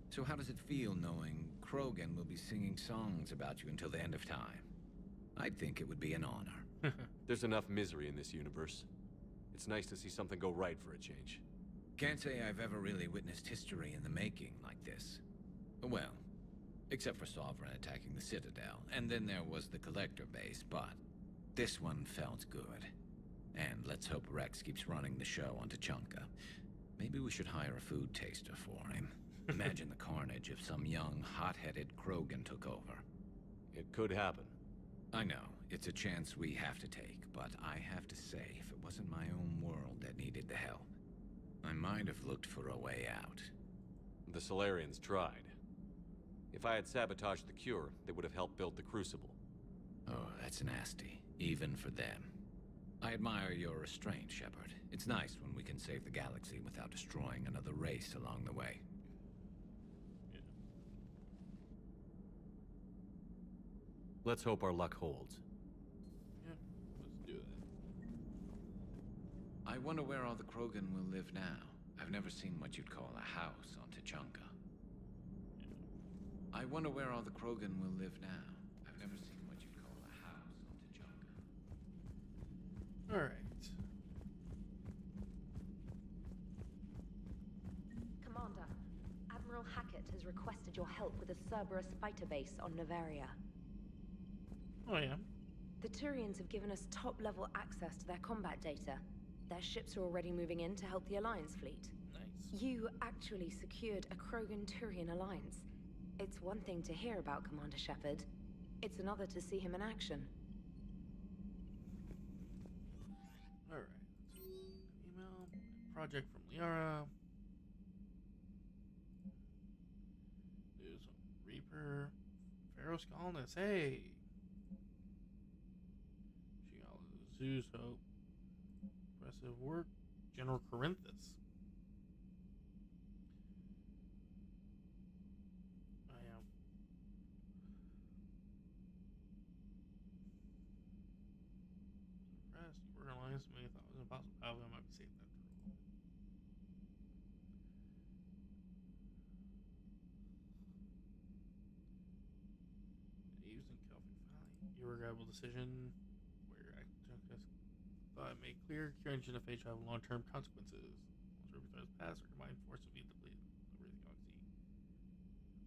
So how does it feel knowing Krogan will be singing songs about you until the end of time? I'd think it would be an honor. There's enough misery in this universe. It's nice to see something go right for a change. Can't say I've ever really witnessed history in the making like this. Well, except for Sovereign attacking the Citadel, and then there was the Collector base, but this one felt good. And let's hope Rex keeps running the show on Tuchanka. Maybe we should hire a food taster for him. Imagine the carnage if some young, hot-headed Krogan took over. It could happen. I know, it's a chance we have to take, but I have to say, if it wasn't my own world that needed the help, I might have looked for a way out. The Solarians tried. If I had sabotaged the cure, they would have helped build the Crucible. Oh, that's nasty, even for them. I admire your restraint, Shepard. It's nice when we can save the galaxy without destroying another race along the way. Let's hope our luck holds. Yeah, let's do that. I wonder where all the Krogan will live now. I've never seen what you'd call a house on Tuchanka. I wonder where all the Krogan will live now. I've never seen what you'd call a house on Tuchanka. All right. Commander, Admiral Hackett has requested your help with a Cerberus fighter base on Novaria. Oh, yeah. The Turians have given us top-level access to their combat data. Their ships are already moving in to help the Alliance fleet. Nice. You actually secured a Krogan-Turian alliance. It's one thing to hear about Commander Shepard. It's another to see him in action. All right. Email. Project from Liara. There's Reaper. Pharaoh's colonists. Hey. Zeus Hope. Impressive work. General Corinthus. I am. Impressed. You were in alliance with me. I thought it was impossible. However, I might be safe after all. Using Kelvin Valley. Irregrettable decision. Made clear, curing genophage will have long-term consequences. Once Ruby threats pass, our combined force will be depleted over the galaxy.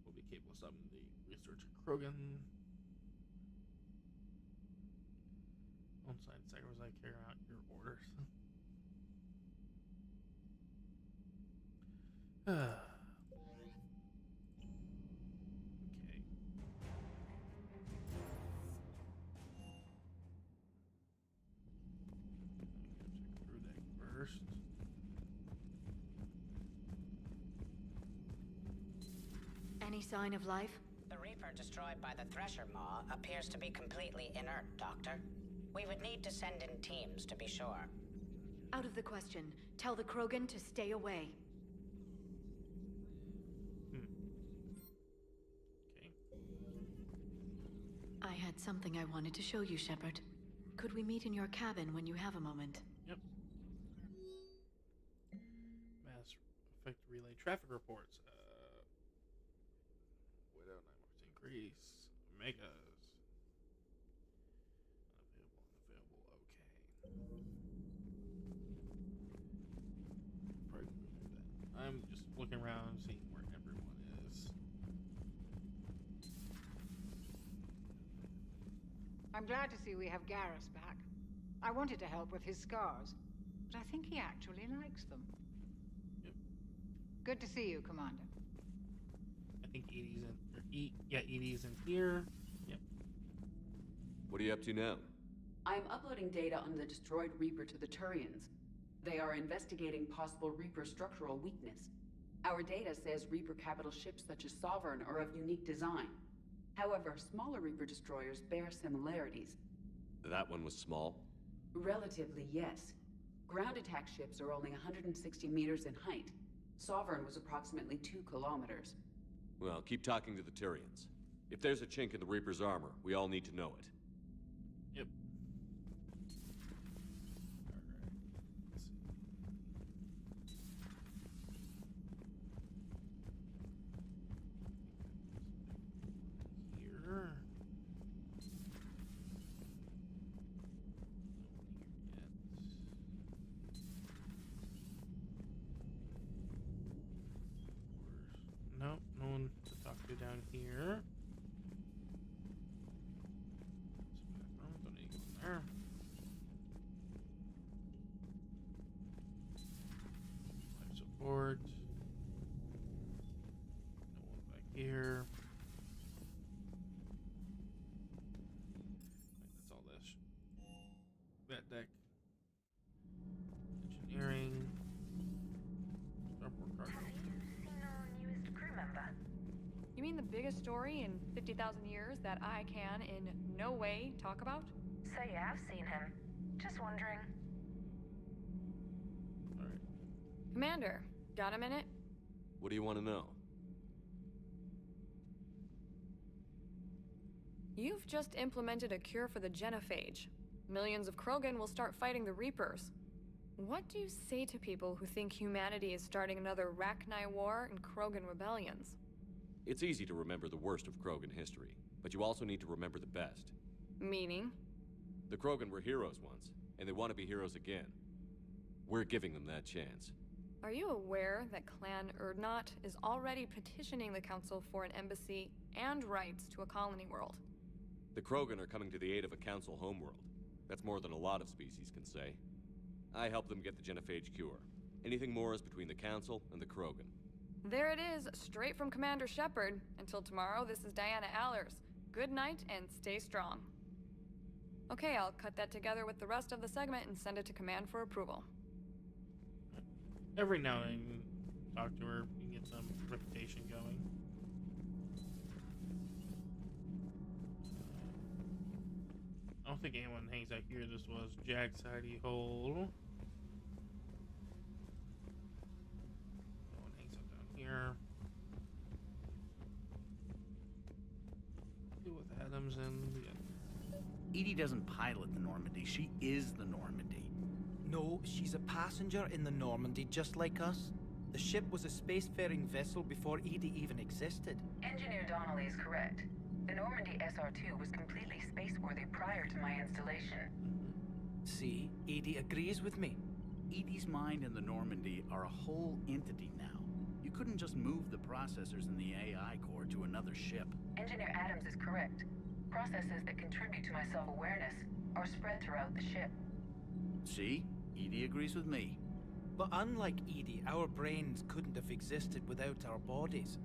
Will be capable of stopping the research of Krogan. On-site sacrifice, I carry out your orders. Okay. First. Any sign of life? The Reaper destroyed by the Thresher Maw appears to be completely inert, Doctor. We would need to send in teams to be sure. Out of the question. Tell the Krogan to stay away. Okay. I had something I wanted to show you, Shepard. Could we meet in your cabin when you have a moment? Yep. Mass effect relay traffic reports. Widow 9% increase. Megas. Unavailable. Okay. Probably remove that. I'm just looking around, seeing where everyone is. I'm glad to see we have Garrus back. I wanted to help with his scars, but I think he actually likes them. Yep. Good to see you, Commander. I think Edie's in. Edie's in here. Yep. What are you up to now? I am uploading data on the destroyed Reaper to the Turians. They are investigating possible Reaper structural weakness. Our data says Reaper capital ships such as Sovereign are of unique design. However, smaller Reaper destroyers bear similarities. That one was small? Relatively, yes. Ground attack ships are only 160 meters in height. Sovereign was approximately 2 kilometers. Well, keep talking to the Turians. If there's a chink in the Reaper's armor, we all need to know it. Yep. Here. Nope, no one to talk to down here. Don't need to go in there. here. That's all this. That deck. Engineering. Starport cargo. See no newest crew member? You mean the biggest story in 50,000 years that I can in no way talk about? So you have seen him. Just wondering. Alright. Commander, got a minute? What do you want to know? You've just implemented a cure for the genophage. Millions of Krogan will start fighting the Reapers. What do you say to people who think humanity is starting another Rachni War and Krogan rebellions? It's easy to remember the worst of Krogan history, but you also need to remember the best. Meaning? The Krogan were heroes once, and they want to be heroes again. We're giving them that chance. Are you aware that Clan Urdnot is already petitioning the Council for an embassy and rights to a colony world? The Krogan are coming to the aid of a Council homeworld. That's more than a lot of species can say. I helped them get the genophage cure. Anything more is between the Council and the Krogan. There it is, straight from Commander Shepard. Until tomorrow, this is Diana Allers. Good night and stay strong. Okay, I'll cut that together with the rest of the segment and send it to Command for approval. Every now and then, you talk to her, you get some reputation going. I don't think anyone hangs out here. This was Jack's hidey hole. No one hangs out down here. Deal with Adams and EDI doesn't pilot the Normandy. She is the Normandy. No, she's a passenger in the Normandy, just like us. The ship was a spacefaring vessel before EDI even existed. Engineer Donnelly is correct. The Normandy SR-2 was completely spaceworthy prior to my installation. See, EDI agrees with me. EDI's mind and the Normandy are a whole entity now. You couldn't just move the processors in the AI core to another ship. Engineer Adams is correct. Processes that contribute to my self-awareness are spread throughout the ship. See? EDI agrees with me. But unlike EDI, our brains couldn't have existed without our bodies.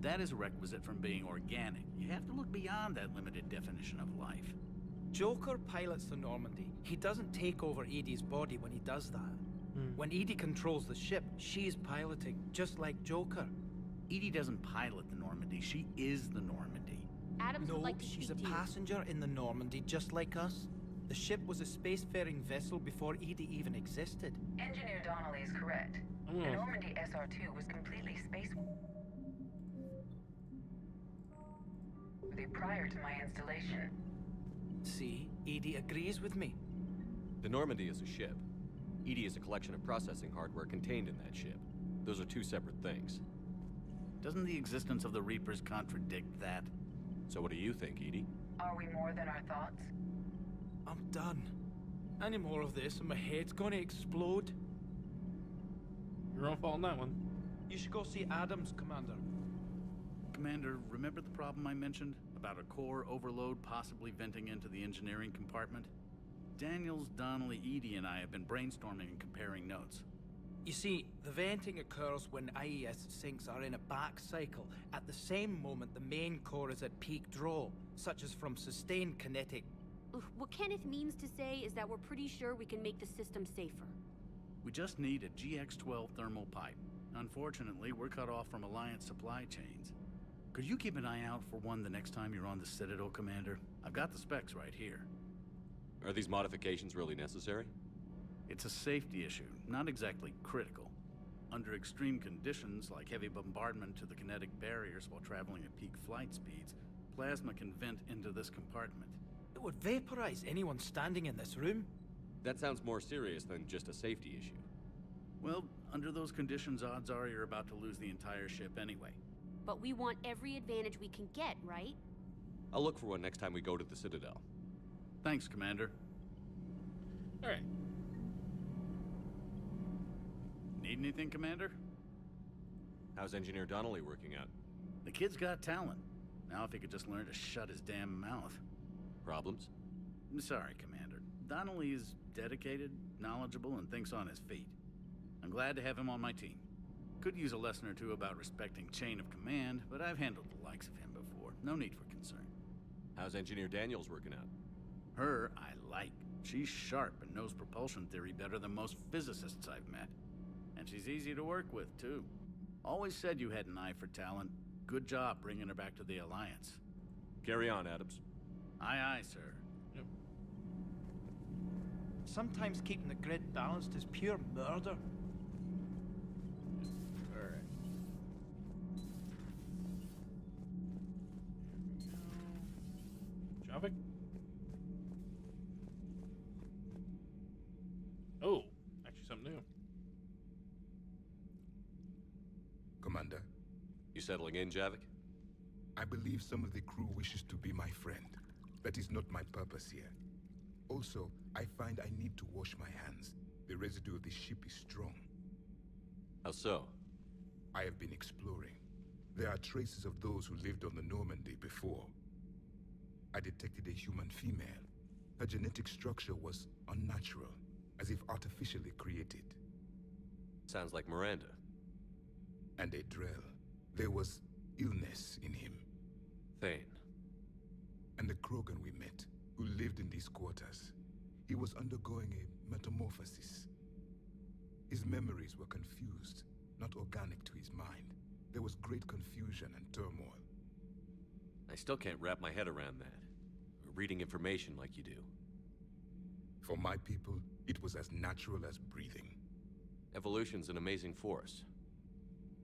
That is a requisite from being organic. You have to look beyond that limited definition of life. Joker pilots the Normandy. He doesn't take over EDI's body when he does that. When EDI controls the ship, she's piloting, just like Joker. EDI doesn't pilot the Normandy. She is the Normandy. Adams would like to she's a passenger in the Normandy, just like us. The ship was a spacefaring vessel before EDI even existed. Engineer Donnelly is correct. The Normandy SR-2 was completely spaceworthy prior to my installation. See, EDI agrees with me. The Normandy is a ship. EDI is a collection of processing hardware contained in that ship. Those are two separate things. Doesn't the existence of the Reapers contradict that? So what do you think, EDI? Are we more than our thoughts? I'm done. Any more of this and my head's gonna explode. Your own fault on that one. You should go see Adams, Commander. Commander, remember the problem I mentioned? About a core overload possibly venting into the engineering compartment? Daniels, Donnelly, EDI, and I have been brainstorming and comparing notes. You see, the venting occurs when IES sinks are in a back cycle. At the same moment, the main core is at peak draw, such as from sustained kinetic. What Kenneth means to say is that we're pretty sure we can make the system safer. We just need a GX-12 thermal pipe. Unfortunately, we're cut off from Alliance supply chains. Could you keep an eye out for one the next time you're on the Citadel, Commander? I've got the specs right here. Are these modifications really necessary? It's a safety issue, not exactly critical. Under extreme conditions, like heavy bombardment to the kinetic barriers while traveling at peak flight speeds, plasma can vent into this compartment. It would vaporize anyone standing in this room. That sounds more serious than just a safety issue. Well, under those conditions, odds are you're about to lose the entire ship anyway. But we want every advantage we can get, right? I'll look for one next time we go to the Citadel. Thanks, Commander. All right. Need anything, Commander? How's Engineer Donnelly working out? The kid's got talent. Now if he could just learn to shut his damn mouth. Problems? I'm sorry, Commander. Donnelly is dedicated, knowledgeable, and thinks on his feet. I'm glad to have him on my team. Could use a lesson or two about respecting chain of command, but I've handled the likes of him before. No need for concern. How's Engineer Daniels working out? Her, I like. She's sharp and knows propulsion theory better than most physicists I've met. And she's easy to work with, too. Always said you had an eye for talent. Good job bringing her back to the Alliance. Carry on, Adams. Aye, aye, sir. Yep. Sometimes keeping the grid balanced is pure murder. Alright. Javik? Oh, actually something new. Commander. You settling in, Javik? I believe some of the crew wishes to be my friend. That is not my purpose here. Also, I find I need to wash my hands. The residue of the ship is strong. How so? I have been exploring. There are traces of those who lived on the Normandy before. I detected a human female. Her genetic structure was unnatural, as if artificially created. Sounds like Miranda. And a Drell. There was illness in him. Thane. And the Krogan we met, who lived in these quarters. He was undergoing a metamorphosis. His memories were confused, not organic to his mind. There was great confusion and turmoil. I still can't wrap my head around that. Reading information like you do. For my people, it was as natural as breathing. Evolution's an amazing force.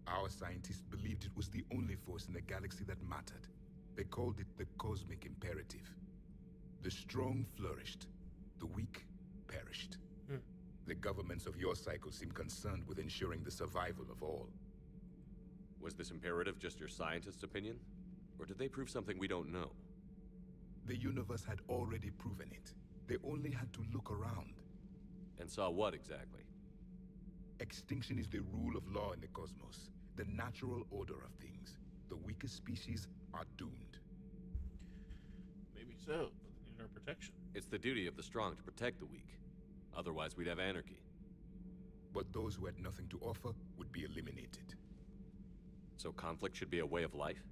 Our scientists believed it was the only force in the galaxy that mattered. They called it the cosmic imperative. The strong flourished, the weak perished. The governments of your cycle seem concerned with ensuring the survival of all. Was this imperative just your scientist's opinion? Or did they prove something we don't know? The universe had already proven it. They only had to look around. And saw what exactly? Extinction is the rule of law in the cosmos, the natural order of things. The weakest species are doomed. Maybe so, but they need our protection. It's the duty of the strong to protect the weak. Otherwise, we'd have anarchy. But those who had nothing to offer would be eliminated. So conflict should be a way of life?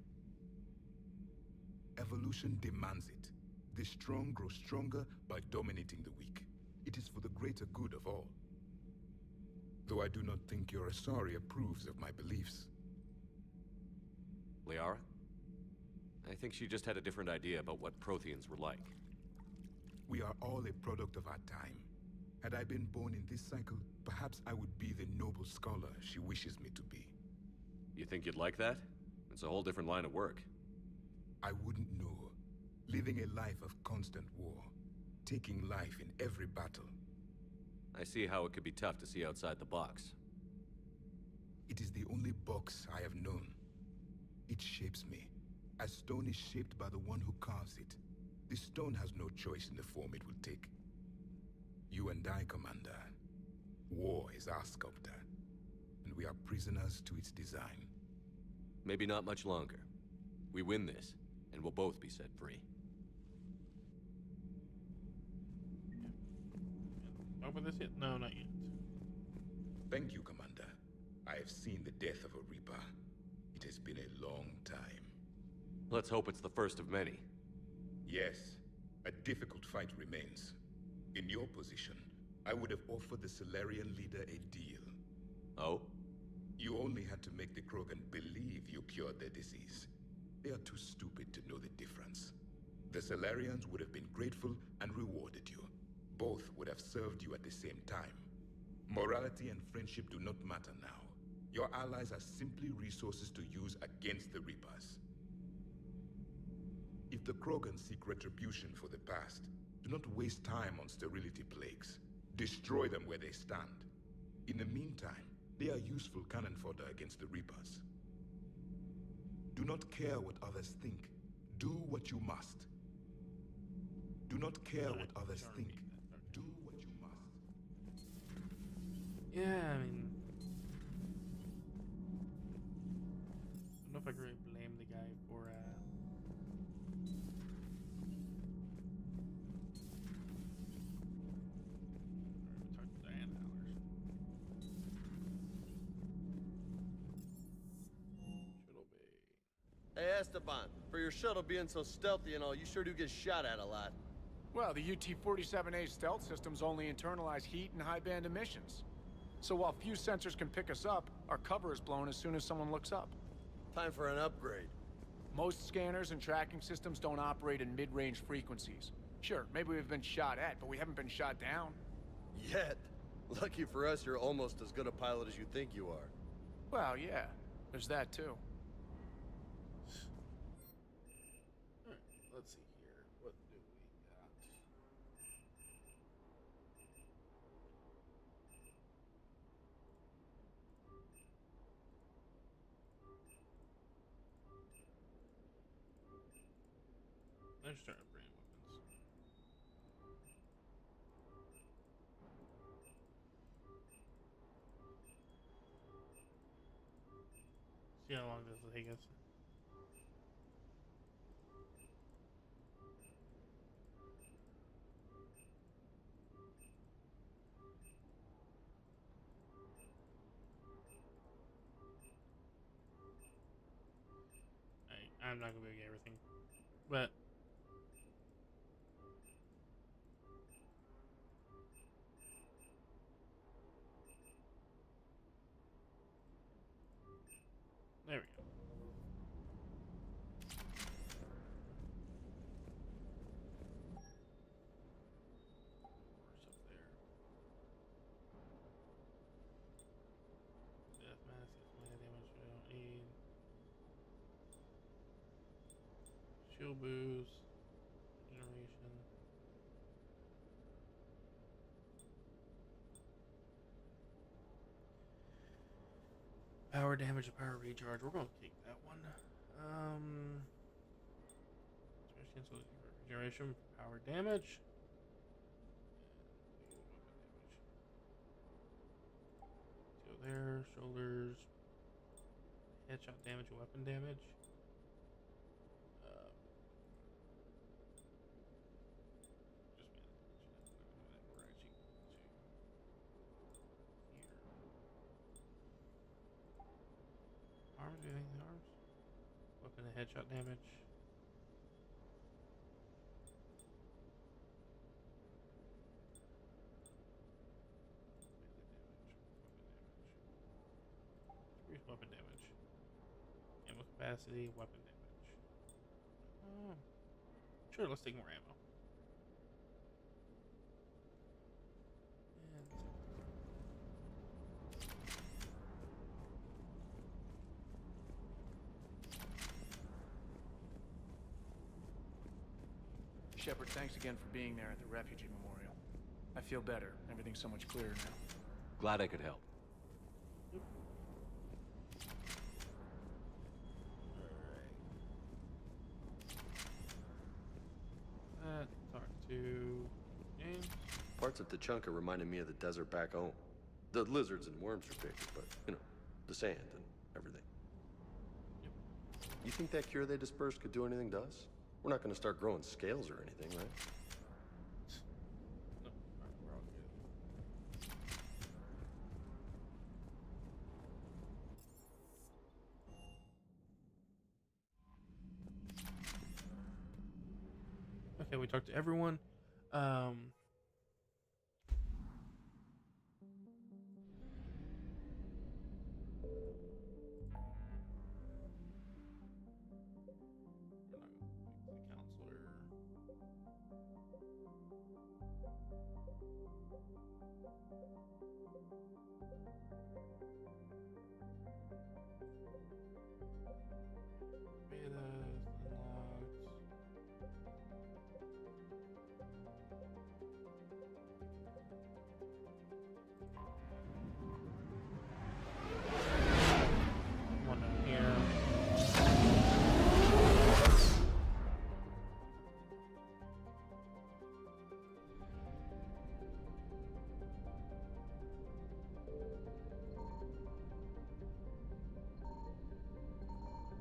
Evolution demands it. The strong grow stronger by dominating the weak. It is for the greater good of all. Though I do not think your Asari approves of my beliefs. Liara? I think she just had a different idea about what Protheans were like. We are all a product of our time. Had I been born in this cycle, perhaps I would be the noble scholar she wishes me to be. You think you'd like that? It's a whole different line of work. I wouldn't know. Living a life of constant war. Taking life in every battle. I see how it could be tough to see outside the box. It is the only box I have known. It shapes me, as stone is shaped by the one who carves it. The stone has no choice in the form it will take. You and I, Commander. War is our sculptor, and we are prisoners to its design. Maybe not much longer. We win this, and we'll both be set free. Over this yet? No, not yet. Thank you, Commander. I have seen the death of a Reaper. It has been a long time. Let's hope it's the first of many. Yes, a difficult fight remains. In your position, I would have offered the Salarian leader a deal. Oh? You only had to make the Krogan believe you cured their disease. They are too stupid to know the difference. The Salarians would have been grateful and rewarded you. Both would have served you at the same time. Morality and friendship do not matter now. Your allies are simply resources to use against the Reapers. If the Krogan seek retribution for the past, do not waste time on sterility plagues. Destroy them where they stand. In the meantime, they are useful cannon fodder against the Reapers. Do not care what others think. Do what you must. Do not care what others think. Do what you must. Yeah, I mean... I don't know if I can really blame the guy for, talk to Diane Allers. Hey, Esteban, for your shuttle being so stealthy and all, you sure do get shot at a lot. Well, the UT-47A stealth systems only internalize heat and high-band emissions. So while few sensors can pick us up, our cover is blown as soon as someone looks up. Time for an upgrade. Most scanners and tracking systems don't operate in mid-range frequencies. Sure, maybe we've been shot at, but we haven't been shot down. Yet. Lucky for us, you're almost as good a pilot as you think you are. Well, yeah. There's that, too. Alright, let's see here. What do we got? Let's start upgrading weapons. See how long this will take us. I'm not gonna be able to get everything, but there we go. Where's up there? Death mask, melee damage we don't need. Shield boost, generation. Power damage and power recharge. We're gonna take that one. Regeneration, power damage. Go there. Shoulders. Headshot damage and weapon damage. Arms, do anything in the arms? Weapon and headshot damage. Increase weapon damage. Ammo capacity, weapon damage. Sure, let's take more ammo. Shepard, thanks again for being there at the Refugee Memorial. I feel better. Everything's so much clearer now. Glad I could help. Talk to James. Parts of Tuchanka reminded me of the desert back home. The lizards and worms are bigger, but, you know, the sand and everything. You think that cure they dispersed could do anything to us? We're not going to start growing scales or anything, right? No, we're all good. Okay, we talked to everyone.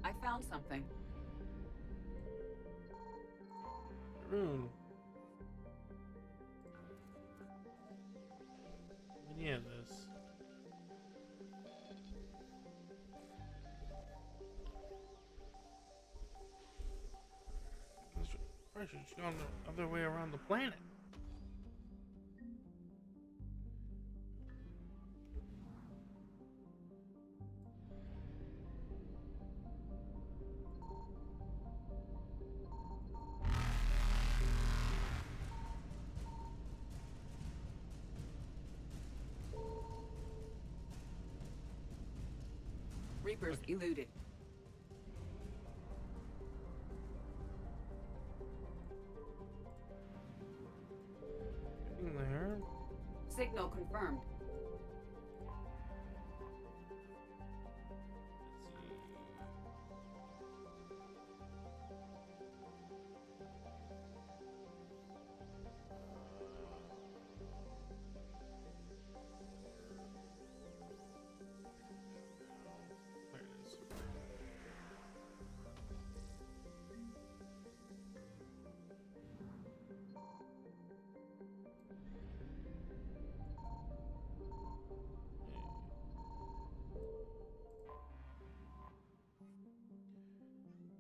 I found something. Rune. Any of this? Probably should have gone the other way around the planet. Reapers eluded. In there. Signal confirmed. There it is.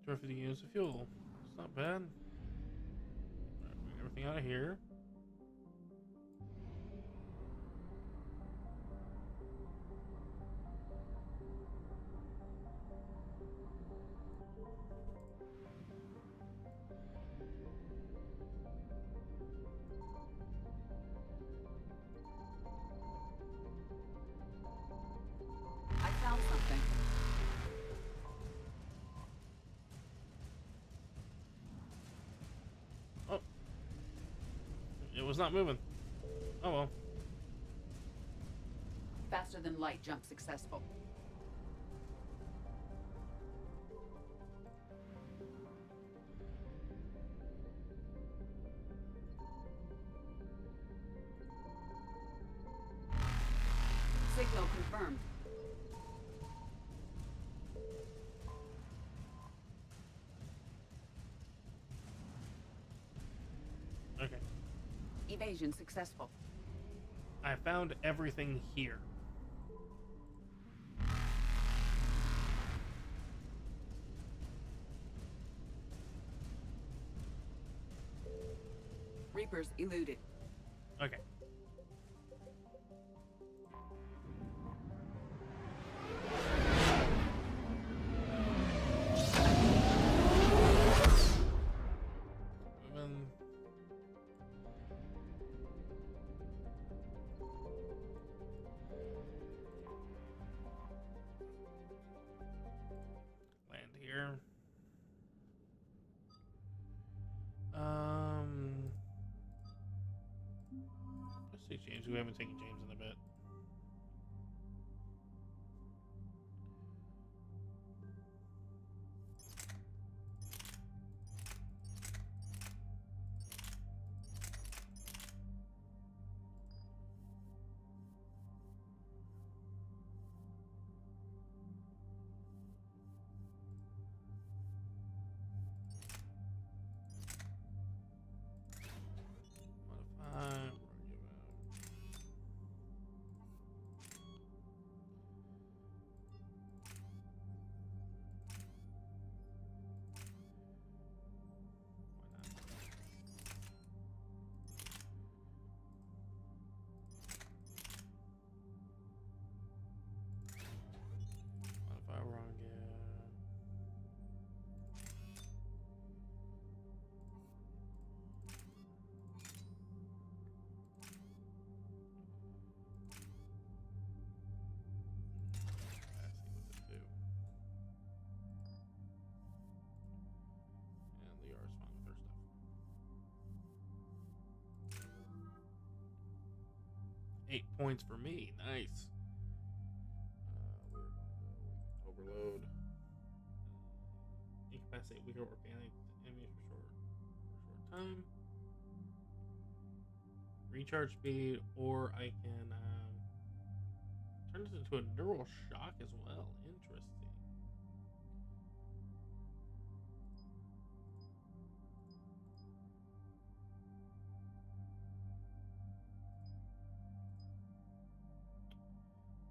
For 50 units of fuel. It's not bad. Alright, bring everything out of here. I found something. Oh. It was not moving. Oh well. Faster than light jump successful. Signal confirmed. Okay. Evasion successful. I found everything here. Reapers eluded. Okay. Moving. Land here. Let's see James. We haven't taken James in a bit. Modify. Where are you at? Modify wrong, yeah. And Liara's fine with her stuff. 8 points for me. Nice. We're gonna go overload. Incapacitate weaker organic enemies for short time. Recharge speed, or I can turn this into a neural shock as well. Interesting.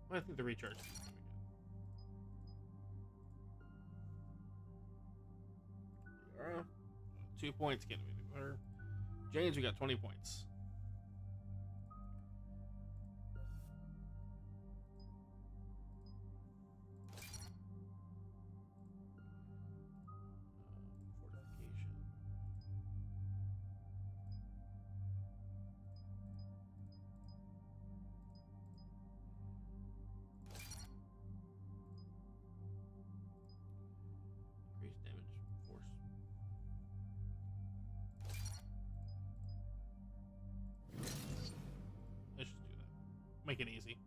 Well, I think the recharge is gonna be good. 2 points. Can't be any better. James, we got 20 points. Fortification. Increased damage force. Let's just do that. Make it easy.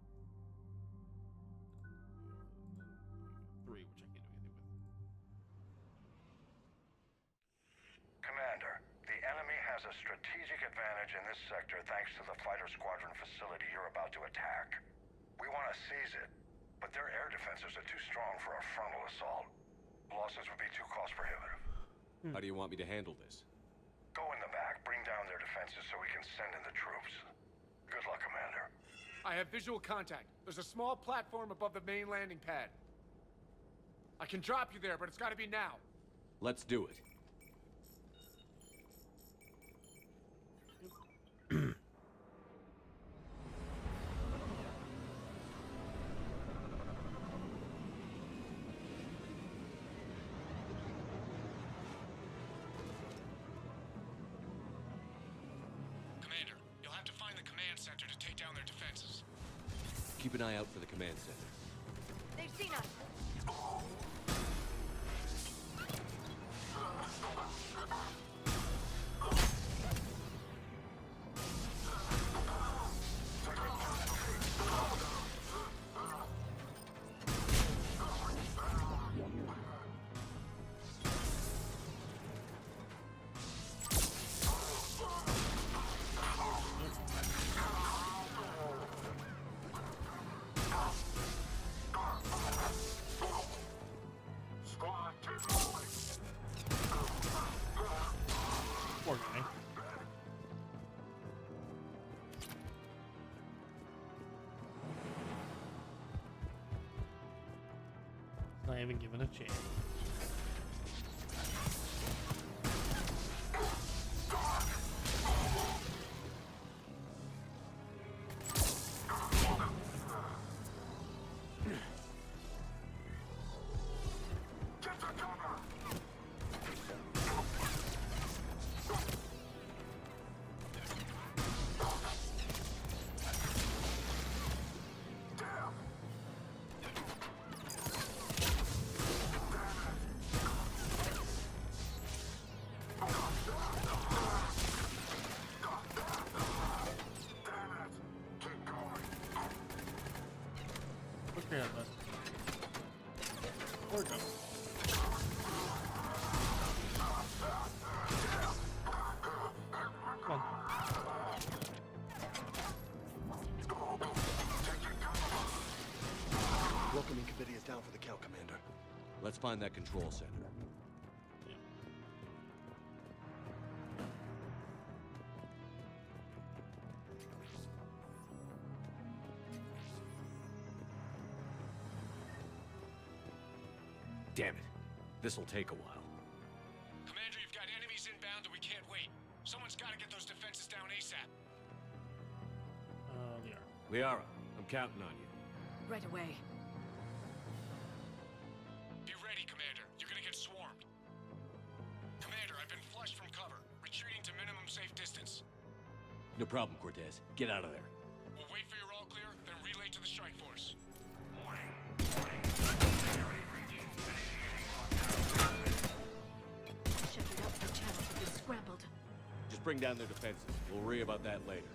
3, which I can't do anything with. Commander, the enemy has a strategic advantage in this sector thanks to the fighter squadron facility you're about to attack. We want to seize it, but their air defenses are too strong for a frontal assault. Losses would be too cost prohibitive. How do you want me to handle this? Go in the back, bring down their defenses so we can send in the troops. Good luck, Commander. I have visual contact. There's a small platform above the main landing pad. I can drop you there, but it's gotta be now. Let's do it. Commander, you'll have to find the command center to take down their defenses. Keep an eye out for the command center. They've seen us. Poor guy. Not even given a chance. Look here, bud. There we go. Come on. Welcoming committee is down for the count, Commander. Let's find that control center. Damn it. This'll take a while. Commander, you've got enemies inbound and we can't wait. Someone's gotta get those defenses down ASAP. Liara, I'm counting on you. Right away. Be ready, Commander. You're gonna get swarmed. Commander, I've been flushed from cover. Retreating to minimum safe distance. No problem, Cortez. Get out of there. We'll wait for your all clear, then relay to the strike force. Shattered output channels have been scrambled. Just bring down their defenses. We'll worry about that later.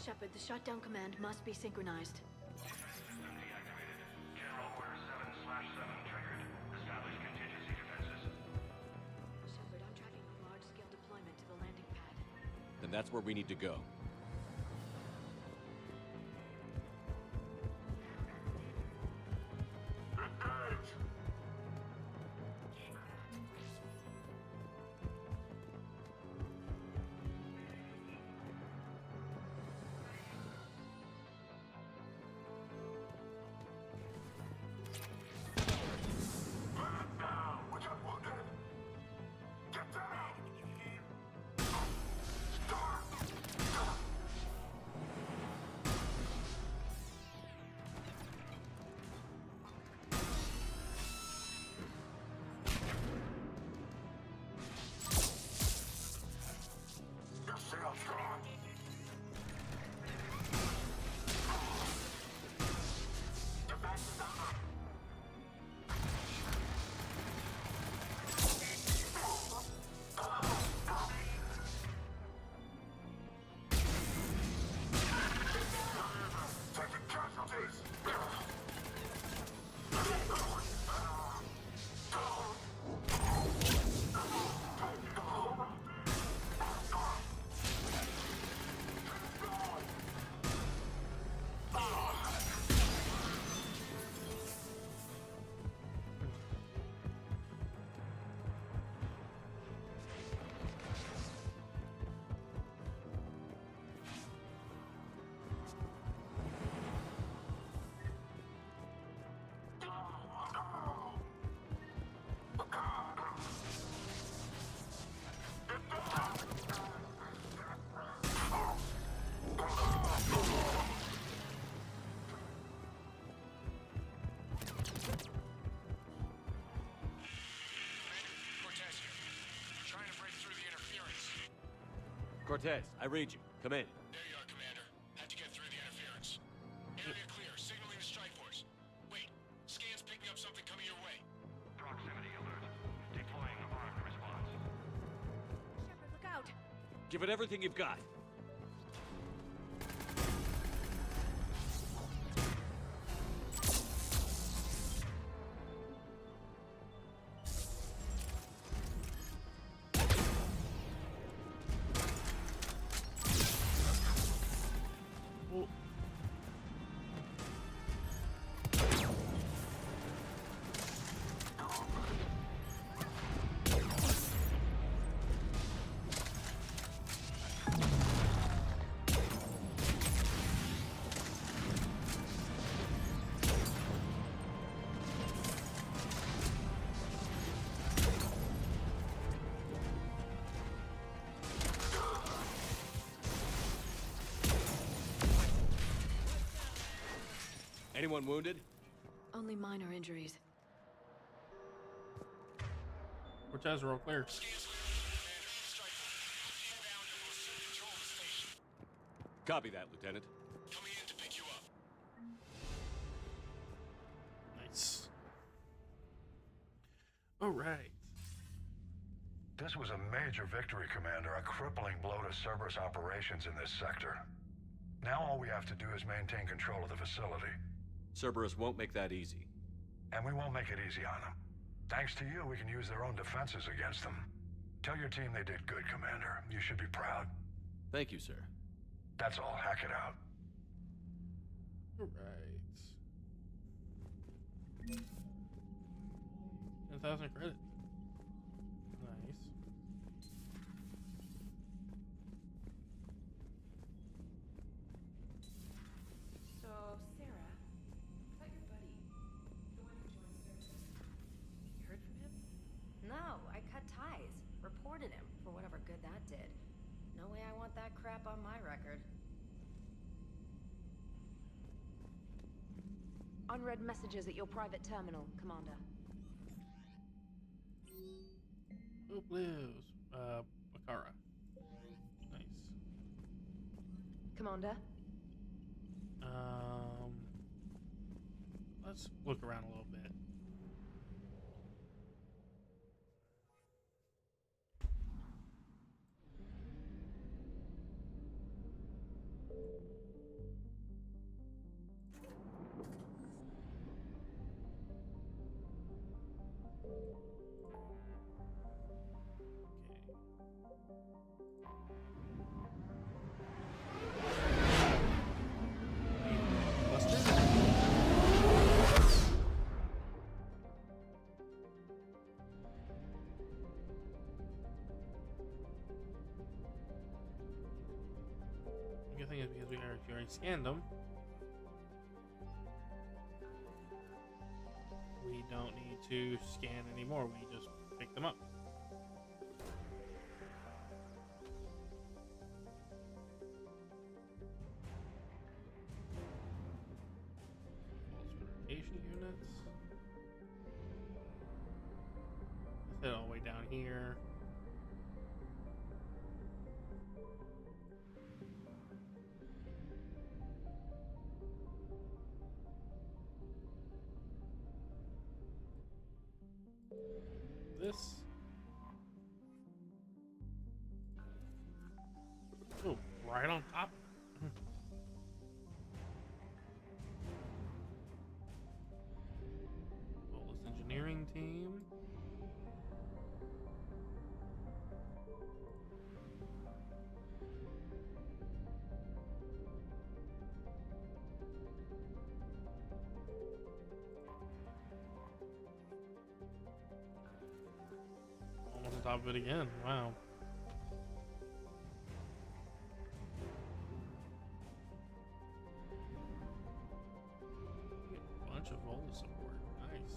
Shepard, the shutdown command must be synchronized. General Order 7/7 triggered. Establish contingency defenses. Shepard, I'm tracking a large-scale deployment to the landing pad. Then that's where we need to go. Cortez, I read you. Come in. There you are, Commander. Had to get through the interference. Area clear. Signaling the strike force. Wait. Scan's picking up something coming your way. Proximity alert. Deploying armed response. Shepard, look out! Give it everything you've got. Anyone wounded? Only minor injuries. Cortez, roll clear. Copy that, Lieutenant. Coming in to pick you up. Nice. All right. This was a major victory, Commander. A crippling blow to Cerberus operations in this sector. Now all we have to do is maintain control of the facility. Cerberus won't make that easy. And we won't make it easy on them. Thanks to you, we can use their own defenses against them. Tell your team they did good, Commander. You should be proud. Thank you, sir. That's all. Hack it out. All right. 10,000 credit. Nice. So, Sarah, I thought your buddy, the one who joined Cerberus, you heard from him? No, I cut ties. Reported him, for whatever good that did. No way I want that crap on my record. Unread messages at your private terminal, Commander. Who lives? Makara. Nice. Commander? Let's look around a little bit. because we already scanned them. We don't need to scan anymore. We just pick them up. Purification units. Let's head all the way down here. This. Oh, right on top. Bolus engineering team. Almost on top of it again. Wow. A bunch of Volus support. Nice.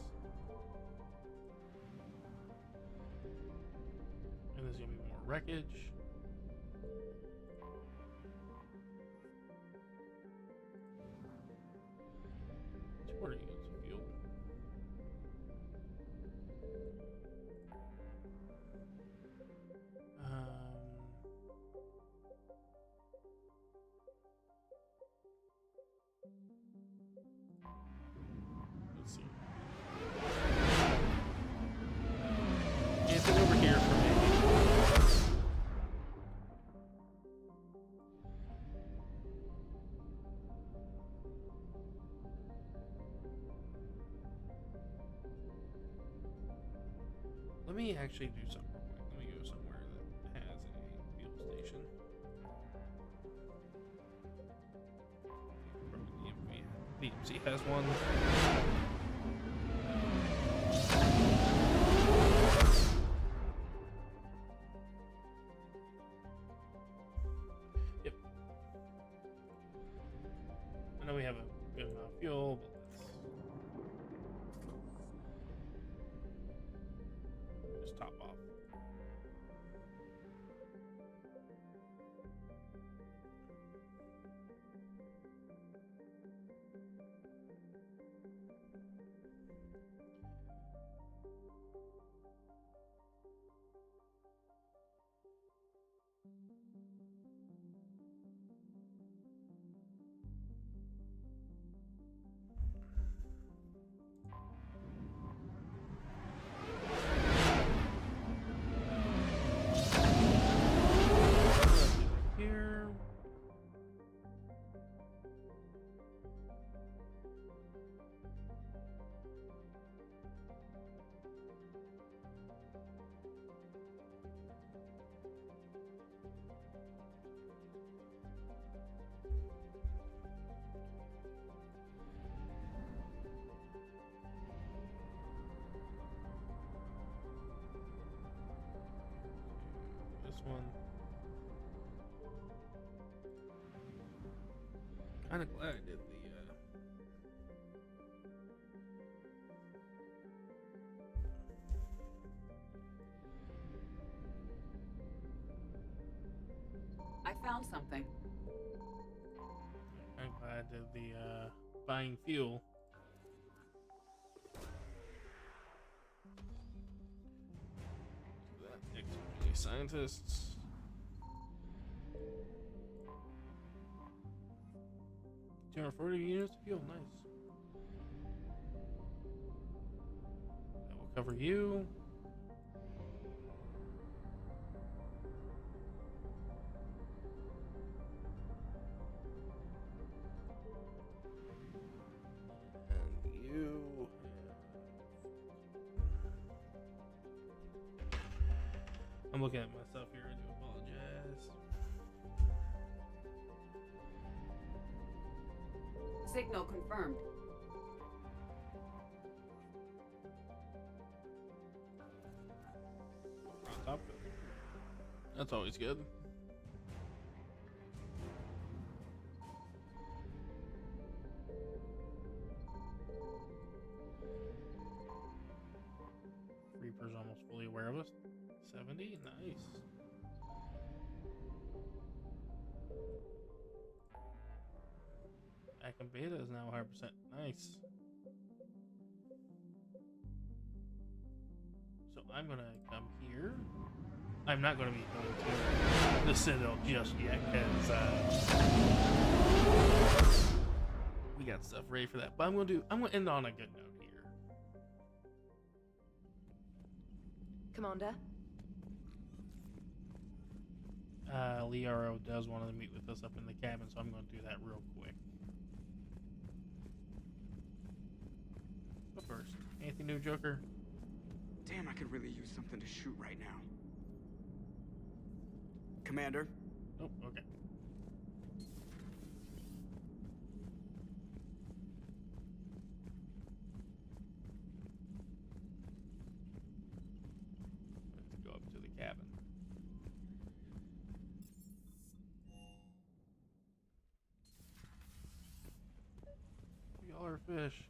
And there's gonna be more wreckage. Supporting units of fuel. Let's see. Anything over here for me? Let me actually do something real quick. Let me go somewhere that has a fuel station. Probably the DMC has one. Yep. I know we have a good amount of fuel, but let's just top off. Here. This one. Kind of glad I did the I found something. I'm glad I did the buying fuel. Executive scientists. 240 units of fuel, nice. That will cover you. And you. I'm looking at myself here, I do apologize. Signal confirmed. On top of it. That's always good. Back in beta is now 100%. Nice. So I'm gonna come here. I'm not gonna be going to the Citadel just yet, because we got stuff ready for that. But I'm gonna end on a good note here. Commander? Liara does want to meet with us up in the cabin, so I'm gonna do that real quick. But first, anything new, Joker? Damn, I could really use something to shoot right now. Commander? Oh, okay. Let's go up to the cabin. Y'all are fish.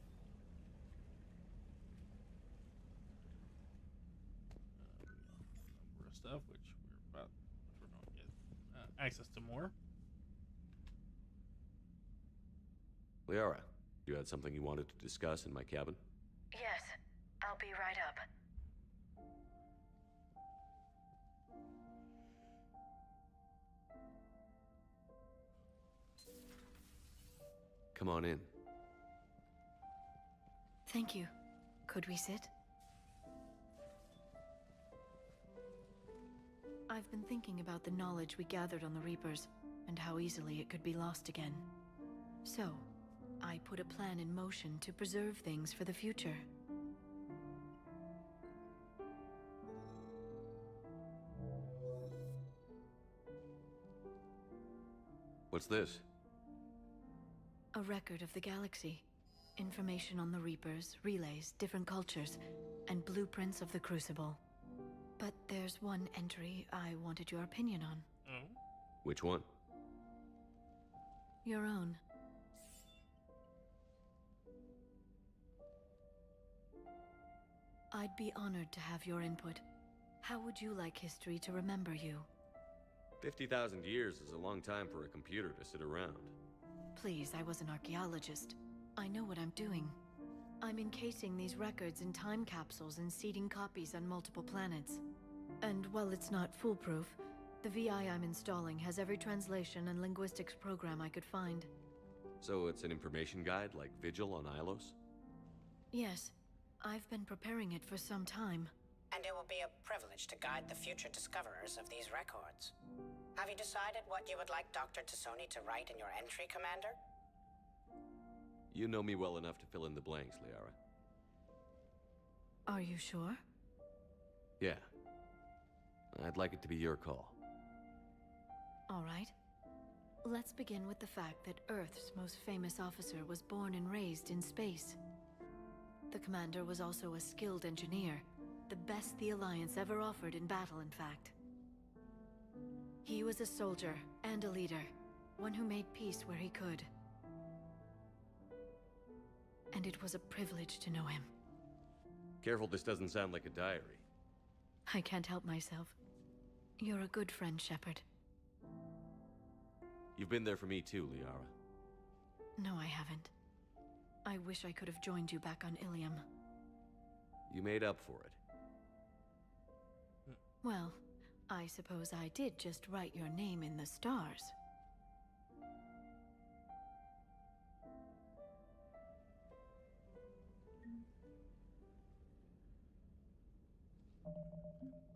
Stuff, which we're going to get access to more. Liara, you had something you wanted to discuss in my cabin? Yes, I'll be right up. Come on in. Thank you. Could we sit? I've been thinking about the knowledge we gathered on the Reapers, and how easily it could be lost again. So, I put a plan in motion to preserve things for the future. What's this? A record of the galaxy. Information on the Reapers, relays, different cultures, and blueprints of the Crucible. But there's one entry I wanted your opinion on. Oh? Which one? Your own. I'd be honored to have your input. How would you like history to remember you? 50,000 years is a long time for a computer to sit around. Please, I was an archaeologist. I know what I'm doing. I'm encasing these records in time capsules and seeding copies on multiple planets. And while it's not foolproof, the VI I'm installing has every translation and linguistics program I could find. So it's an information guide like Vigil on Ilos? Yes, I've been preparing it for some time. And it will be a privilege to guide the future discoverers of these records. Have you decided what you would like Dr. T'Soni to write in your entry, Commander? You know me well enough to fill in the blanks, Liara. Are you sure? Yeah. I'd like it to be your call. All right. Let's begin with the fact that Earth's most famous officer was born and raised in space. The commander was also a skilled engineer, the best the Alliance ever offered in battle, in fact. He was a soldier and a leader, one who made peace where he could. And it was a privilege to know him. Careful, this doesn't sound like a diary. I can't help myself. You're a good friend, Shepard. You've been there for me too, Liara. No, I haven't. I wish I could have joined you back on Ilium. You made up for it. Well, I suppose I did just write your name in the stars.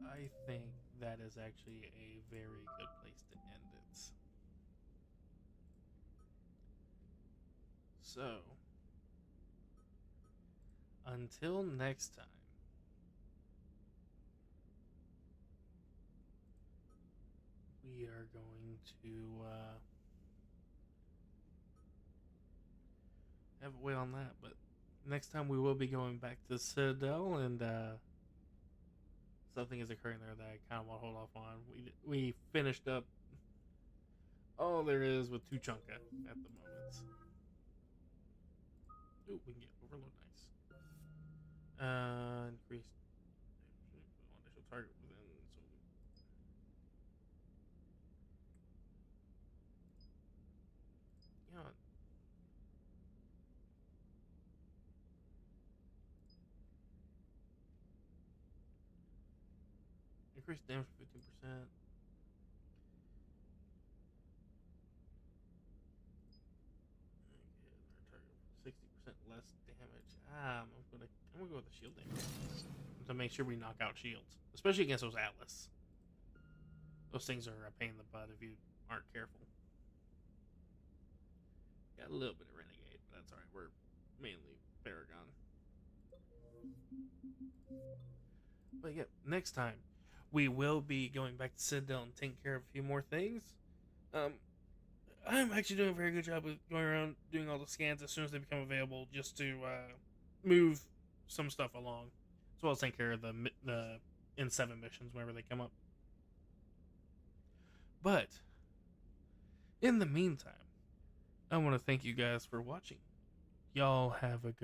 I think that is actually a very good place to end it. So, until next time, we are going to have a wait on that, but next time we will be going back to Citadel, and something is occurring there that I kind of want to hold off on. We finished up all there is with Tuchanka at the moment. Ooh, we can get Overload, nice. Increased initial target within. So Increase damage 15%. 60% less damage. I'm gonna go with the shield damage to make sure we knock out shields, especially against those Atlas. Those things are a pain in the butt if you aren't careful. Got a little bit of Renegade, but that's alright. We're mainly Paragon. But yeah, next time we will be going back to Citadel and taking care of a few more things. I'm actually doing a very good job with going around doing all the scans as soon as they become available, just to move some stuff along, as well as take care of the N7 missions whenever they come up. But in the meantime, I want to thank you guys for watching. Y'all have a good